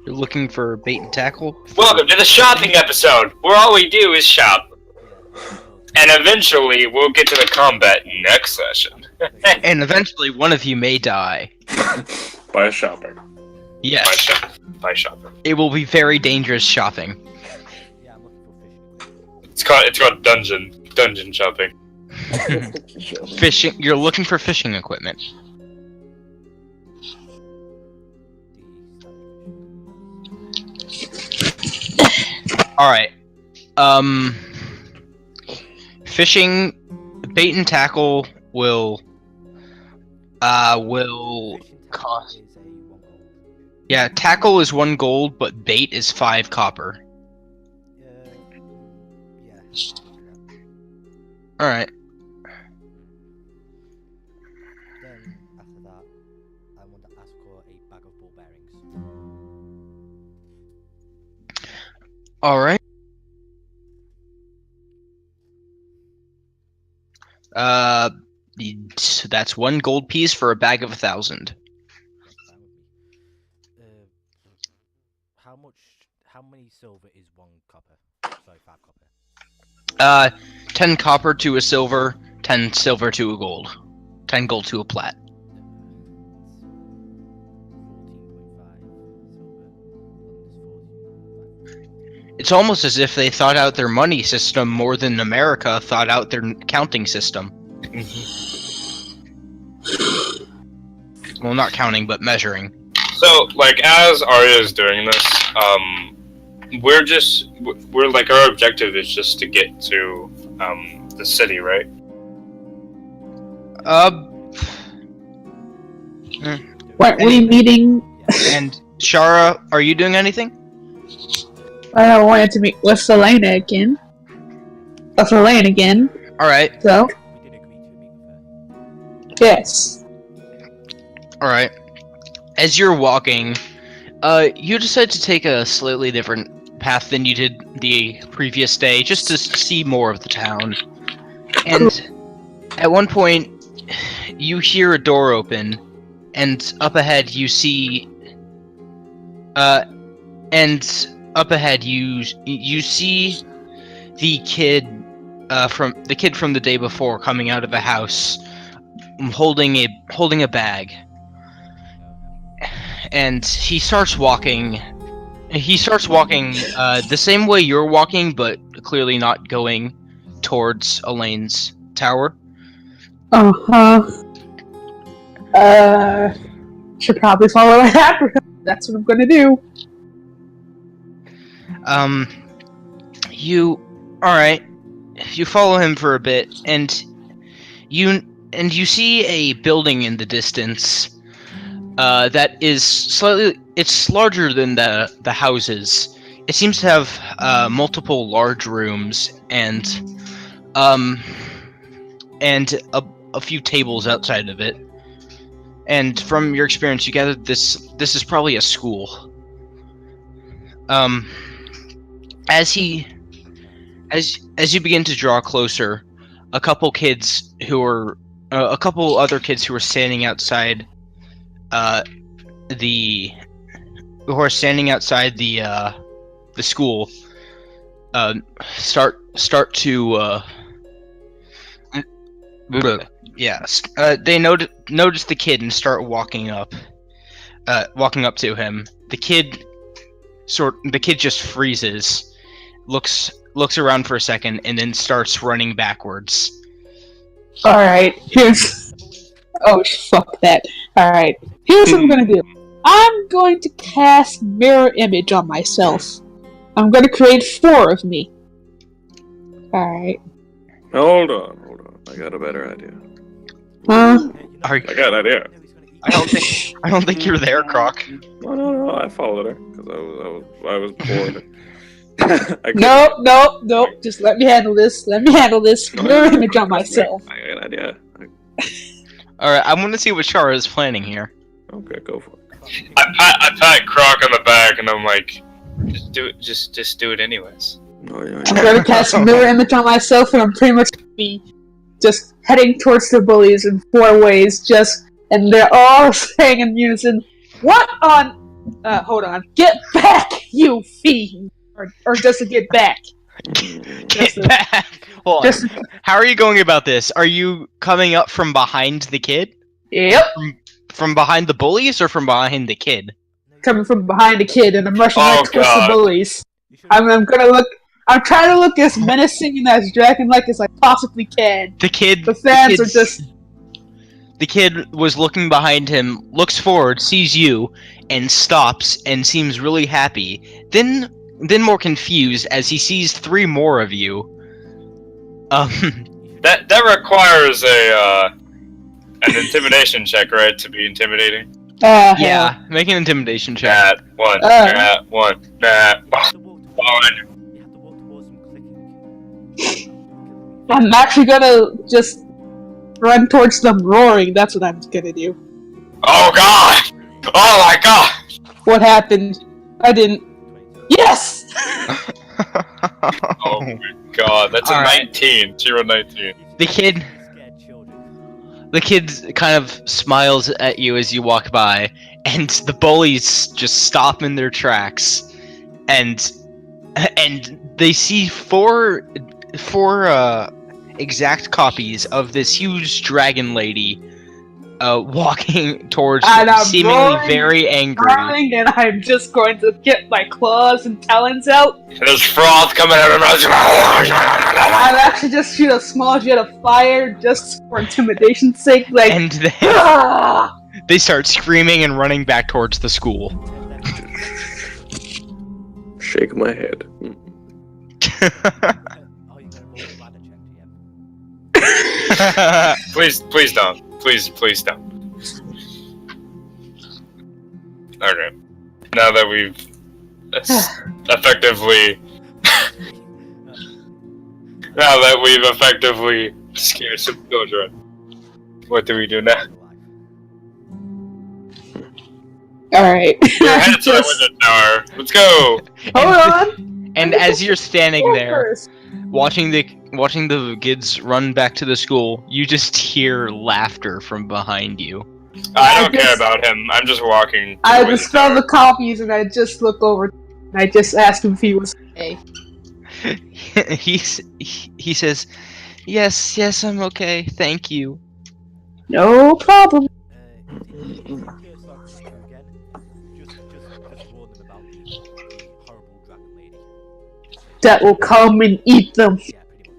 You're looking for bait and tackle? Welcome to the shopping episode, where all we do is shop. And eventually, we'll get to the combat next session. And eventually one of you may die. By shopping. Yes. By shopping. It will be very dangerous shopping. Yeah, I'm looking for fishing. It's called dungeon shopping. Fishing. You're looking for fishing equipment. Alright. Fishing, bait and tackle will cost. Is a 1 gold. Yeah, tackle is 1 gold, but bait is 5 copper. Yeah. Alright. Then, after that, I want to ask for a bag of ball bearings. Alright. That's 1 gold piece for a bag of 1,000. That's fine with me. How many silver is 1 copper? Sorry, 5 copper. 10 copper to a silver, 10 silver to a gold. 10 gold to a plat. it's almost as if they thought out their money system more than America thought out their counting system. Well, not counting, but measuring. So, like, as Arya's doing this, we're like, our objective is just to get to, the city, right? Weren't we meeting? And Shara, are you doing anything? I wanted to meet with Selena again. Alright, So, We did agree to meet with her. yes. alright. As you're walking, you decide to take a slightly different path than you did the previous day, just to see more of the town. And at one point, you hear a door open, and up ahead you see, you see the kid from the day before coming out of a house, holding a bag, and he starts walking. The same way you're walking, but clearly not going towards Elaine's tower. Should probably follow right after him. That's what I'm gonna do. You follow him for a bit, and you see a building in the distance that is it's larger than the houses. It seems to have multiple large rooms and a few tables outside of it. And from your experience, you gather this is probably a school. As you begin to draw closer, a couple other kids who were standing outside the school start to they notice the kid and start walking up to him. The kid just freezes, looks around for a second, and then starts running backwards. Alright, here's... Oh, fuck that. Alright, here's what I'm gonna do. I'm going to cast Mirror Image on myself. I'm gonna create 4 of me. Alright. Hold on. I got a better idea. Are I got an idea. I don't think you're there, Croc. No, I followed her because I was bored. Nope. Just let me handle this. Mirror Image on myself. I got an idea. Alright, I want to see what Shara is planning here. Okay, go for it. I pat Croc on the back, and I'm like, just do it anyways. Oh, yeah. I'm gonna cast Mirror Image on myself, and I'm pretty much gonna be just heading towards the bullies in 4 ways, and they're all saying in unison, "What on? Hold on. Get back, you fiend!" Or just to get back. Get back! Hold on. How are you going about this? Are you coming up from behind the kid? Yep. From behind the bullies or from behind the kid? Coming from behind the kid, and I'm rushing right towards God. the bullies. I'm trying to look as menacing and as dragon-like as I possibly can. The fans are just... The kid was looking behind him, looks forward, sees you, and stops, and seems really happy. Then more confused as he sees 3 more of you. That requires an intimidation check, right, to be intimidating? Yeah, make an intimidation check. Nat 1. Nat 1. Nat 1. You have to walk towards them clicking. I'm actually gonna just run towards them roaring. That's what I'm gonna do. Oh god! Oh my god! What happened? I didn't. Yes! Oh my god, that's a Alright. 19. 0-19. The kid Scared children. The kid kind of smiles at you as you walk by, and the bullies just stop in their tracks, and they see four exact copies of this huge dragon lady walking towards And them, I'm seemingly roaring, very angry. Darling, and I'm just going to get my claws and talons out. There's froth coming out of her I'll actually just shoot a small jet of fire just for intimidation's sake, like. And then "Ah!" they start screaming and running back towards the school. Shake my head. Oh, you're gonna roll a ladder check, yeah. Please don't. Please don't. Okay. Now that we've effectively scared some children, what do we do now? Alright. We're headed to the wizard tower. Let's go. Hold on. And as you're standing Go there, first. watching the kids run back to the school, you just hear laughter from behind you. I don't care about him. I'm just walking. I dispel the copies and I just look over and I just ask him if he was okay. he says, yes, I'm okay, thank you. No problem. If you hear Stark again, just warn them about the horrible dragon lady. That will come and eat them. Yeah, pretty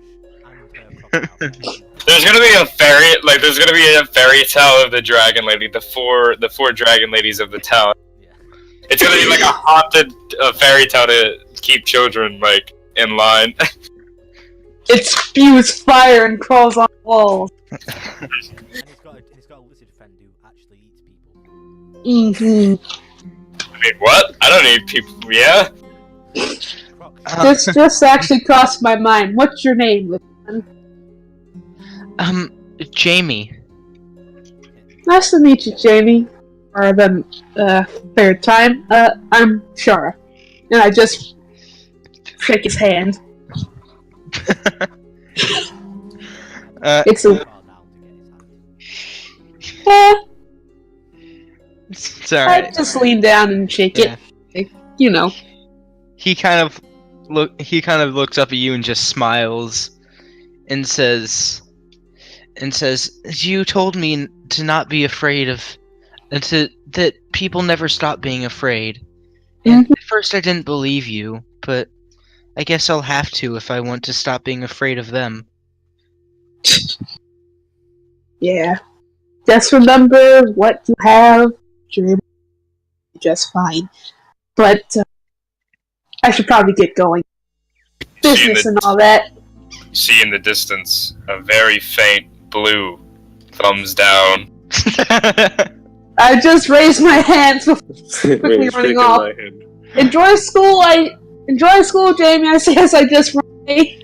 much. And her proper outfit. There's gonna be a fairy, there's gonna be a fairy tale of the dragon lady, the four dragon ladies of the town. Yeah. It's gonna be like a haunted fairy tale to keep children in line. It spews fire and crawls on walls. And it's got a lizard friend who actually eats people. Mm-hmm. I mean, what? I don't need people. Yeah. Croc. This just actually crossed my mind. What's your name? Jamie. Nice to meet you, Jamie. Or then, third time. I'm Shara. And I just shake his hand. It's a... It's I alright. just lean down and shake Yeah. it. Like, you know. He kind of looks up at you and just smiles and says, you told me to not be afraid of, that people never stop being afraid. And at first I didn't believe you, but I guess I'll have to if I want to stop being afraid of them. Yeah. Just remember what you have. You're just fine. But I should probably get going. Business and all that. See in the distance a very faint blue thumbs down. I just raised my hands before quickly running off. Enjoy school, Jamie. I say as I just run away.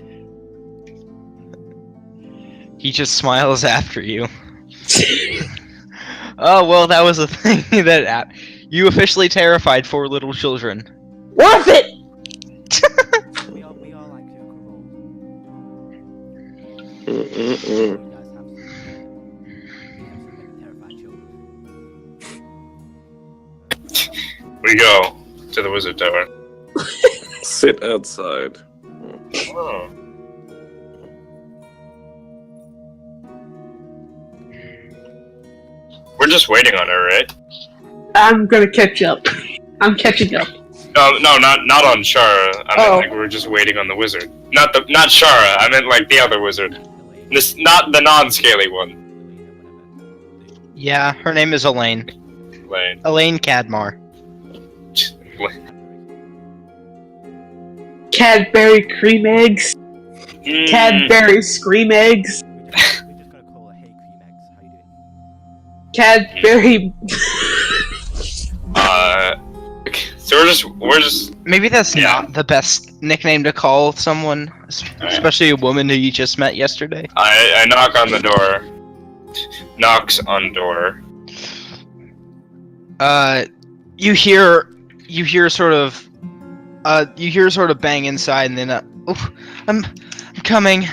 He just smiles after you. Oh, well, that was a thing that you officially terrified 4 little children. Worth it! We all like to roll. Mm-mm-mm. You guys have some terrified children. We go to the wizard tower. Sit outside. Oh. We're just waiting on her, right? I'm gonna catch up. I'm catching up. No, not on Shara. I meant like we're just waiting on the wizard. Not Shara. I meant like the other wizard. This, not the non-scaly one. Yeah, her name is Elaine. Lane. Elaine Cadmar. Cadbury cream eggs. Cadbury scream eggs. We're just gonna call her Hey Cream Eggs. How you doing? Cadbury. So we're just. Maybe that's Yeah. not the best nickname to call someone, especially a woman who you just met yesterday. I knock on the door. Knocks on door. You hear sort of bang inside, and then oh, I'm coming,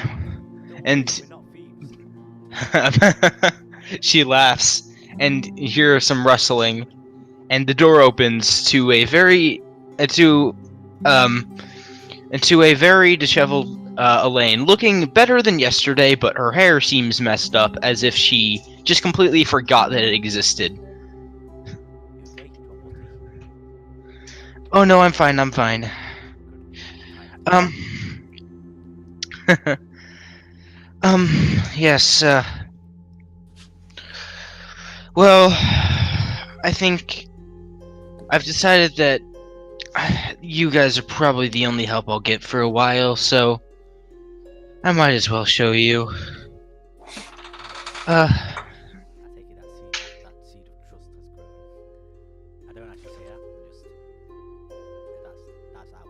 and We're not thieves. she laughs, and you hear some rustling, and the door opens to a very disheveled Elaine, looking better than yesterday, but her hair seems messed up, as if she just completely forgot that it existed. You okay? Do you want water? Oh no, I'm fine. I'm fine. Good. Yes. Well, I think I've decided that you guys are probably the only help I'll get for a while, so I might as well show you. I take it that seed of trust has grown. I don't actually say that. That's our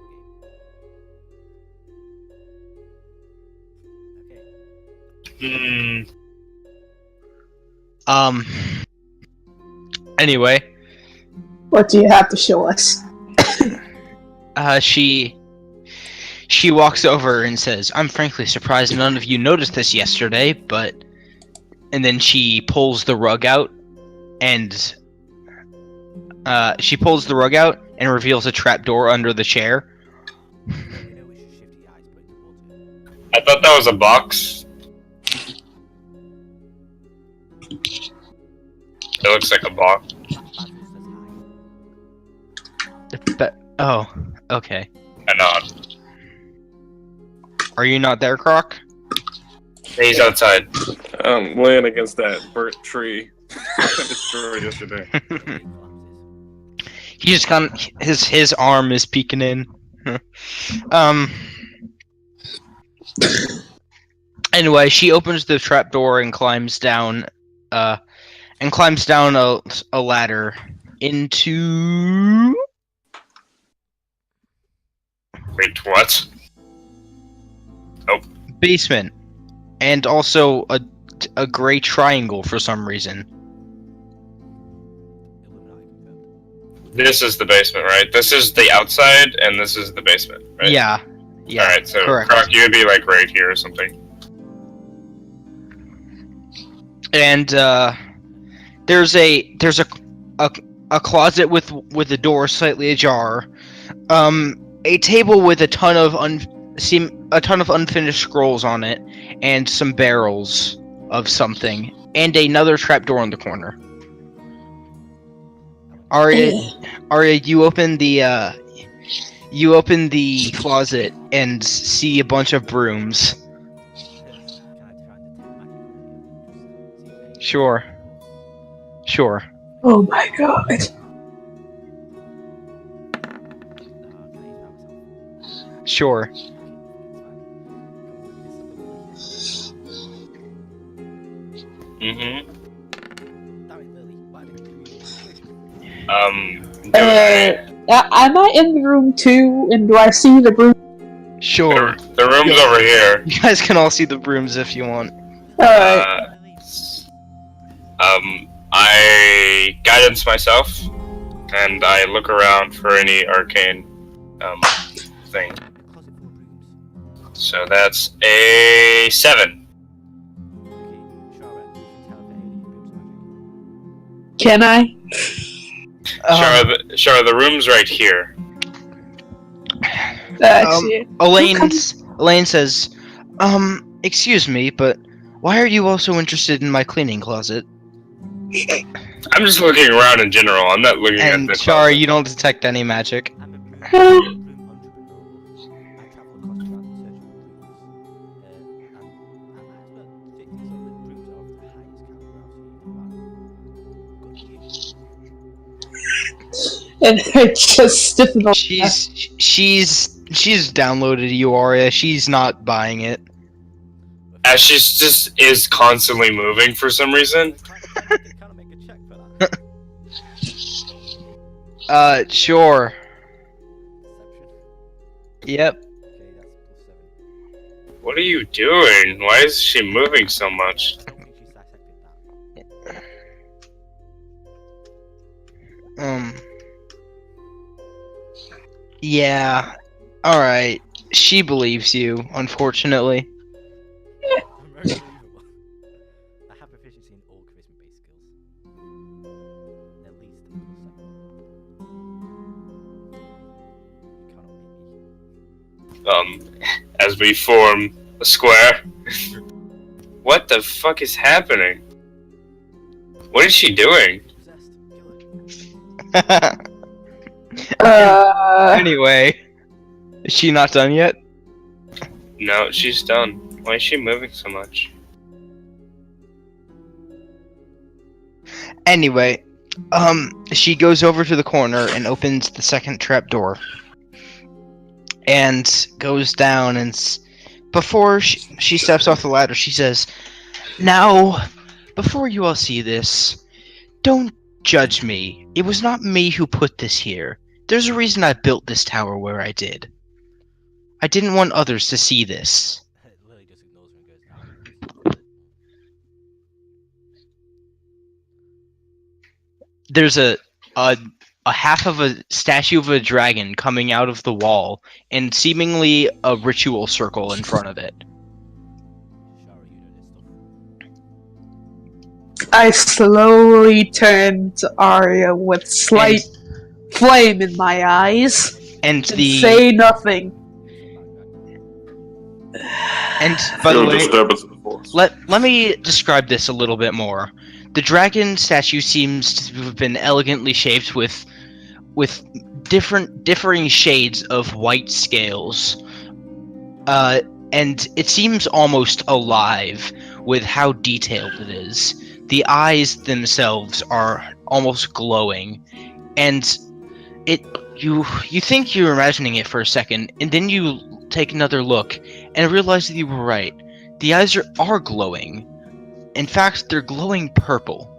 game. Okay. Anyway, What do you have to show us? she walks over and says, "I'm frankly surprised none of you noticed this yesterday, but..." And then she pulls the rug out, and reveals a trapdoor under the chair. We know we should shift the eyes point towards it. I thought that was a box. It looks like a box. Basil says hi. Oh, okay. And Are you not there, Croc? he's outside. I'm laying against that burnt tree I destroyed yesterday. He just kind of his arm is peeking in. Anyway, she opens the trapdoor and climbs down a ladder into Wait, what? basement, and also a gray triangle for some reason. Illuminati confirmed. This is the basement, right? This is the outside, and this is the basement, right? Yeah. Alright, so correct. Croc, you would be like right here or something. And there's a closet with the door slightly ajar, a table with a ton of unfinished scrolls on it, and some barrels of something, and another trapdoor in the corner. Arya, you open the closet and see a bunch of brooms. Can I try and detect magic? Sure. Oh my god. Sure. Mm-hmm. Am I in the room too? And do I see the room? Sure. The room's over here. You guys can all see the brooms if you want. Alright. I guidance myself, and I look around for any arcane thing. So that's a 7. Can I? Sure, the room's right here. Elaine says, excuse me, but why are you also interested in my cleaning closet? I'm just looking around in general. I'm not looking at And this. Shara, you don't detect any magic. And I just stiffen up. She's downloaded you, Arya. She's not buying it. As she just is constantly moving for some reason. Sure. Yep. What are you doing? Why is she moving so much? Yeah. Alright. She believes you, unfortunately. Unbelievable. I have proficiency in all charisma-based skills. At least +7. You cannot beat me. As we form a square. What the fuck is happening? What is she doing? Possessed. Kill her. Anyway, is she not done yet? No, she's done. Why is she moving so much? Anyway, she goes over to the corner and opens the second trap door. And goes down and before she steps off the ladder, she says, "Now, before you all see this, don't judge me. It was not me who put this here. There's a reason I built this tower where I did. I didn't want others to see this." Lily just ignores her and goes, "Nah, There's a half of a statue of a dragon coming out of the wall and seemingly a ritual circle in front of it. Shara, you know this stuff." I slowly turn to Arya with slight flame in my eyes And and the say nothing. and by the No way, disturbance of the force. let me describe this a little bit more. The dragon statue seems to have been elegantly shaped with differing shades of white scales. And it seems almost alive with how detailed it is. The eyes themselves are almost glowing, and you think you're imagining it for a second, and then you take another look and realize that you were right. The eyes are glowing. In fact, they're glowing purple.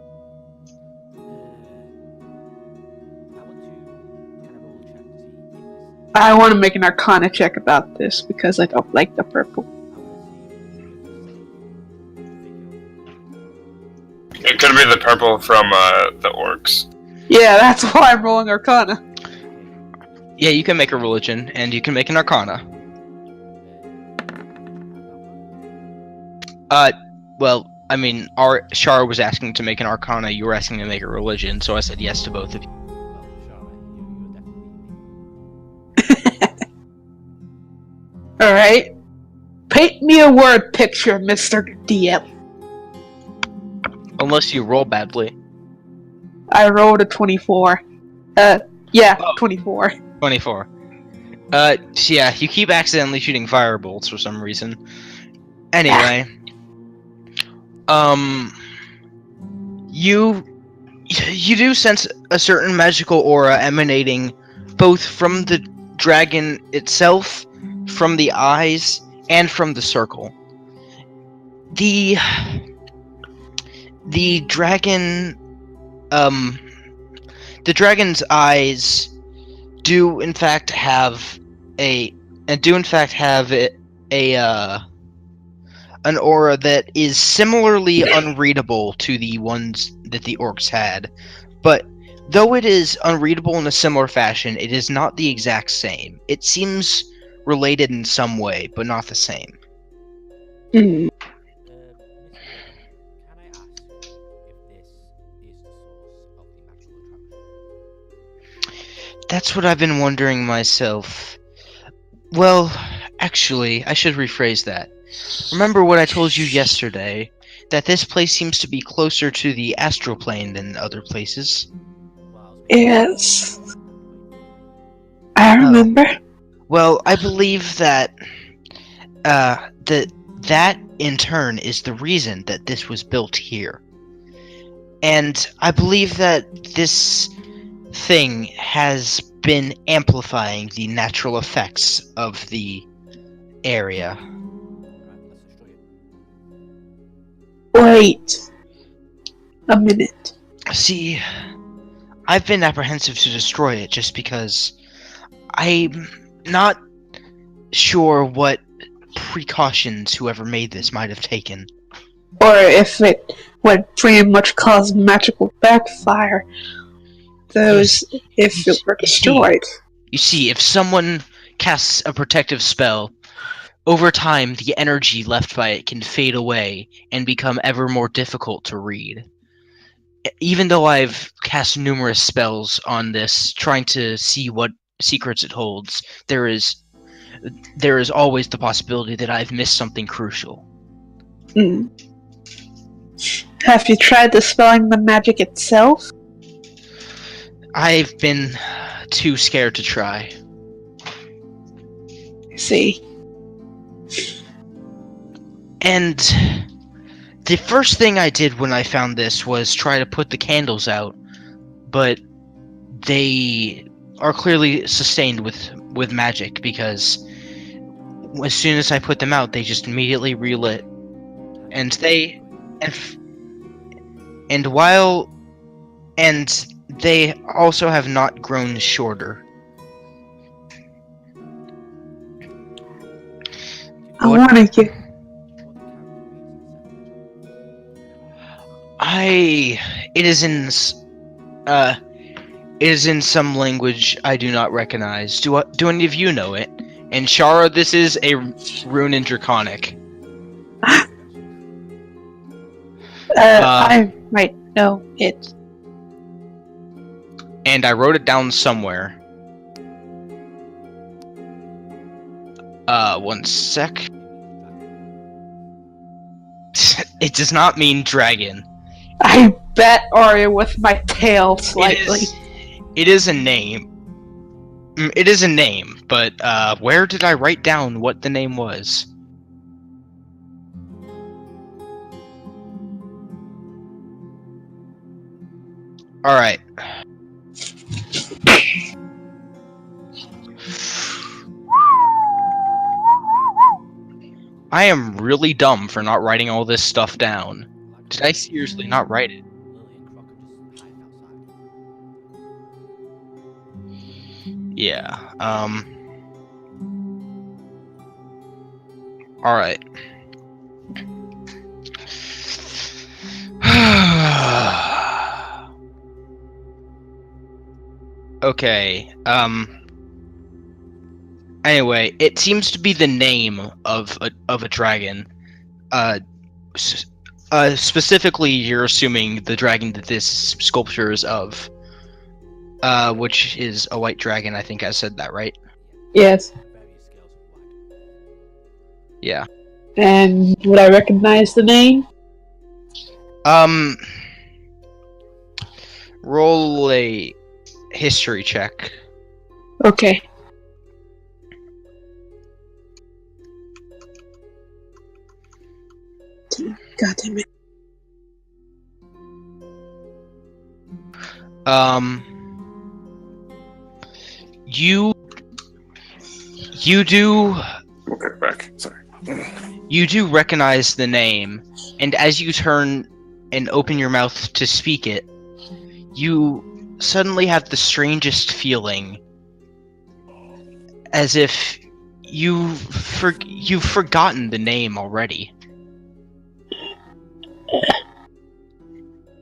I want to kind of roll a check to see if this. I want to make an Arcana check about this because I don't like the purple. I want to see if It could be the purple from the orcs. Yeah, that's why I'm rolling Arcana. Yeah, you can make a religion, and you can make an arcana. Well, I mean, Shara was asking to make an arcana, you were asking to make a religion, so I said yes to both of you. Well, Shara, you're definitely. Alright. Paint me a word picture, Mr. DM. Unless you roll badly. I rolled a 24. Yeah, Oh. 24. 24. So yeah, you keep accidentally shooting firebolts for some reason. Anyway. You do sense a certain magical aura emanating both from the dragon itself, from the eyes, and from the circle. The dragon's eyes do in fact have an aura that is similarly unreadable to the ones that the orcs had, but though it is unreadable in a similar fashion, it is not the exact same. It seems related in some way, but not the same. Mm. Miss Lily, can I ask if this is the source of the magical attraction? That's what I've been wondering myself. Well, actually, I should rephrase that. Remember what I told you yesterday, that this place seems to be closer to the astral plane than other places? Well, Yes. I remember. Well, I believe that that in turn is the reason that this was built here. And I believe that this thing has been amplifying the natural effects of the area. Right, let's destroy it. Wait. A minute. See, I've been apprehensive to destroy it just because I'm not sure what precautions whoever made this might have taken. Or if it would pretty much cause magical backfire. Those, if it were destroyed. You see, if someone casts a protective spell, over time the energy left by it can fade away and become ever more difficult to read. Even though I've cast numerous spells on this, trying to see what secrets it holds, there is always the possibility that I've missed something crucial. Hmm. Have you tried dispelling the magic itself? I've been too scared to try. See. And the first thing I did when I found this was try to put the candles out, but they are clearly sustained with magic because as soon as I put them out, they just immediately relit. And they they also have not grown shorter. I want to get. It is in some language I do not recognize. Do any of you know it? And Shara, this is a rune in Draconic. I might know it. And I wrote it down somewhere. One sec. It does not mean dragon. I bet Arya with my tail slightly. It is a name. It is a name, but where did I write down what the name was? Alright. I am really dumb for not writing all this stuff down. Did I seriously not write it? Yeah, alright. Okay, anyway, it seems to be the name of a dragon. Specifically, you're assuming the dragon that this sculpture is of. Which is a white dragon, I think I said that, right? Yes. Yeah. And would I recognize the name? Roll a history check. Okay. God damn it. You do. Okay, back. Sorry. You do recognize the name, and as you turn and open your mouth to speak it, you suddenly have the strangest feeling, as if you've forgotten the name already.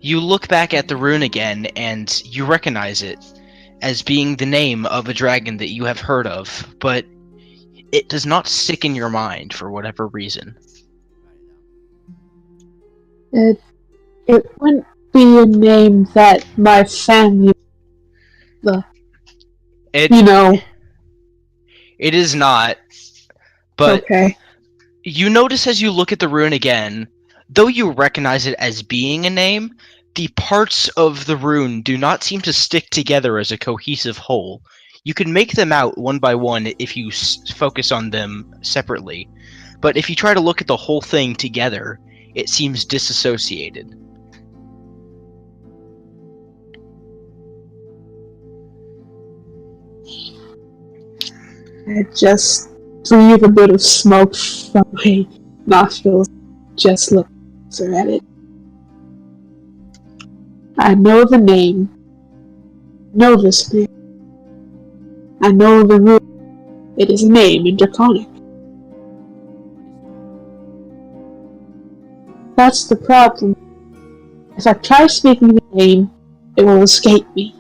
You look back at the rune again, and you recognize it as being the name of a dragon that you have heard of, but it does not stick in your mind for whatever reason. It wouldn't be a name that my family, It is not, but okay. you notice as you look at the rune again, though you recognize it as being a name, the parts of the rune do not seem to stick together as a cohesive whole. You can make them out one by one if you focus on them separately, but if you try to look at the whole thing together, it seems disassociated. I just breathe a bit of smoke from my nostrils. Just look at it. I know the name. Know this name. I know the rune. It is a name in Draconic. That's the problem. If I try speaking the name, it will escape me.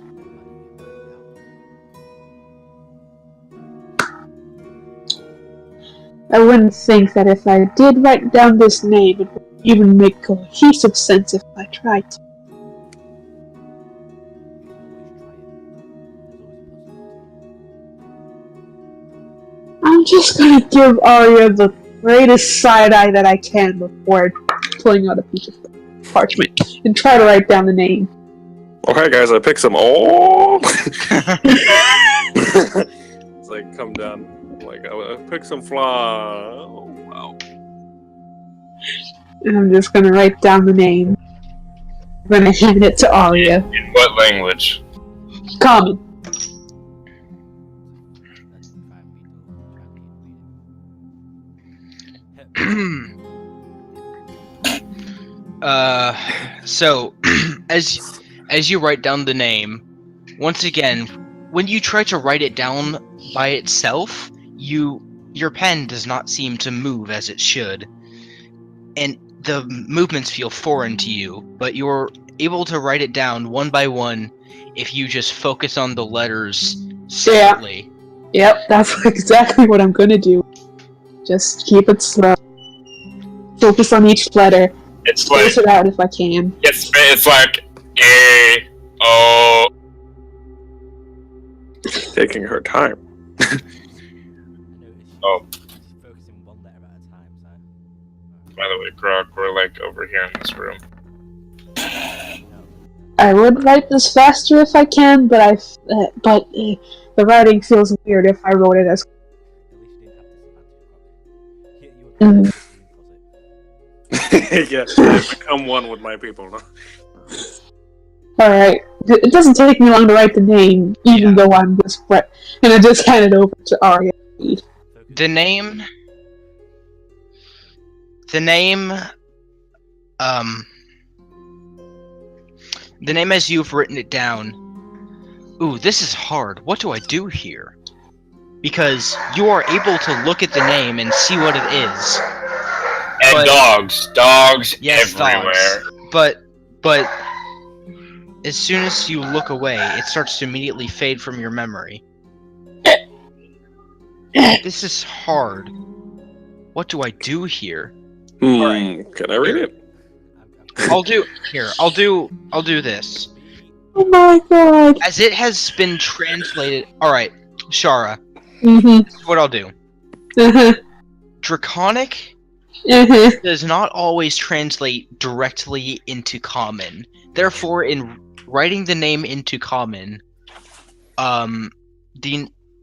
I wouldn't think that if I did write down this name, it would even make cohesive sense if I tried to. I'm just gonna give Arya the greatest side eye that I can before pulling out a piece of paper. parchment and try to write down the name. Okay, guys, I picked some. Oh! It's like, come down. Like, I picked some fly. Oh, wow. And I'm just gonna write down the name. I'm gonna hand it to Arya. In what language? Common. So as you write down the name, once again, when you try to write it down by itself, your pen does not seem to move as it should, and the movements feel foreign to you. But you're able to write it down one by one if you just focus on the letters separately. Yep, that's exactly what I'm gonna do. Just keep it slow. Focus on each letter. It's like Space it out if I can. it's like A O. Taking her time. Oh. Focusing one letter at a time, so. By the way, Grog, we're like over here in this room. I would write this faster if I can, but the writing feels weird if I wrote it as. At least you didn't have disadvantage. You would Yeah, I become one with my people. No? Alright. It doesn't take me long to write the name, even though I'm just and I just hand it over to Arya. The name, as you've written it down. Ooh, this is hard. What do I do here? Because you are able to look at the name and see what it is. And dogs Yes, everywhere. Dogs. But as soon as you look away, it starts to immediately fade from your memory. This is hard. What do I do here? Can I read it? I'll do this. Oh my god. As it has been translated. Alright, Shara. Mm-hmm. This is what I'll do. Uh-huh. Draconic Uh-huh. does not always translate directly into common. Therefore, in writing the name into common,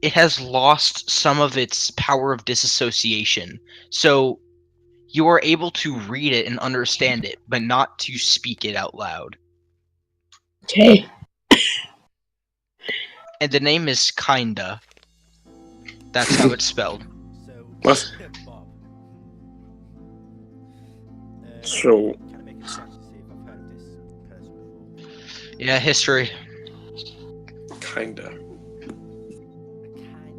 it has lost some of its power of disassociation. So you are able to read it and understand it, but not to speak it out loud. Okay. And the name is Kinda. That's how it's spelled. So, What? Bob. So- Can I make a check to see if I've heard of this person before? Yeah, history. Kinda. I kind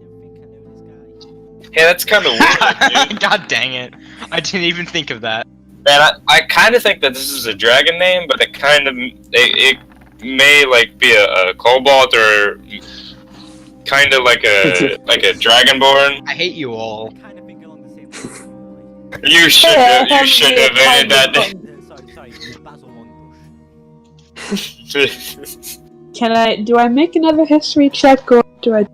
of think I know this guy. Hey, that's kind of weird, dude. God dang it. I didn't even think of that. Man, I kind of think that this is a dragon name, but it may like be a kobold or kind of like a dragonborn. I hate you all. I kind of think along the same lines. You should have ended that name. Sorry, Basil Longbush. Do I make another history check or do I?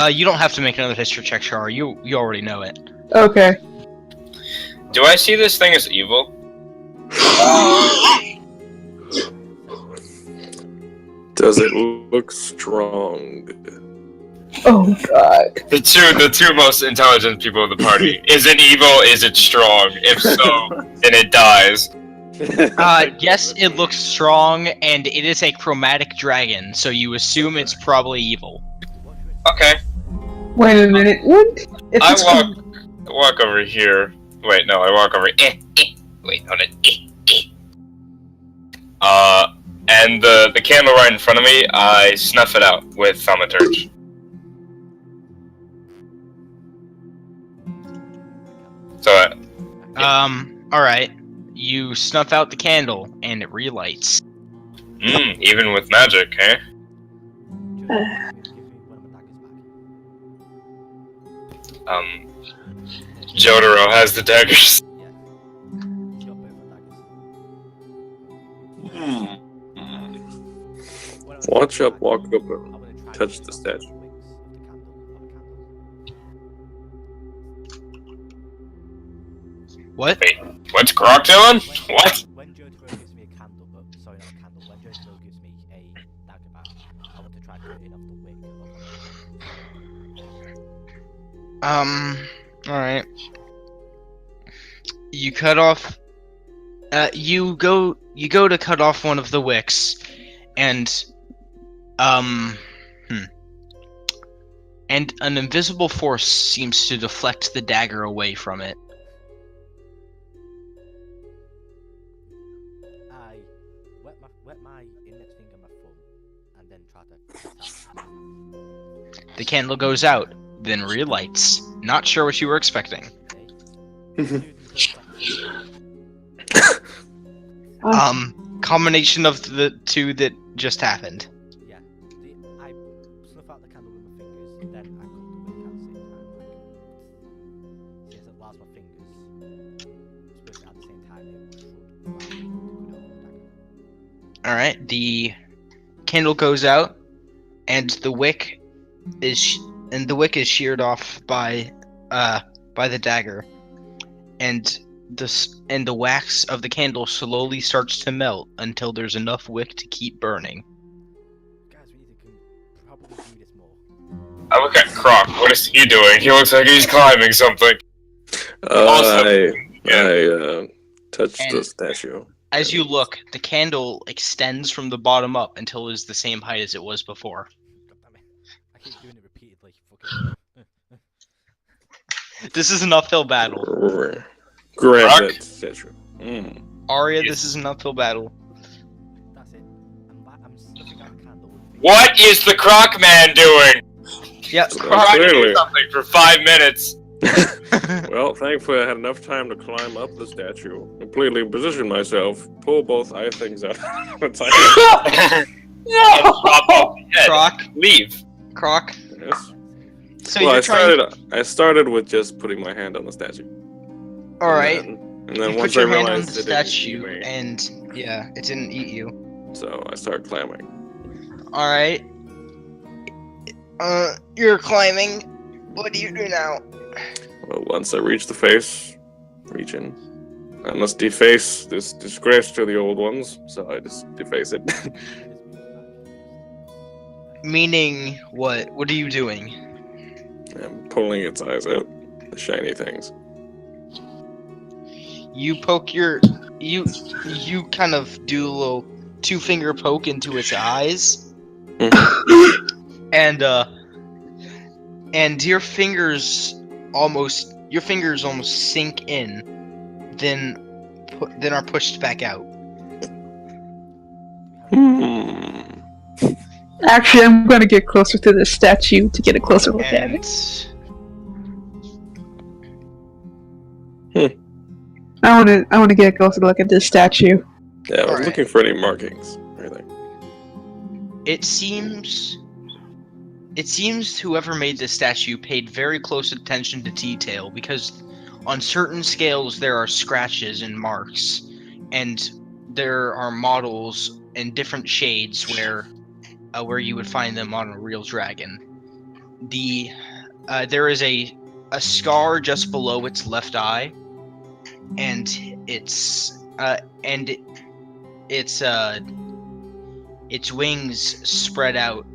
You don't have to make another history check, Char. You already know it. Okay. Do I see this thing as evil? Does it look strong? Oh god. The two most intelligent people in the party. Is it evil? Is it strong? If so, then it dies. Yes, it looks strong, and it is a chromatic dragon, so you assume it's probably evil. Okay. Wait a minute. What? If I it's walk over here. Wait, no, I walk over. Wait, hold it. And the candle right in front of me, I snuff it out with thaumaturge. So, Alright. You snuff out the candle, and it relights. Even with magic, eh? Jotaro has the daggers. Watch up, walk up. I'm gonna try touch the statue. What? Wait, what's Croc doing? What? When Jotaro gives me a candle, sorry, not a candle. When Jotaro gives me a dagger back, I want to try cutting off the wick of one of the Alright. You cut off. You go to cut off one of the wicks, and and an invisible force seems to deflect the dagger away from it. I wet my index finger on my thumb, and then try to. The candle goes out, then relights. Not sure what you were expecting. Combination of the two that just happened. Yeah, I snuff out the candle with my fingers, then I cut the wick at the same time. Like, since it lasts my fingers, supposed to at the same time it should. Alright, the candle goes out, and the wick is sheared off by the dagger, and the wax of the candle slowly starts to melt until there's enough wick to keep burning. Guys, we need to probably do this more. I look at Croc. What is he doing? He looks like he's climbing something. I touched the And- statue. As you look, the candle extends from the bottom up until it is the same height as it was before. God damn it. I keep doing it repeatedly. Fucking. This is an uphill battle. Grab Rock? that statue. Arya, this is an uphill battle. That's it. I'm snuffing out the candle with my fingers. What is the Croc Man doing? Yep. Croc Clearly. did something for 5 minutes. Well, thankfully I had enough time to climb up the statue, completely position myself, pull both eye things out. It's like, And pop off the head. Croc. Leave. Croc. yes. So Well, you're trying. I started with just putting my hand on the statue. Alright. And then You once put your I hand on realized the it didn't eat statue, me, and yeah, it didn't eat you. so I started climbing. Alright. You're climbing. What do you do now? Well, once I reach the face, reach in. I must deface this disgrace to the old ones, so I just deface it. Meaning what? What are you doing? I'm pulling its eyes out, the shiny things. You poke your you kind of do a little 2-finger poke into its eyes. And your fingers almost sink in, then are pushed back out. Actually, I'm gonna get closer to this statue to get a closer look at it. And I wanna get a closer look at this statue. Yeah, I was Alright. looking for any markings or anything. it seems whoever made this statue paid very close attention to detail, because on certain scales there are scratches and marks, and there are models in different shades where you would find them on a real dragon. There is a scar just below its left eye, and its wings spread out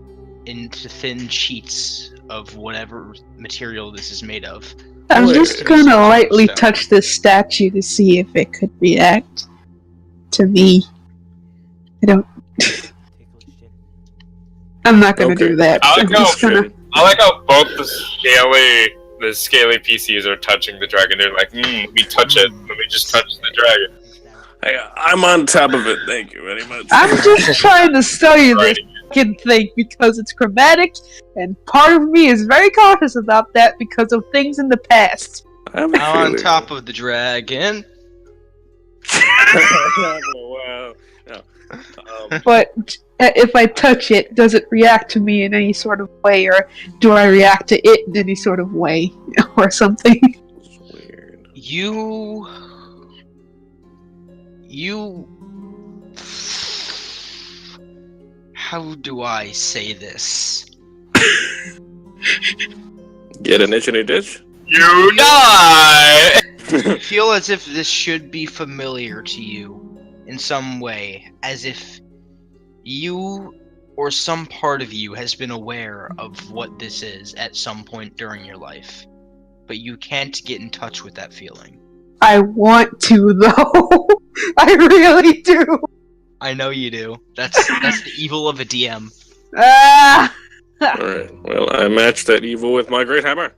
into thin sheets of whatever material this is made of. I'm Wait. just gonna lightly Stone. touch this statue to see if it could react to me. Tickle its chin. I'm not gonna Okay. do that. I'll I'm go. just gonna. I like how both the scaly PCs are touching the dragon. They're like, we touch it. Let me just touch the dragon. Hey, I'm on top of it. Thank you very much. I'm just trying to study this Right. fucking thing because it's chromatic, and part of me is very cautious about that because of things in the past. I have a On feeling. top of the dragon. Wow. No. But if I touch it, does it react to me in any sort of way, or do I react to it in any sort of way, or something? It's weird. You how do I say this? Get an itch in a ditch? You die! You feel as if this should be familiar to you in some way, as if you or some part of you has been aware of what this is at some point during your life, but you can't get in touch with that feeling. I want to, though. I really do. I know you do. That's the evil of a DM. Ah! Alright, well, I matched that evil with my great hammer.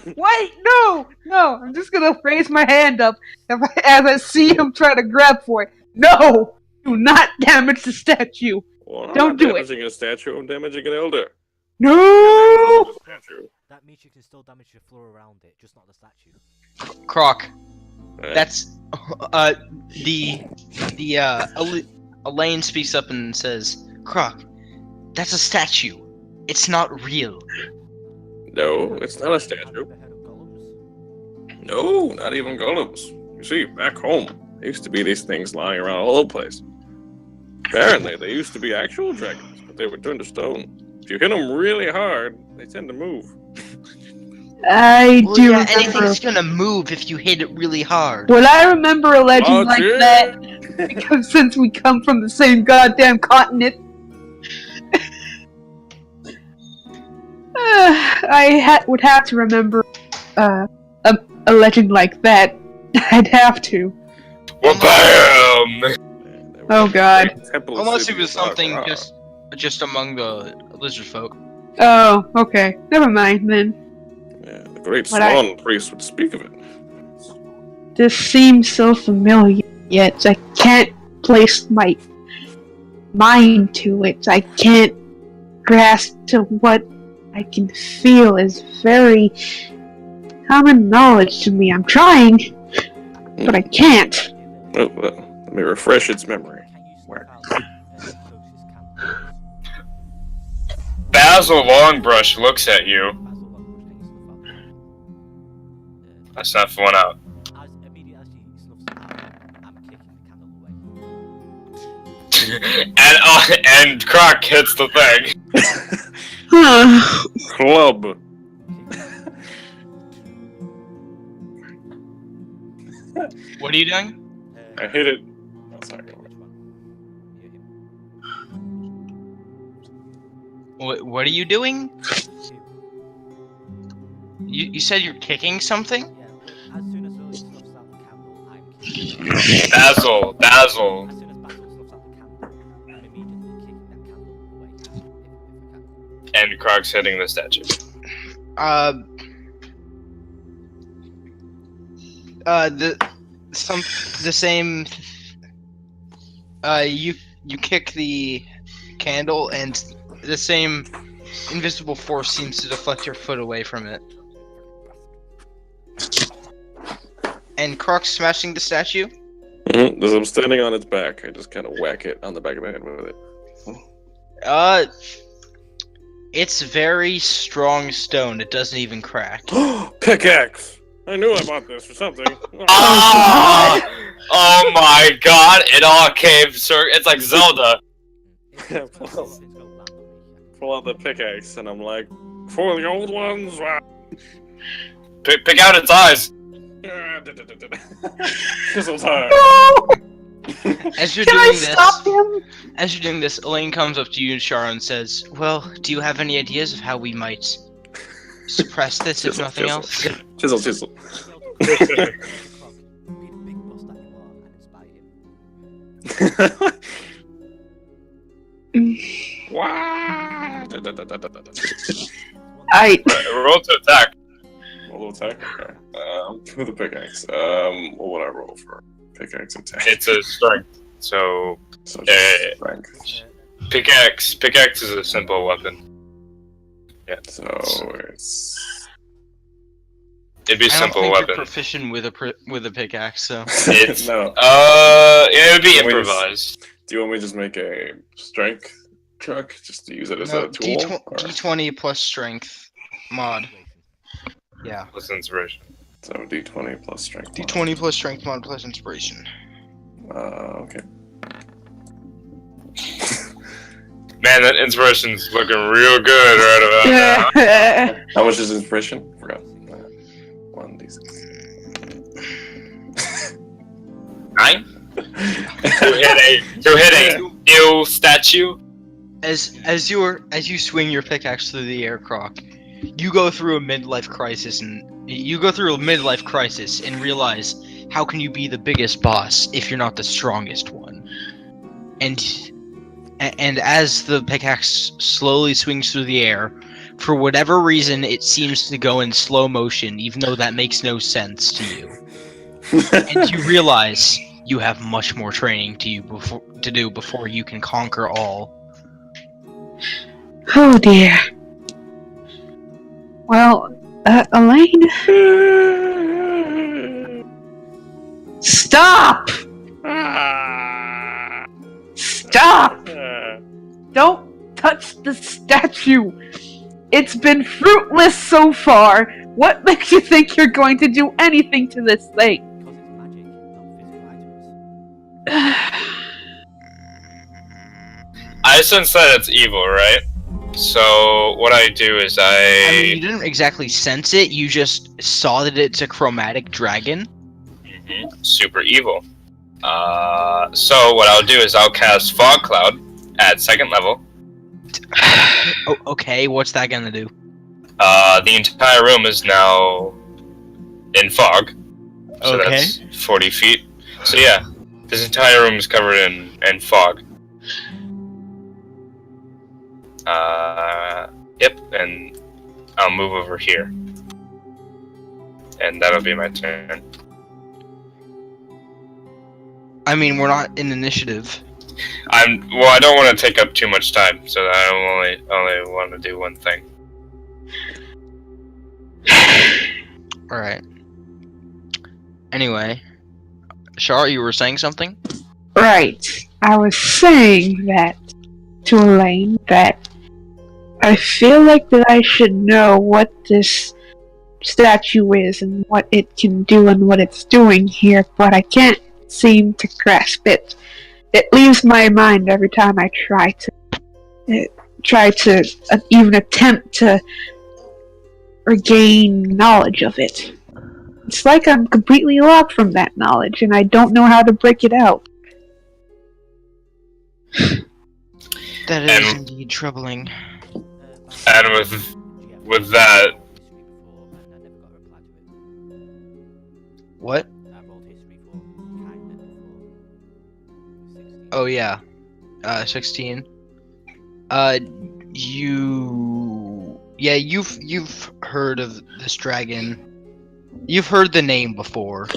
Wait, no! No, I'm just gonna raise my hand up as I see him try to grab for it. No! Do not damage the statue! Well, I'm Don't not do it. damaging a statue, I'm damaging an elder. No! Statue. That means you can still damage the floor around it, just not the statue. Croc. Alright. That's Elaine speaks up and says, Croc, that's a statue. It's not real. No, it's not a statue. The head of golems? No, not even golems. You see, back home, there used to be these things lying around all over the place. Apparently, they used to be actual dragons, but they were turned to stone. If you hit them really hard, they tend to move. I Well, do yeah, remember. anything's gonna move if you hit it really hard. Well, I remember a legend Oh, like dear. that because since we come from the same goddamn continent. Would have to remember a legend like that. I'd have to. Well, bam! Man, they were Oh god. temple Unless it cities was of something Asalkan. just among the lizard folk. Oh, okay. Never mind then. Yeah, the great But I- Swan priest would speak of it. This seems so familiar, yet I can't place my mind to it. I can't grasp to what I can feel is very common knowledge to me. I'm trying, but I can't. Oh, well, let me refresh its memory. Can you Where? sniff out the closest candle? Basil Longbrush looks at you. Basil Longbrush, can you snuff out? I snuff one out. As immediately as she snuffs it out, I'm kicking the candle away. and Croc hits the thing. Huh. Club. What are you doing? I hit it. Oh, sorry. Which one? You hit him. What are you doing? Two. You said you're kicking something? Yeah, but as soon as Lily snuffs out the candle, I'm kicking. Basil. As soon as Basil snuffs out the candle, I'm immediately kicking that candle away. If I can. And Croc's hitting the statue. The same. You kick the candle, and the same invisible force seems to deflect your foot away from it. And Croc's smashing the statue. Mm-hmm. As I'm standing on its back, I just kind of whack it on the back of the head with it. It's very strong stone. It doesn't even crack. Pickaxe! I knew I bought this for something. Ah! Oh my god, it all came it's like Zelda. Yeah, pull out the pickaxe, and I'm like, for the old ones! Pick out its eyes. Chisel time! As you're Can I doing this, stop him? as you're doing this, Elaine comes up to you, Shara, and says, "Well, do you have any ideas of how we might suppress this, if nothing else?" Chisel. Be the big boss that you are and inspire him. Wow! Roll to attack. Roll attack? Okay. With a pickaxe. What would I roll for pickaxe attack? It's a strength. So So strength. pickaxe is a simple weapon. Yeah. So it's It'd be a I don't simple think weapon. you're proficient with a pickaxe, so. It's no. it would be Can we improvised. Do you want me to just make a strength truck just to use it as No, a tool? or- D20 plus strength mod. Yeah. Plus inspiration. So D20 plus strength. mod. D20 plus strength mod plus inspiration. Okay. Man, that inspiration's looking real good right about now. How much is inspiration? Forgot. 1d6. 9? To hit a new statue? As you swing your pickaxe through the air, Croc, you go through a midlife crisis and realize, how can you be the biggest boss if you're not the strongest one? And as the pickaxe slowly swings through the air, for whatever reason, it seems to go in slow motion, even though that makes no sense to you. And you realize you have much more training to do before you can conquer all. Oh dear. Well, Elaine? Stop! Stop! Don't touch the statue! It's been fruitless so far! What makes you think you're going to do anything to this thing? Because it's magic, not physical items. I sense that it's evil, right? So what I do is I mean, you didn't exactly sense it, you just saw that it's a chromatic dragon. Super evil. So what I'll do is I'll cast Fog Cloud at 2nd level. Oh, okay, what's that gonna do? The entire room is now in fog. So Okay. that's 40 feet. So yeah, this entire room is covered in fog. Yep, and I'll move over here. And that'll be my turn. I mean, we're not in initiative. I don't want to take up too much time, so I only want to do one thing. Alright. Anyway, Char, you were saying something? Right. I was saying that to Elaine that I feel like that I should know what this statue is and what it can do and what it's doing here, but I can't seem to grasp it. It leaves my mind every time I try to even attempt to regain knowledge of it. It's like I'm completely locked from that knowledge, and I don't know how to break it out. That is indeed troubling. And with that, What? I rolled history for kindness before. 16. Oh yeah, 16. You've heard of this dragon. You've heard the name before.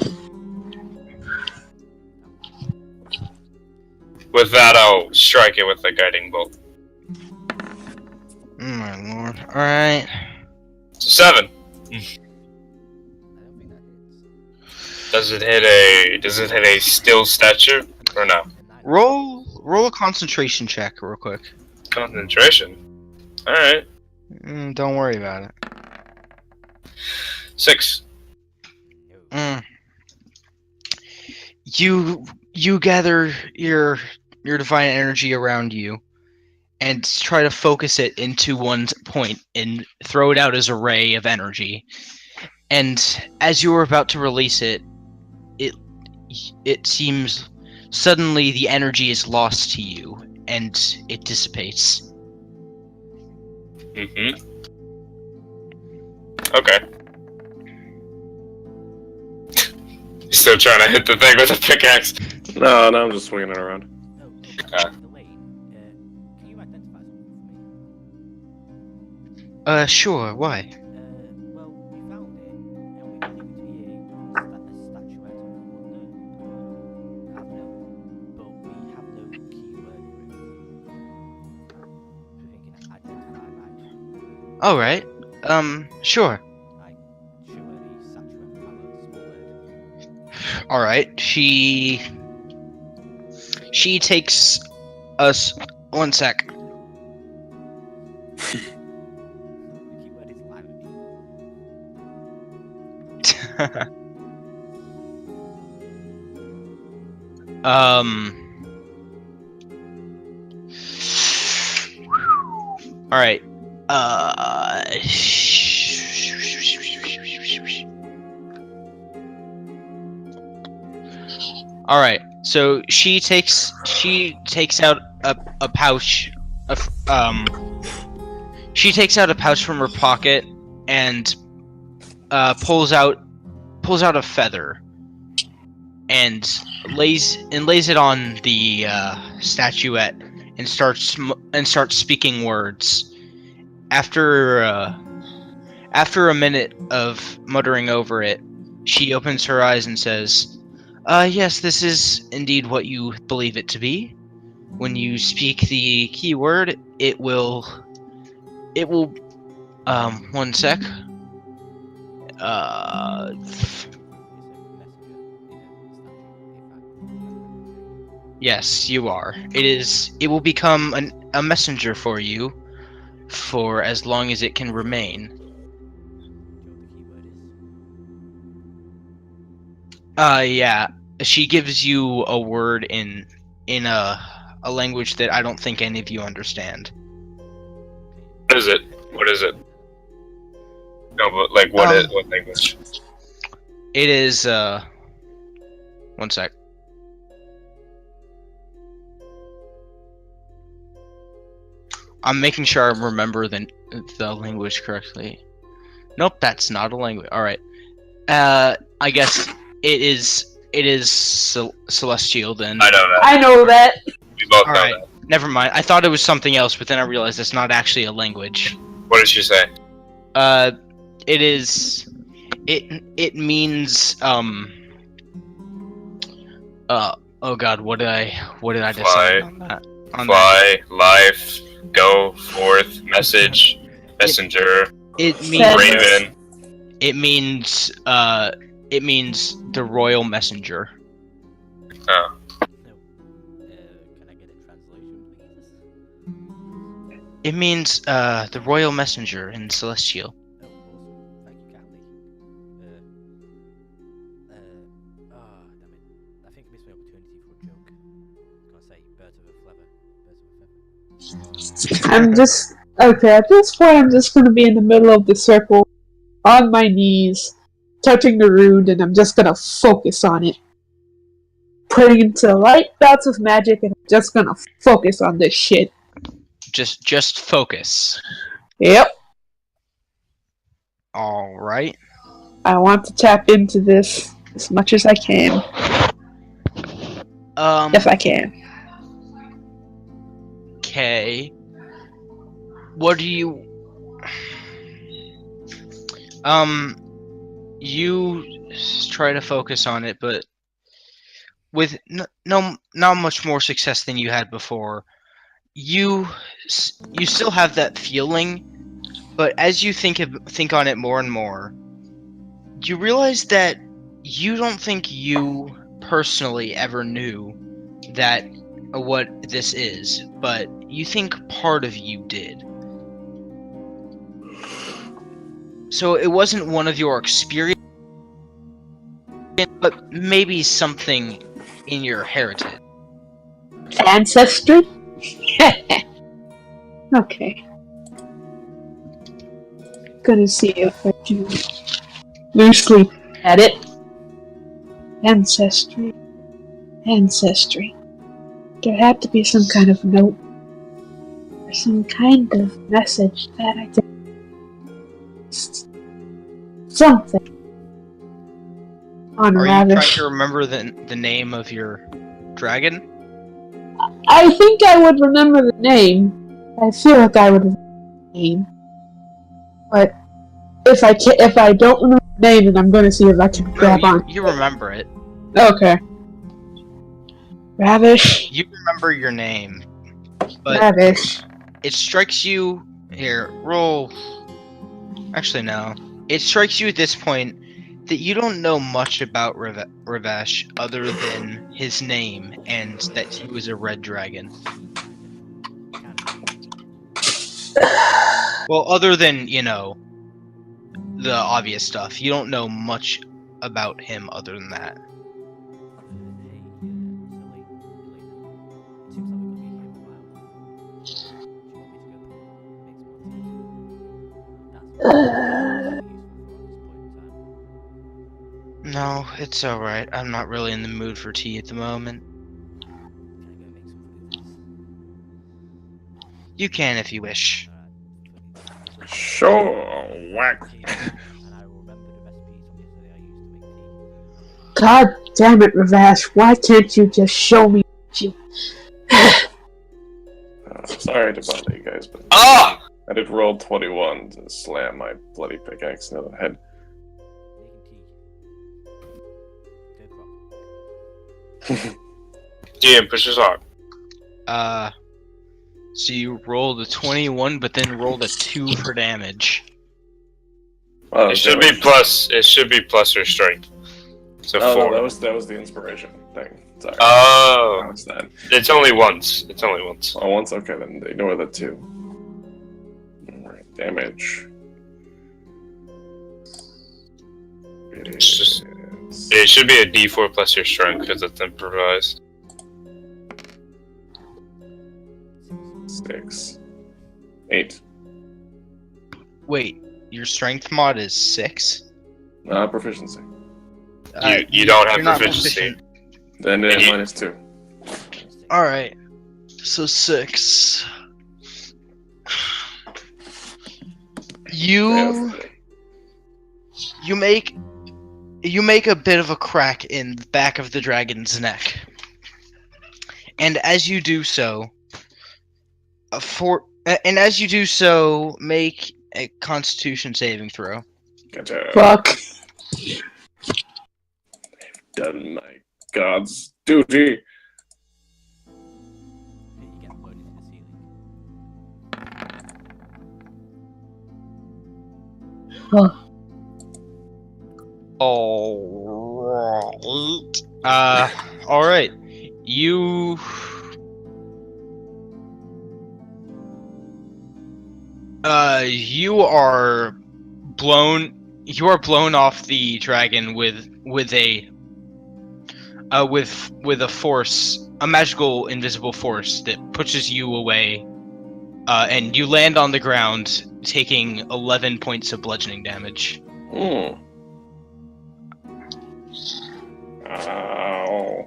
with that, I'll strike it with a guiding bolt. Oh my lord. Alright. 7. I don't think that hits. Does it hit a still statue or no? Roll a concentration check real quick. Concentration. All right. Don't worry about it. 6. You gather your divine energy around you and try to focus it into one point and throw it out as a ray of energy. And as you are about to release it, it seems suddenly the energy is lost to you and it dissipates. Mm-hmm. Okay. You're still trying to hit the thing with a pickaxe. No, I'm just swinging it around. No, Elaine, can you identify something for me? Sure, why? Well, we found it, and we believe it to be a statuette of wonder. But we have no keyword for it. So we can identify, like, Alright, sure. like, show her the statuette power, small word. Alright, she takes us 1 sec. The keyword is library. All right. All right. So she takes out a pouch of she takes out a pouch from her pocket and pulls out a feather and lays it on the statuette and starts speaking words. After a minute of muttering over it, she opens her eyes and says, yes, this is indeed what you believe it to be. When you speak the keyword, it will, one sec. Yes, you are. It will become a messenger for you for as long as it can remain. Yeah. She gives you a word in a language that I don't think any of you understand. What is it? What is it? No, but like what language? It is one sec. I'm making sure I remember the language correctly. Nope, that's not a language. All right. I guess it is celestial then. I know that. I know that. We both All know right. that. Never mind. I thought it was something else, but then I realized it's not actually a language. What did she say? It is. It means oh god, what did I decide on that? Fly, life, go forth, message, messenger, It means raven. it means the royal messenger. Oh. Can I get a translation, please? It means the royal messenger in celestial. Oh, awesome. Thank you, Candy. Damn it. I think I missed my opportunity for a joke. I was gonna say, birds of a feather. Birds of a feather. I'm just okay. At this point, I'm just gonna be in the middle of the circle, on my knees, touching the rune, and I'm just gonna focus on it, putting into light bouts of magic, and I'm just gonna focus on this shit. Just focus. Yep. All right. I want to tap into this as much as I can, if I can. Okay. What do you you try to focus on it, but with not much more success than you had before. You still have that feeling, but as you think on it more and more, you realize that you don't think you personally ever knew that what this is, but you think part of you did. So it wasn't one of your experience, but maybe something in your heritage. Ancestry? Okay. Gonna see if I can loosely at it. Ancestry. Ancestry. There had to be some kind of note. Or some kind of message that I did. Something. On Are you trying Ravish. to remember the name of your dragon? I think I would remember the name. I feel like I would remember the name. But if I don't remember the name, then I'm going to see if I can grab on. You remember it. Okay. Ravish. You remember your name, but Ravish. it strikes you here. Roll. Actually, no. It strikes you at this point that you don't know much about Ravesh other than his name and that he was a red dragon. Well, other than, the obvious stuff. You don't know much about him other than that. Hey, Sully, Elena. Seems like we're gonna be here a while. Do you want me to go make some No, it's alright. I'm not really in the mood for tea at the moment. You can if you wish. Sure, whack. And I will remember the recipes from yesterday I used to make tea. God damn it, Ravash, why can't you just show me what you... Sorry to bother you guys, but Ah! I did roll 21 to slam my bloody pickaxe into the head. Making tea. Good crop. DM, push this on. So you rolled a 21, but then rolled a 2 for damage. Oh, It should be plus. It should be plus your strength. So Oh, 4. no, that was the inspiration thing. Sorry. Oh, It's that. it's only once. It's only once. Oh, once? Okay, then ignore the 2. Alright, damage. It's just- It should be a D4 plus your strength because it's improvised. 6. 8. Wait, your strength mod is 6? Proficiency. You don't have you're not proficiency. proficient. Then And you- minus 2. Alright. So 6. You make a bit of a crack in the back of the dragon's neck. And as you do so, make a Constitution saving throw. Gotcha. Fuck. Done my god's duty. You get blown into the ceiling. Alright. You are blown off the dragon with a force, a magical invisible force that pushes you away, and you land on the ground, taking 11 points of bludgeoning damage. Hmm. Ow.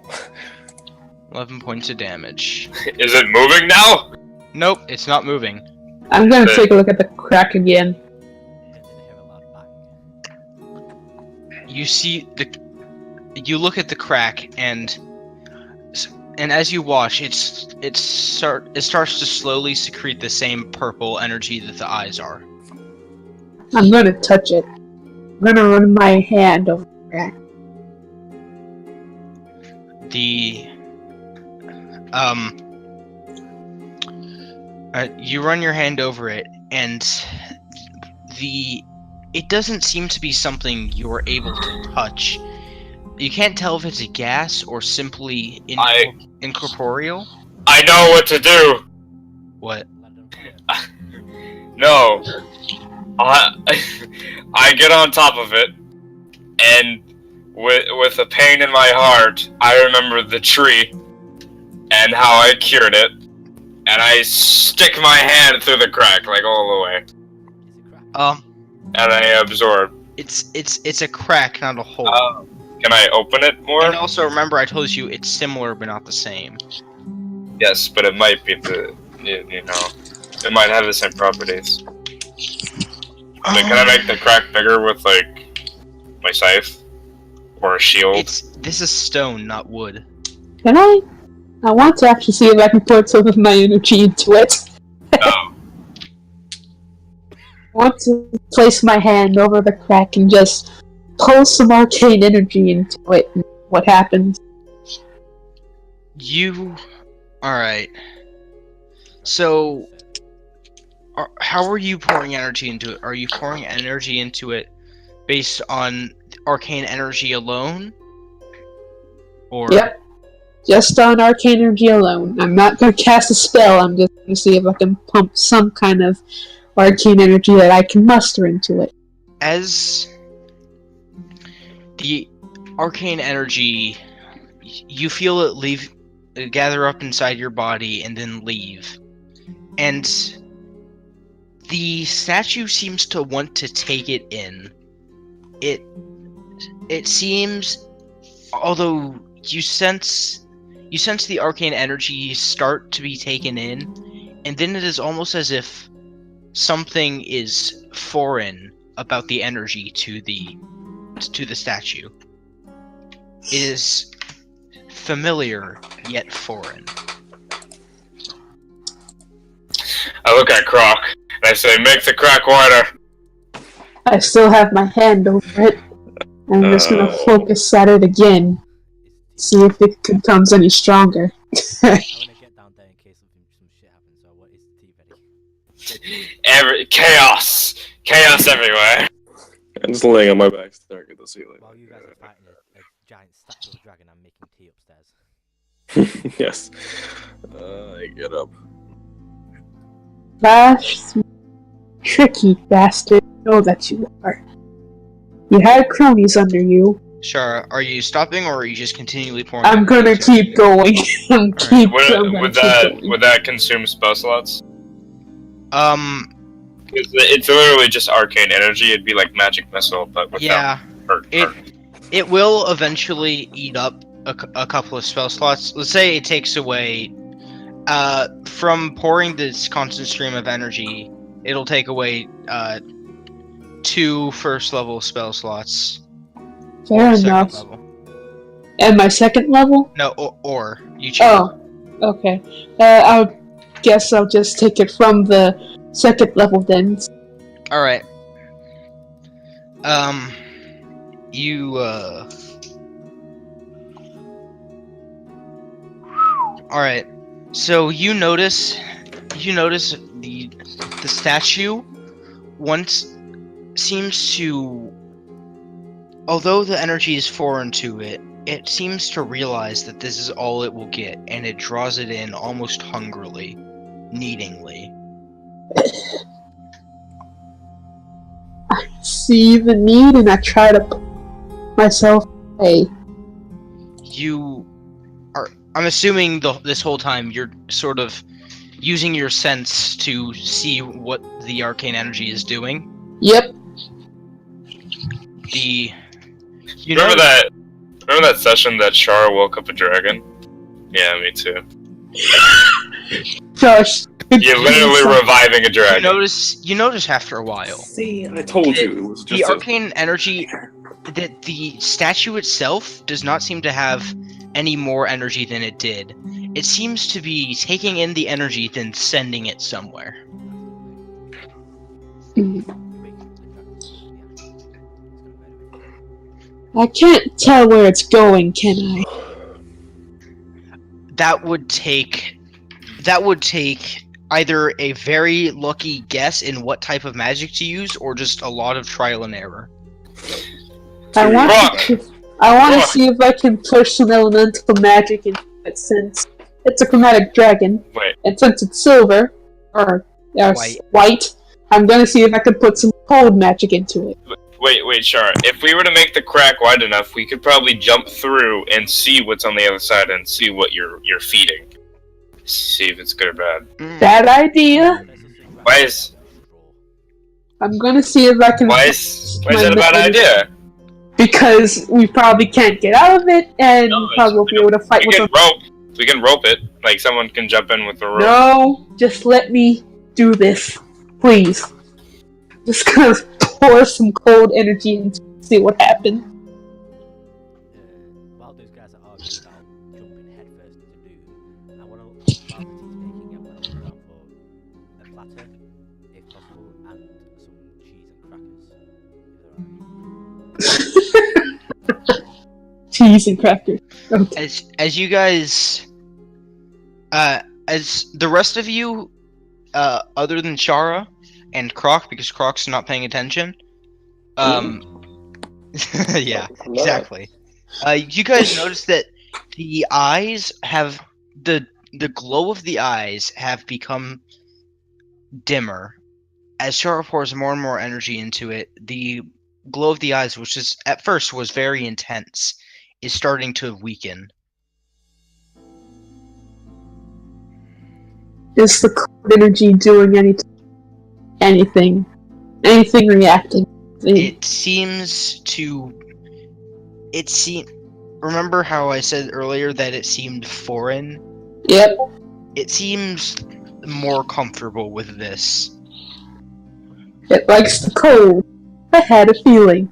11 points of damage. Is it moving now? Nope, it's not moving. I'm gonna take a look at the crack again. And then I hear a loud bang. You look at the crack, and as you watch, it starts to slowly secrete the same purple energy that the eyes are. I'm gonna touch it. I'm gonna run my hand over the crack. You run your hand over it, and it doesn't seem to be something you're able to touch. You can't tell if it's a gas or simply incorporeal. I know what to do. What? Let them fire. No. I get on top of it, and with a pain in my heart, I remember the tree and how I cured it, and I stick my hand through the crack like all the way, Is it cracked? and I absorb. It's a crack, not a hole. Can I open it more? And also remember, I told you it's similar but not the same. Yes, but it might be it might have the same properties. Like, can I make the crack bigger with like my scythe or a shield? This is stone, not wood. Can I? I want to actually see if I can put some of my energy into it. No. I want to place my hand over the crack and just pull some arcane energy into it and what happens. Alright. So, how are you pouring energy into it? Are you pouring energy into it based on arcane energy alone? Or Yep. Just on arcane energy alone. I'm not going to cast a spell, I'm just going to see if I can pump some kind of arcane energy that I can muster into it. as the arcane energy, you feel it gather up inside your body and then leave. And The statue seems to want to take it in. It seems, although you sense the arcane energy start to be taken in, and then it is almost as if something is foreign about the energy to the statue. It is familiar yet foreign. I look at Croc and I say, "Make the crack wider." I still have my hand over it. And I'm just gonna focus at it again. See if it becomes any stronger. I want to get down there in case some shit happens. So what is the tea ready? Chaos everywhere. I'm just laying on my back staring at the ceiling. While you guys are fighting a giant statue of a dragon, I'm making tea upstairs. Yes. I get up. Flash, tricky bastard. Know that you are. You had cronies under you. Shara, are you stopping or are you just continually pouring? I'm gonna keep going. I'm Would keep going. would that consume spell slots? 'Cause It's literally just arcane energy. It'd be like magic missile, but without yeah, hurt. it will eventually eat up a couple of spell slots. Let's say it takes away, from pouring this constant stream of energy, it'll take away 2 first level spell slots. Fair Second enough. level. And my second level? No, or you choose. Oh, okay. I guess I'll just take it from the second level then. All right. You All right. So you notice the statue once seems to, although the energy is foreign to it, it seems to realize that this is all it will get, and it draws it in almost hungrily, needingly. I see the need and I try to put myself away. I'm assuming this whole time you're sort of using your sense to see what the arcane energy is doing. Yep. Remember that session that Shara woke up a dragon? Yeah, me too. Josh. You're literally reviving a dragon. You notice after a while. See, I told you it was just The arcane energy, that the statue itself does not seem to have any more energy than it did. It seems to be taking in the energy then sending it somewhere. I can't tell where it's going, can I? That would take either a very lucky guess in what type of magic to use, or just a lot of trial and error. I want to see if I can push some elemental magic into it, since it's a chromatic dragon. Wait. And since it's silver, or white, I'm gonna see if I can put some cold magic into it. Wait, Shara. If we were to make the crack wide enough, we could probably jump through and see what's on the other side and see what you're feeding. See if it's good or bad. Bad idea. Why is I'm gonna see if I can. why is that a bad idea? Because we probably can't get out of it, and No, we probably won't be able to fight We with can them. we can rope it. Like someone can jump in with the rope. No, just let me do this, please. Just gonna pour some cold energy and see what happens. While those guys are arguing about jumping headfirst into do, I want to look for Margaret baking. I want to look down for a platter, if possible, and some cheese and crackers. Cheese and crackers. Okay. As you guys, as the rest of you, other than Shara and Croc, because Croc's not paying attention. Yeah, exactly. You guys notice that the eyes have the glow of the eyes have become dimmer as Shara pours more and more energy into it. The glow of the eyes, which is at first was very intense, is starting to weaken. Is the cold energy doing anything? anything reacting. It seems to. Remember how I said earlier that it seemed foreign? Yep. It seems more comfortable with this. It likes the cold. I had a feeling.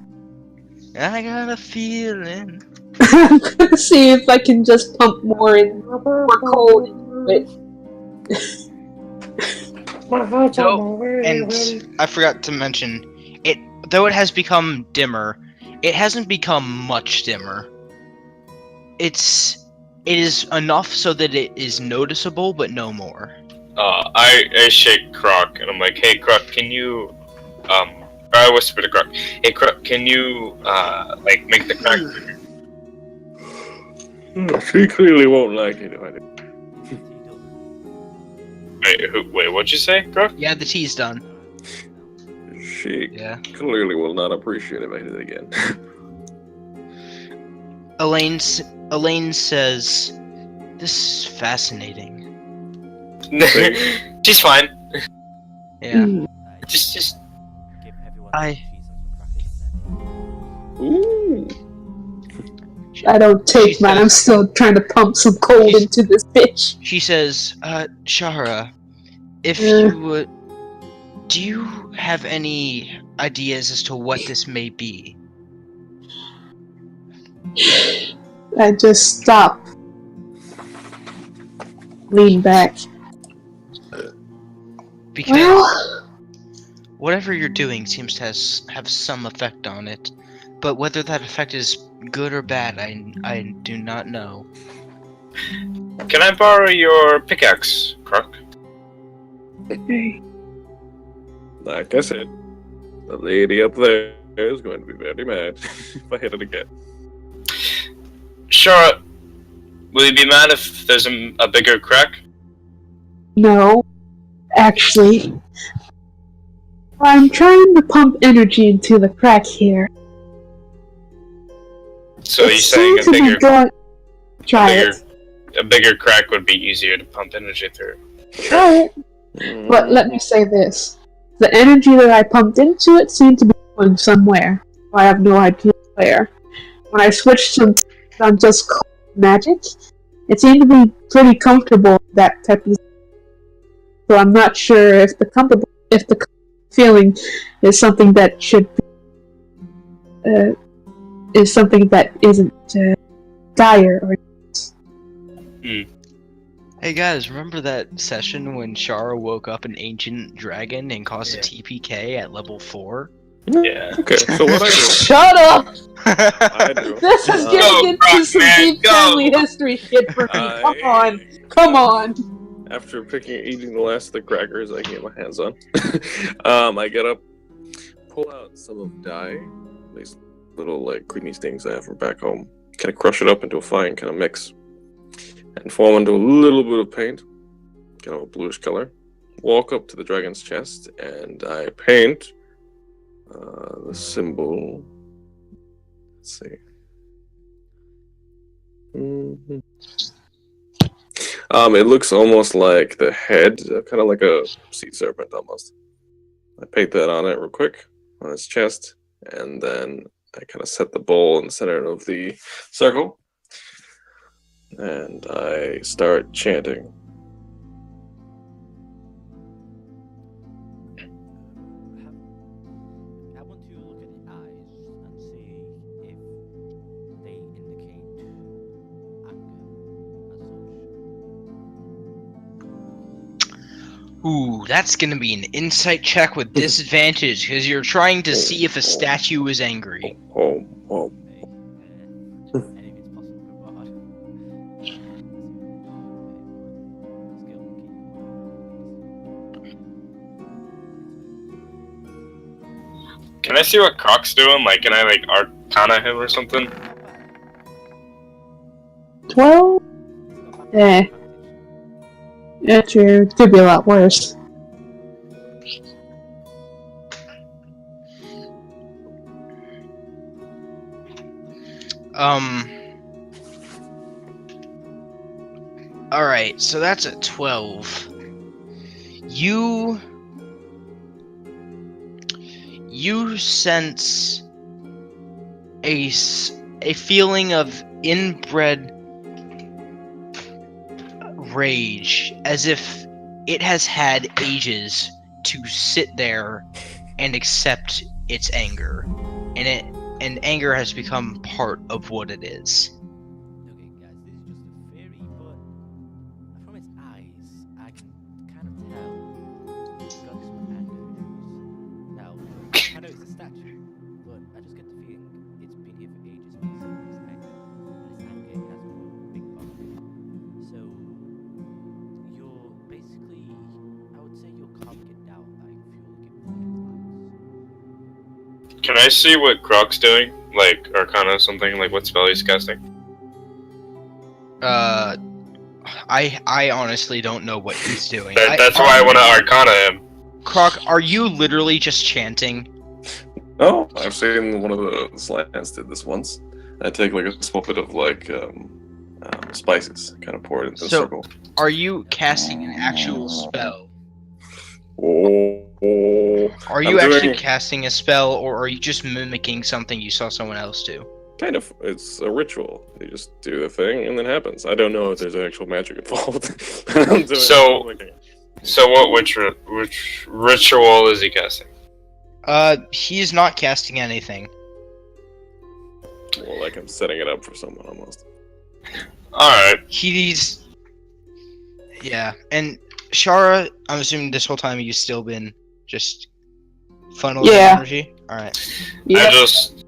I got a feeling. I'm gonna see if I can just pump more cold into it. And I forgot to mention, though it has become dimmer, it hasn't become much dimmer. It is enough so that it is noticeable, but no more. I shake Croc and I'm like, hey Croc, can you I whisper to Croc, hey Croc, can you like make the crack bigger? She clearly won't like it if I do. Wait, what'd you say, Croc? Yeah, the tea's done. She Yeah. clearly will not appreciate it if I do it again. Elaine says, "This is fascinating." She's fine. Yeah. Mm. Just Give everyone I- some cheese and some crackers and Ooh. I don't take, She man. I'm says- still trying to pump some cold She's- into this bitch. She says, Shara, if Uh. you would, do you have any ideas as to what this may be?" I just stop. Lean back. Because Well, whatever you're doing seems to have some effect on it, but whether that effect is good or bad, I do not know. can I borrow your pickaxe, Croc? Like I said, the lady up there is going to be very mad if I hit it again. Sure. Will you be mad if there's a bigger crack? no. Actually, I'm trying to pump energy into the crack here. So It you're saying seems to be going. Try it. a bigger crack would be easier to pump energy through. Try it. But let me say this. The energy that I pumped into it seemed to be going somewhere. I have no idea where. When I switched to on just cold magic, it seemed to be pretty comfortable, that type of. So I'm not sure if the feeling is something that should be, is something that isn't dire or. Hey guys, remember that session when Shara woke up an ancient dragon and caused a TPK at level 4? Yeah. Okay, so what I Shut up! I do. This is Go, getting into Rock some Man, deep go! family history shit for me. Come on. Come on. After eating the last of the crackers I can get my hands on, I get up, pull out some of dye, these little like greeny things I have from back home, kind of crush it up into a fine kind of mix, and form into a little bit of paint, kind of a bluish color. Walk up to the dragon's chest, and I paint the symbol. Let's see. It looks almost like the head, kind of like a sea serpent almost. I paint that on it real quick, on its chest, and then I kind of set the bowl in the center of the circle, and I start chanting. I want to look at the eyes and see if they indicate anger as such. Ooh, that's gonna be an insight check with disadvantage, because you're trying to see if a statue is angry. Oh. Anything's possible with God. Can I see what Croc's doing? Like, can I like arcana him or something? 12? Eh. Yeah, true. Could be a lot worse. Alright, so that's a 12. You you sense a feeling of inbred rage, as if it has had ages to sit there and accept its anger, and anger has become part of what it is. Okay, guys, this is just a theory, but from its eyes, I can kind of tell it's got some anger issues. Now, I know it's a statue, but I just get the feeling it's been here for ages with this anger, and this anger has grown big bug. So, you're basically, I would say you're calming it down by fueling it with lights. Can I see what Croc's doing? Like Arcana or something? Like what spell he's casting? I honestly don't know what he's doing. That's why I want to Arcana him. Croc, are you literally just chanting? Oh, I've seen one of the slants did this once. I take like a small bit of like spices, kind of pour it into a circle. Are you casting an actual spell? Are you actually casting a spell, or are you just mimicking something you saw someone else do? Kind of. It's a ritual. You just do the thing, and then it happens. I don't know if there's actual magic involved. So which ritual is he casting? He's not casting anything. Well, like I'm setting it up for someone almost. Alright. Yeah, and Shara, I'm assuming this whole time you've still been just funneling energy? Alright. Yeah.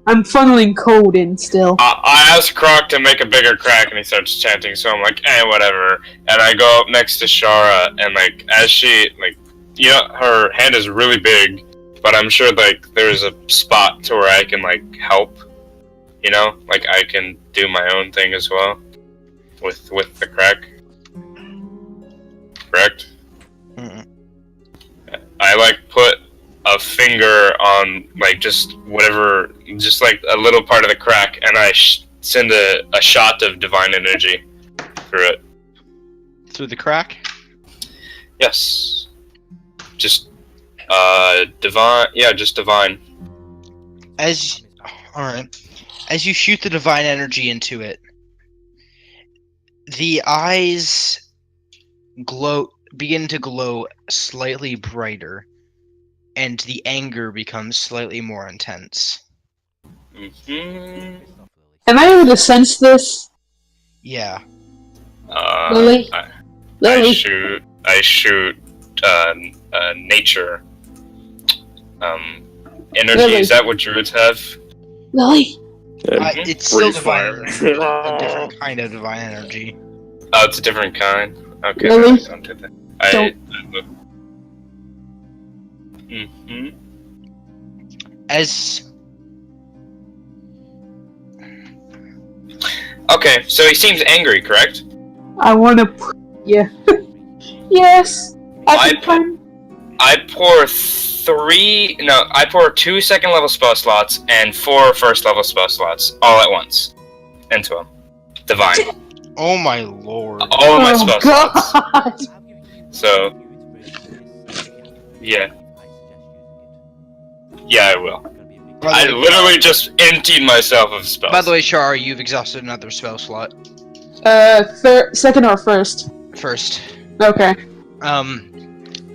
I'm funneling code in still. I asked Croc to make a bigger crack, and he starts chanting, so I'm like, whatever. And I go up next to Shara, and like, as she, like, you know, her hand is really big, but I'm sure, like, there's a spot to where I can, like, help. You know? Like, I can do my own thing as well. With the crack. Correct? Mm-mm. I, like, put a finger on, like, just whatever, just, like, a little part of the crack, and I send a shot of divine energy through it. Through the crack? Yes. Just, divine, yeah, just divine. Alright. As you shoot the divine energy into it, the eyes begin to glow slightly brighter, and the anger becomes slightly more intense. Mm-hmm. Am I able to sense this? Yeah. Lily? Lily? I shoot, nature. Energy, Lily. is that what druids have? Lily? It's still Breathe divine fire. energy, a different kind of divine energy. Oh, it's a different kind? Okay, Lily? don't do that. Mm-hmm. Okay, so he seems angry, correct? I wanna... Yeah. Yes! I pour 2 second level spell slots and 4 first level spell slots all at once into him. Divine. Oh my lord. All of my spell slots. God! So, yeah. Yeah, I will. I literally just emptied myself of spells. By the way, Shara, you've exhausted another spell slot. Second or first? First. Okay.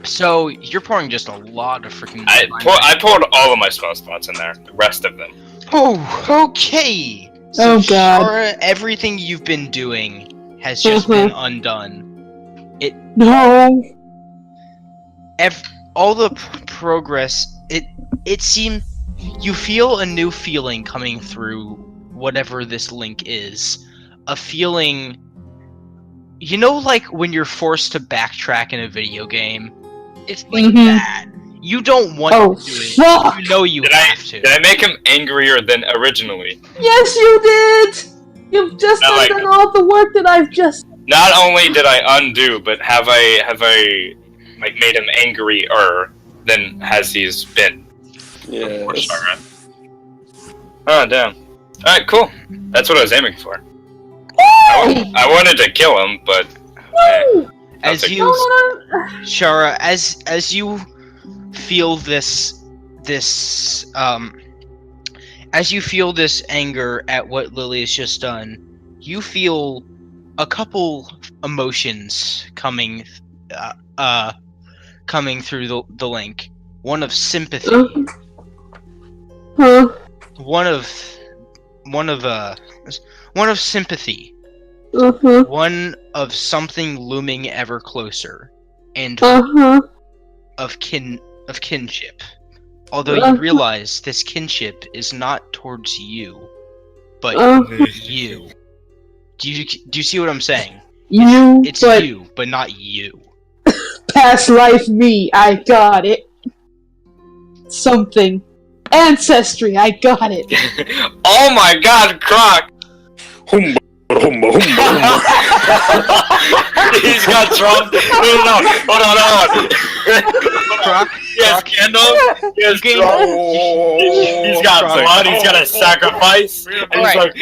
So you're pouring just a lot of freaking. I poured all of my spell slots in there. The rest of them. Oh, okay. So, Oh god. Shara, everything you've been doing has just been undone. No! All the progress. It seems you feel a new feeling coming through whatever this link is. A feeling. You know, like when you're forced to backtrack in a video game? It's like that. You don't want to do it. Fuck. You know you have to. Did I make him angrier than originally? Yes, you did! You've just undone all the work that I've just... Not only did I undo, but have I like made him angrier than has he's been. Yeah. Oh damn. Alright, cool. That's what I was aiming for. I wanted to kill him, but Shara, as you feel this this as you feel this anger at what Lily has just done, you feel a couple emotions coming through the link. One of sympathy, Huh? one of sympathy, Uh-huh. one of something looming ever closer, and Uh-huh. of kinship. Although you realize this kinship is not towards you, but you. Do you see what I'm saying? It's but you, but not you. past life me, I got it. Something. Ancestry, I got it. Oh my God, Croc! Humba, humba, humba, humba. He's got Trump. No, hold on. Croc, He has candles. He has gain- Trump. He's got Croc. blood. He's got a sacrifice. And he's Alright, like,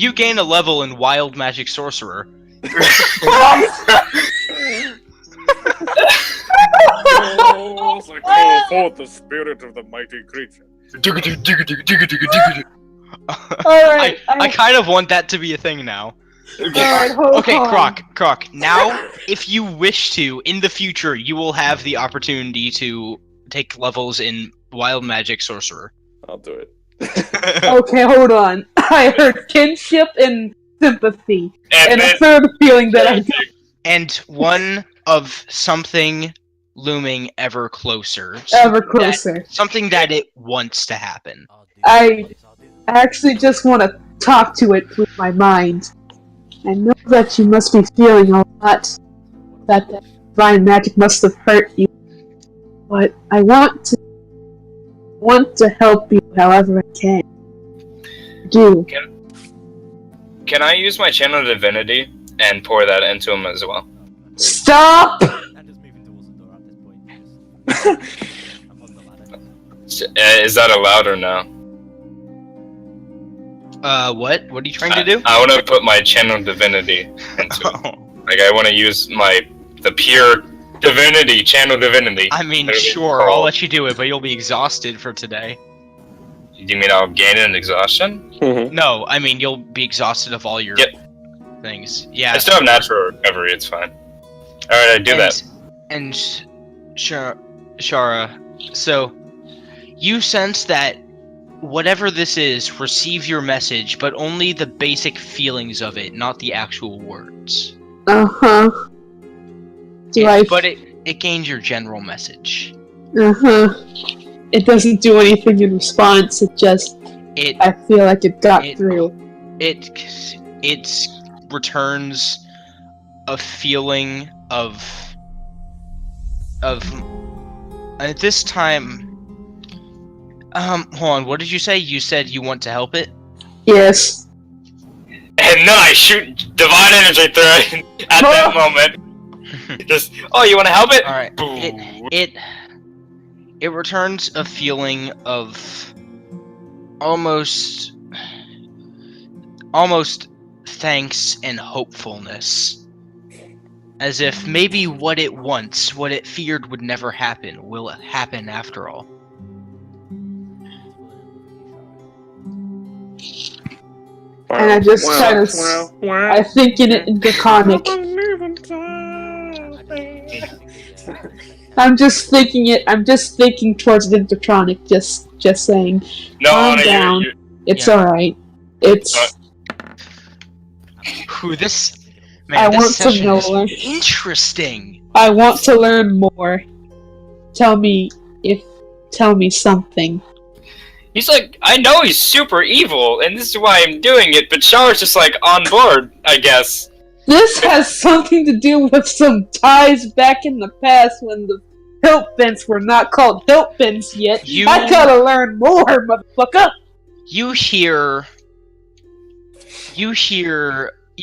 you gain a level in Wild Magic Sorcerer. Oh, I call forth the spirit of the mighty creature. Alright, I kind of want that to be a thing now. Alright, hold Okay, on. Croc. Now, if you wish to, in the future, you will have the opportunity to take levels in Wild Magic Sorcerer. I'll do it. Okay, hold on. I heard kinship and sympathy. And a then, third feeling that I And one of something looming ever closer. ever closer. Something that it wants to happen. I actually just want to talk to it with my mind. I know that you must be feeling a lot. That divine magic must have hurt you. But I want to help you however I can. I do. can I use my channel divinity and pour that into him as well? Stop! I'm just moving towards the door at this point. I'm on the ladder. Is that allowed or no? What? What are you trying to do? I want to put my channel divinity into it. Like, I want to use the pure divinity, channel divinity. I mean, Whatever it's sure, I'll called. let you do it, but you'll be exhausted for today. Do you mean I'll gain an exhaustion? No, I mean, you'll be exhausted of all your things. Yeah. I still have natural recovery, it's fine. Alright, I do that. And Shara, so you sense that whatever this is, receive your message, but only the basic feelings of it, not the actual words. Uh-huh. But it gains your general message. Uh-huh. It doesn't do anything in response, I feel like it got through. It returns a feeling of at this time. Hold on. What did you say? You said you want to help it? Yes. And then I shoot divine energy through it at that moment. Just, oh, you want to help it? Alright. Boom. It returns a feeling of almost thanks and hopefulness. As if maybe what it wants, what it feared would never happen, will happen after all. And I just kind of, I think in it in Draconic. I'm just thinking towards the Draconic, just saying, calm down. It's alright. It's, Who this? Man, I this want to session know is more. interesting. I want to learn more. Tell me something. He's like, I know he's super evil, and this is why I'm doing it, but Shara's just like on board, I guess. This has something to do with some ties back in the past when the hilt bents were not called hilt bents yet. I gotta learn more, motherfucker! You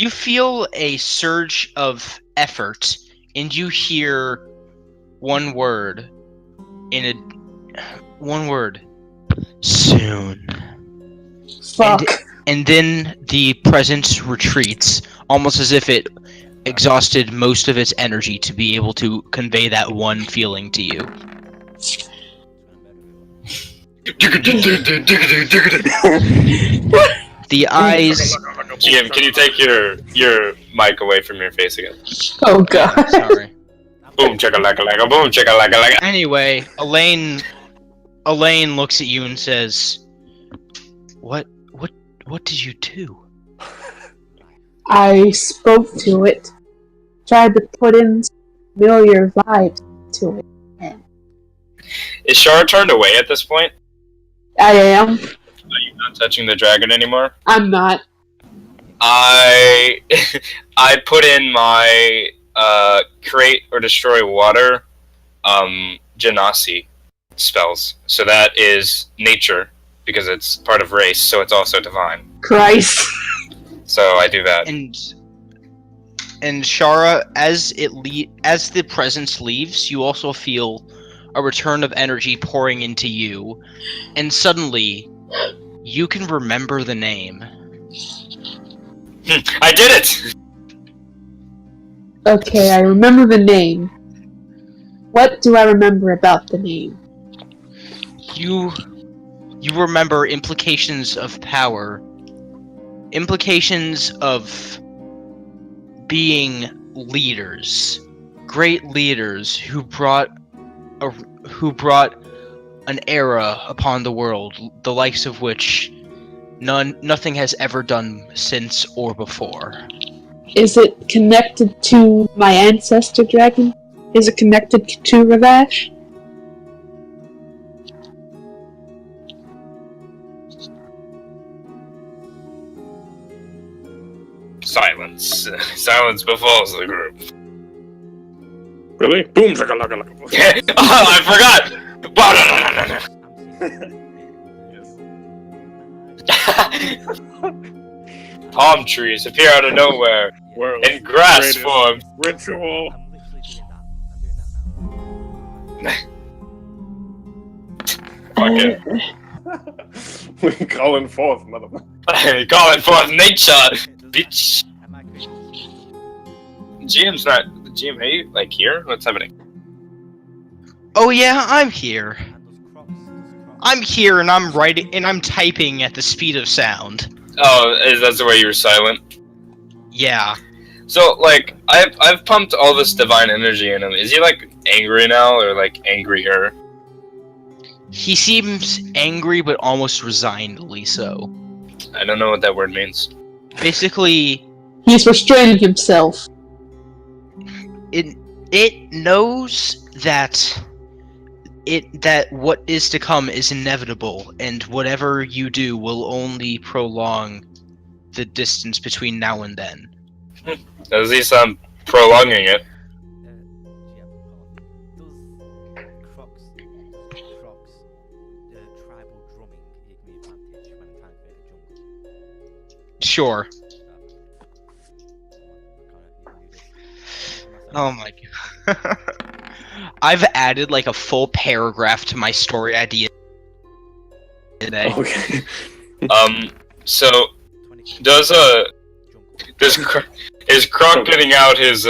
feel a surge of effort, and you hear one word. Soon. Fuck. And then the presence retreats, almost as if it exhausted most of its energy to be able to convey that one feeling to you. The eyes. GM, can you take your mic away from your face again? Oh god. Yeah, sorry. Boom chicka laka laka, boom chicka laka laka. Anyway, Elaine looks at you and says, What did you do?" I spoke to it. Tried to put in familiar vibes to it. Is Shara turned away at this point? I am. Are you not touching the dragon anymore? I'm not. I put in my create or destroy water genasi spells. So that is nature because it's part of race, so it's also divine. Christ. So I do that. And Shara, as the presence leaves, you also feel a return of energy pouring into you, and suddenly you can remember the name. I did it! Okay, I remember the name. What do I remember about the name? You remember implications of power, implications of being leaders, great leaders who brought an era upon the world, the likes of which nothing has ever done since or before. Is it connected to my ancestor dragon? Is it connected to Ravash? Silence. Silence befalls the group. Really? Boom chicka laka laka. Oh, I forgot! Palm trees appear out of nowhere World's in grass greatest form. Ritual. I'm literally doing that. I'm doing that now. Fucking We calling forth, motherfucker. calling forth nature, bitch. Am I great? GM's not. GM, are you like here? What's happening? Oh yeah, I'm here. And those crocs. I'm here and I'm writing and I'm typing at the speed of sound. Oh, that's the way you were silent. Yeah. So, like, I've pumped all this divine energy in him. Is he like angry now, or like angrier? He seems angry but almost resignedly so. I don't know what that word means. Basically, He's restraining himself. it knows that what is to come is inevitable, and whatever you do will only prolong the distance between now and then. At least I'm prolonging it. GM, hold on. Does crocs tribal drumming give me advantage when I'm trying to create a jungle? Sure. Connor, Oh my god. I've added like a full paragraph to my story idea today. Okay. So jungle. is Croc getting out his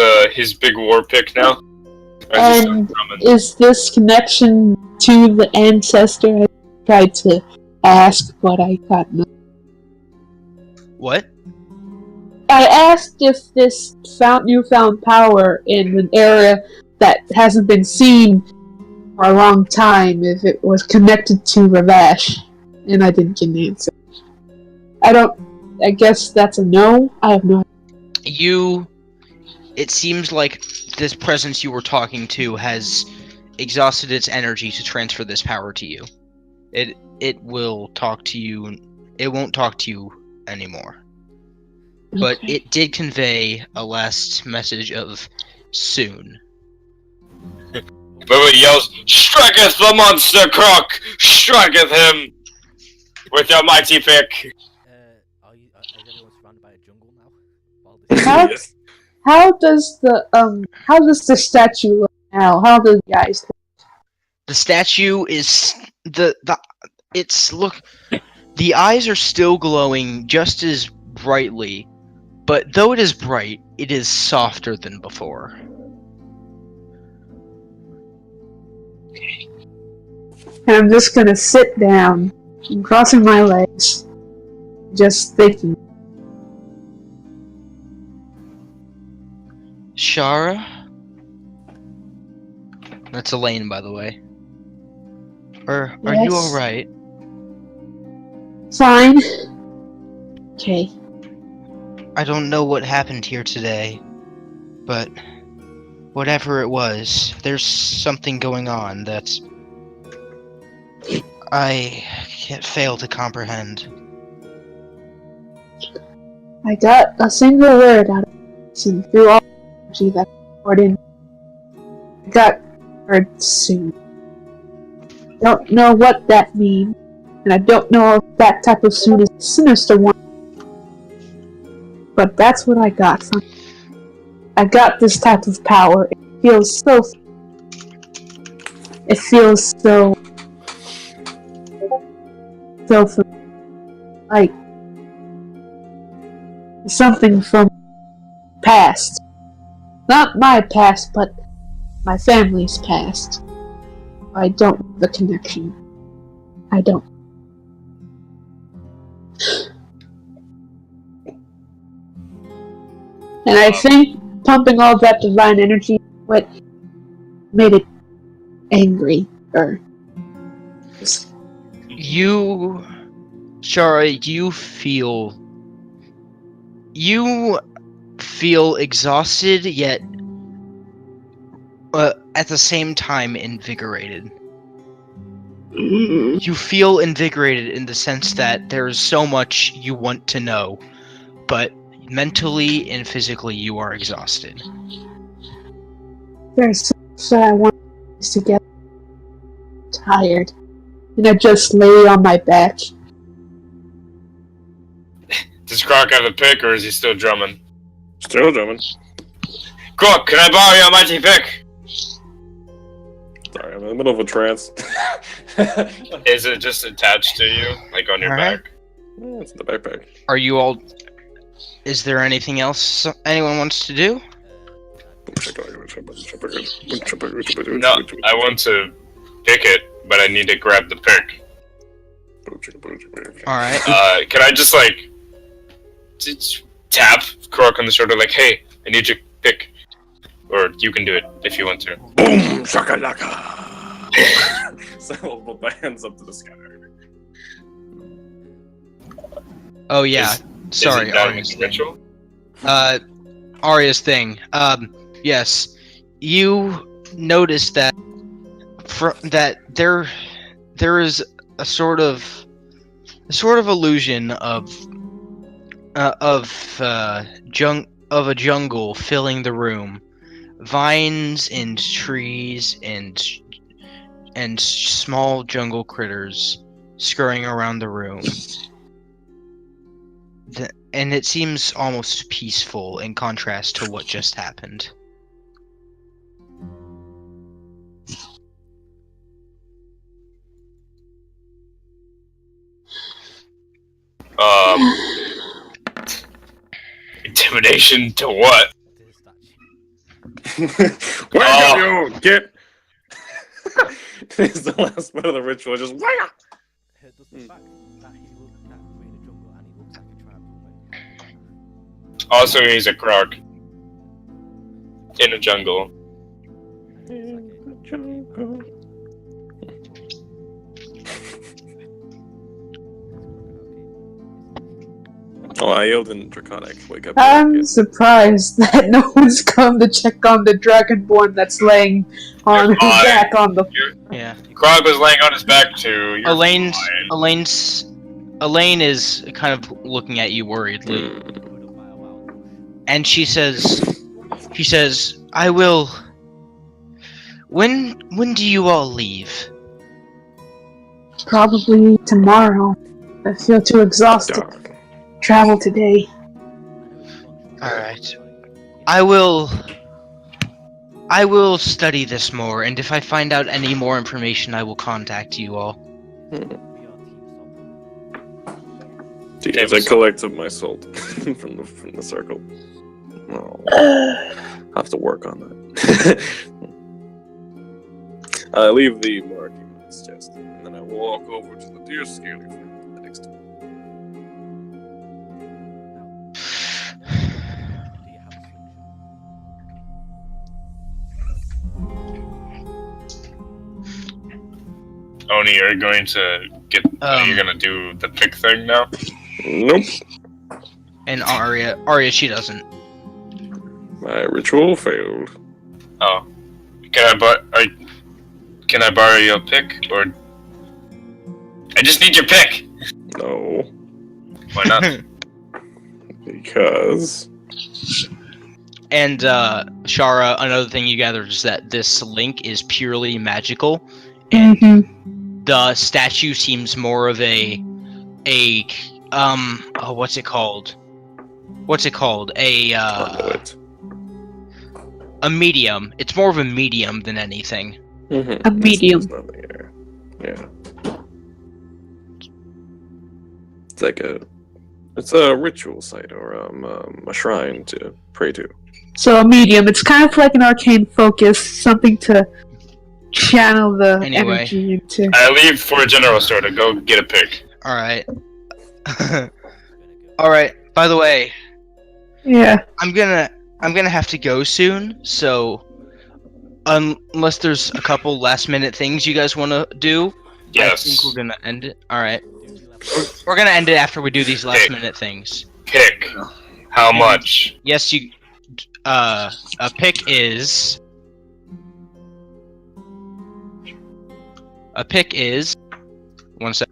big war pick now? Or is he still And drumming? is this connection to the ancestor? I tried to ask, but I got no. What? I asked if this newfound power in an area that hasn't been seen for a long time, if it was connected to Ravash, and I didn't get an answer. I guess that's a no? I have no idea. It seems like this presence you were talking to has exhausted its energy to transfer this power to you. It will talk to you. It won't talk to you anymore. But Okay. it did convey a last message of soon. Lily yells, "Striketh the monster, Croc! Striketh him with your mighty pick!" Is everyone surrounded by a jungle now? While this How- Yes. How does the statue look now? How does the eyes look? The statue is the eyes are still glowing just as brightly, but though it is bright, it is softer than before. And I'm just gonna sit down and crossing my legs, just thinking. Shara? That's Elaine, by the way. Are you Yes? alright? Fine. Okay. I don't know what happened here today, but whatever it was, there's something going on that I can't fail to comprehend. I got a single word out of this, and through all the energy that I poured in, I got the word soon. Don't know what that means, and I don't know if that type of soon is a sinister one. But that's what I got from it. I got this type of power. It feels so like something from past. Not my past, but my family's past. I don't know the connection. I don't. And I think pumping all that divine energy what made it angry. Or You, Shara, you feel exhausted, yet at the same time invigorated. You feel invigorated in the sense that there's so much you want to know, but mentally and physically you are exhausted. there's so much that I want to get tired. And I just lay on my back. Does Croc have a pick, or is he still drumming? Still drumming. Croc, can I borrow your mighty pick? Sorry, I'm in the middle of a trance. Is it just attached to you, like on your Alright. back? Yeah, it's in the backpack. Are you all... Is there anything else anyone wants to do? No, I want to pick it, but I need to grab the pick. Alright. Can I just tap Croc on the shoulder, like, hey, I need your pick? Or you can do it if you want to. Boom! Shakalaka! So I'll put my hands up to the sky. Oh yeah. Sorry, is it done Arya's with thing. ritual? Arya's thing. Yes. You notice that there is a sort of illusion of a jungle filling the room. Vines and trees and small jungle critters scurrying around the room. And it seems almost peaceful in contrast to what just happened. Intimidation to what? Where are you? Get! This is the last part of the ritual. Just where? Does the fact that he looked that we're in the jungle and he looks like a tribal man. Also, he's a Croc. In a jungle. Oh, I yelled in Draconic. Wake up. I'm surprised that no one's come to check on the Dragonborn that's laying on his fine. back on the. Yeah. Croc was laying on his back too. You're Elaine fine. is kind of looking at you worriedly. And she says, I will... When do you all leave? Probably tomorrow. I feel too exhausted to travel today. Alright. I will study this more, and if I find out any more information, I will contact you all. As I collect up my salt from the circle. Oh, I have to work on that. I leave the marking on his chest, and then I walk over to the deer scaly friend next to him. Do you have a slingshot? Oni, you're going to get. You're gonna do the pick thing now. Nope. And Arya, she doesn't. My ritual failed. Oh, can I borrow your pick, or I just need your pick? No. Why not? Because. And Shara, another thing you gathered is that this link is purely magical. Mm-hmm. The statue seems more of a what's it called? Conduit. A medium. It's more of a medium than anything. Mm-hmm. A medium. It's nothing here. Yeah. It's like it's a ritual site or a shrine to pray to. So a medium. It's kind of like an arcane focus, something to channel the Anyway. energy into. I leave for a general store to go get a pick. All right. All right. By the way, Yeah. I'm gonna have to go soon. So, unless there's a couple last minute things you guys want to do, Yes. I think we're gonna end it. All right. We're gonna end it after we do these last minute things. Pick. How much? Yes, you. A pick is. A pick is. 1 sec.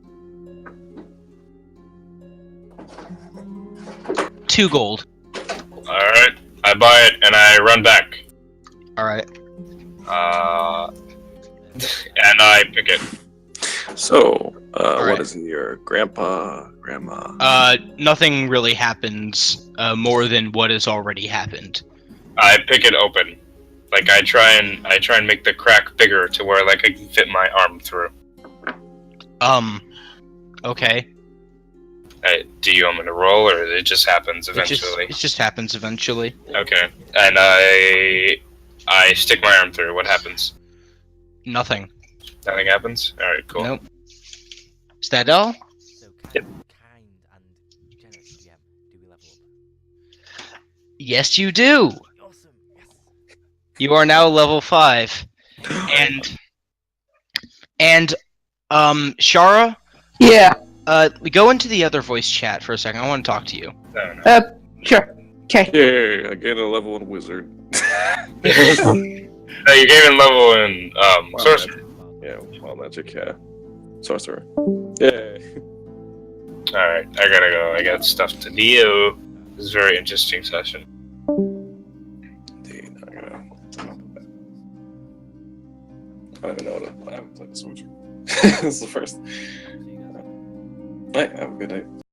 2 gold. Alright. I buy it and I run back. All right. And I pick it. So, right. what is it, your grandma? Nothing really happens more than what has already happened. I pick it open. Like I try and make the crack bigger to where like I can fit my arm through. Okay. Do you want me to roll, or it just happens eventually? It just happens eventually. Okay. And I stick my arm through. What happens? Nothing. Nothing happens? Alright, cool. Nope. Is that all? So kind, Yep. kind and generous DM. Do we level up? Yes, you do. Awesome. Yes. You are now level 5. And Shara, Yeah. go into the other voice chat for a second. I want to talk to you. No. Sure. Okay. Yeah, I get a level 1 wizard. No, you gave him level in sorcerer. Yeah, wild magic, yeah. Sorcerer. Yeah. Alright, I gotta go. I got stuff to do. This is a very interesting session. Indeed, I don't even know I haven't played this Switch. This is the first. See you guys. Alright, have a good night.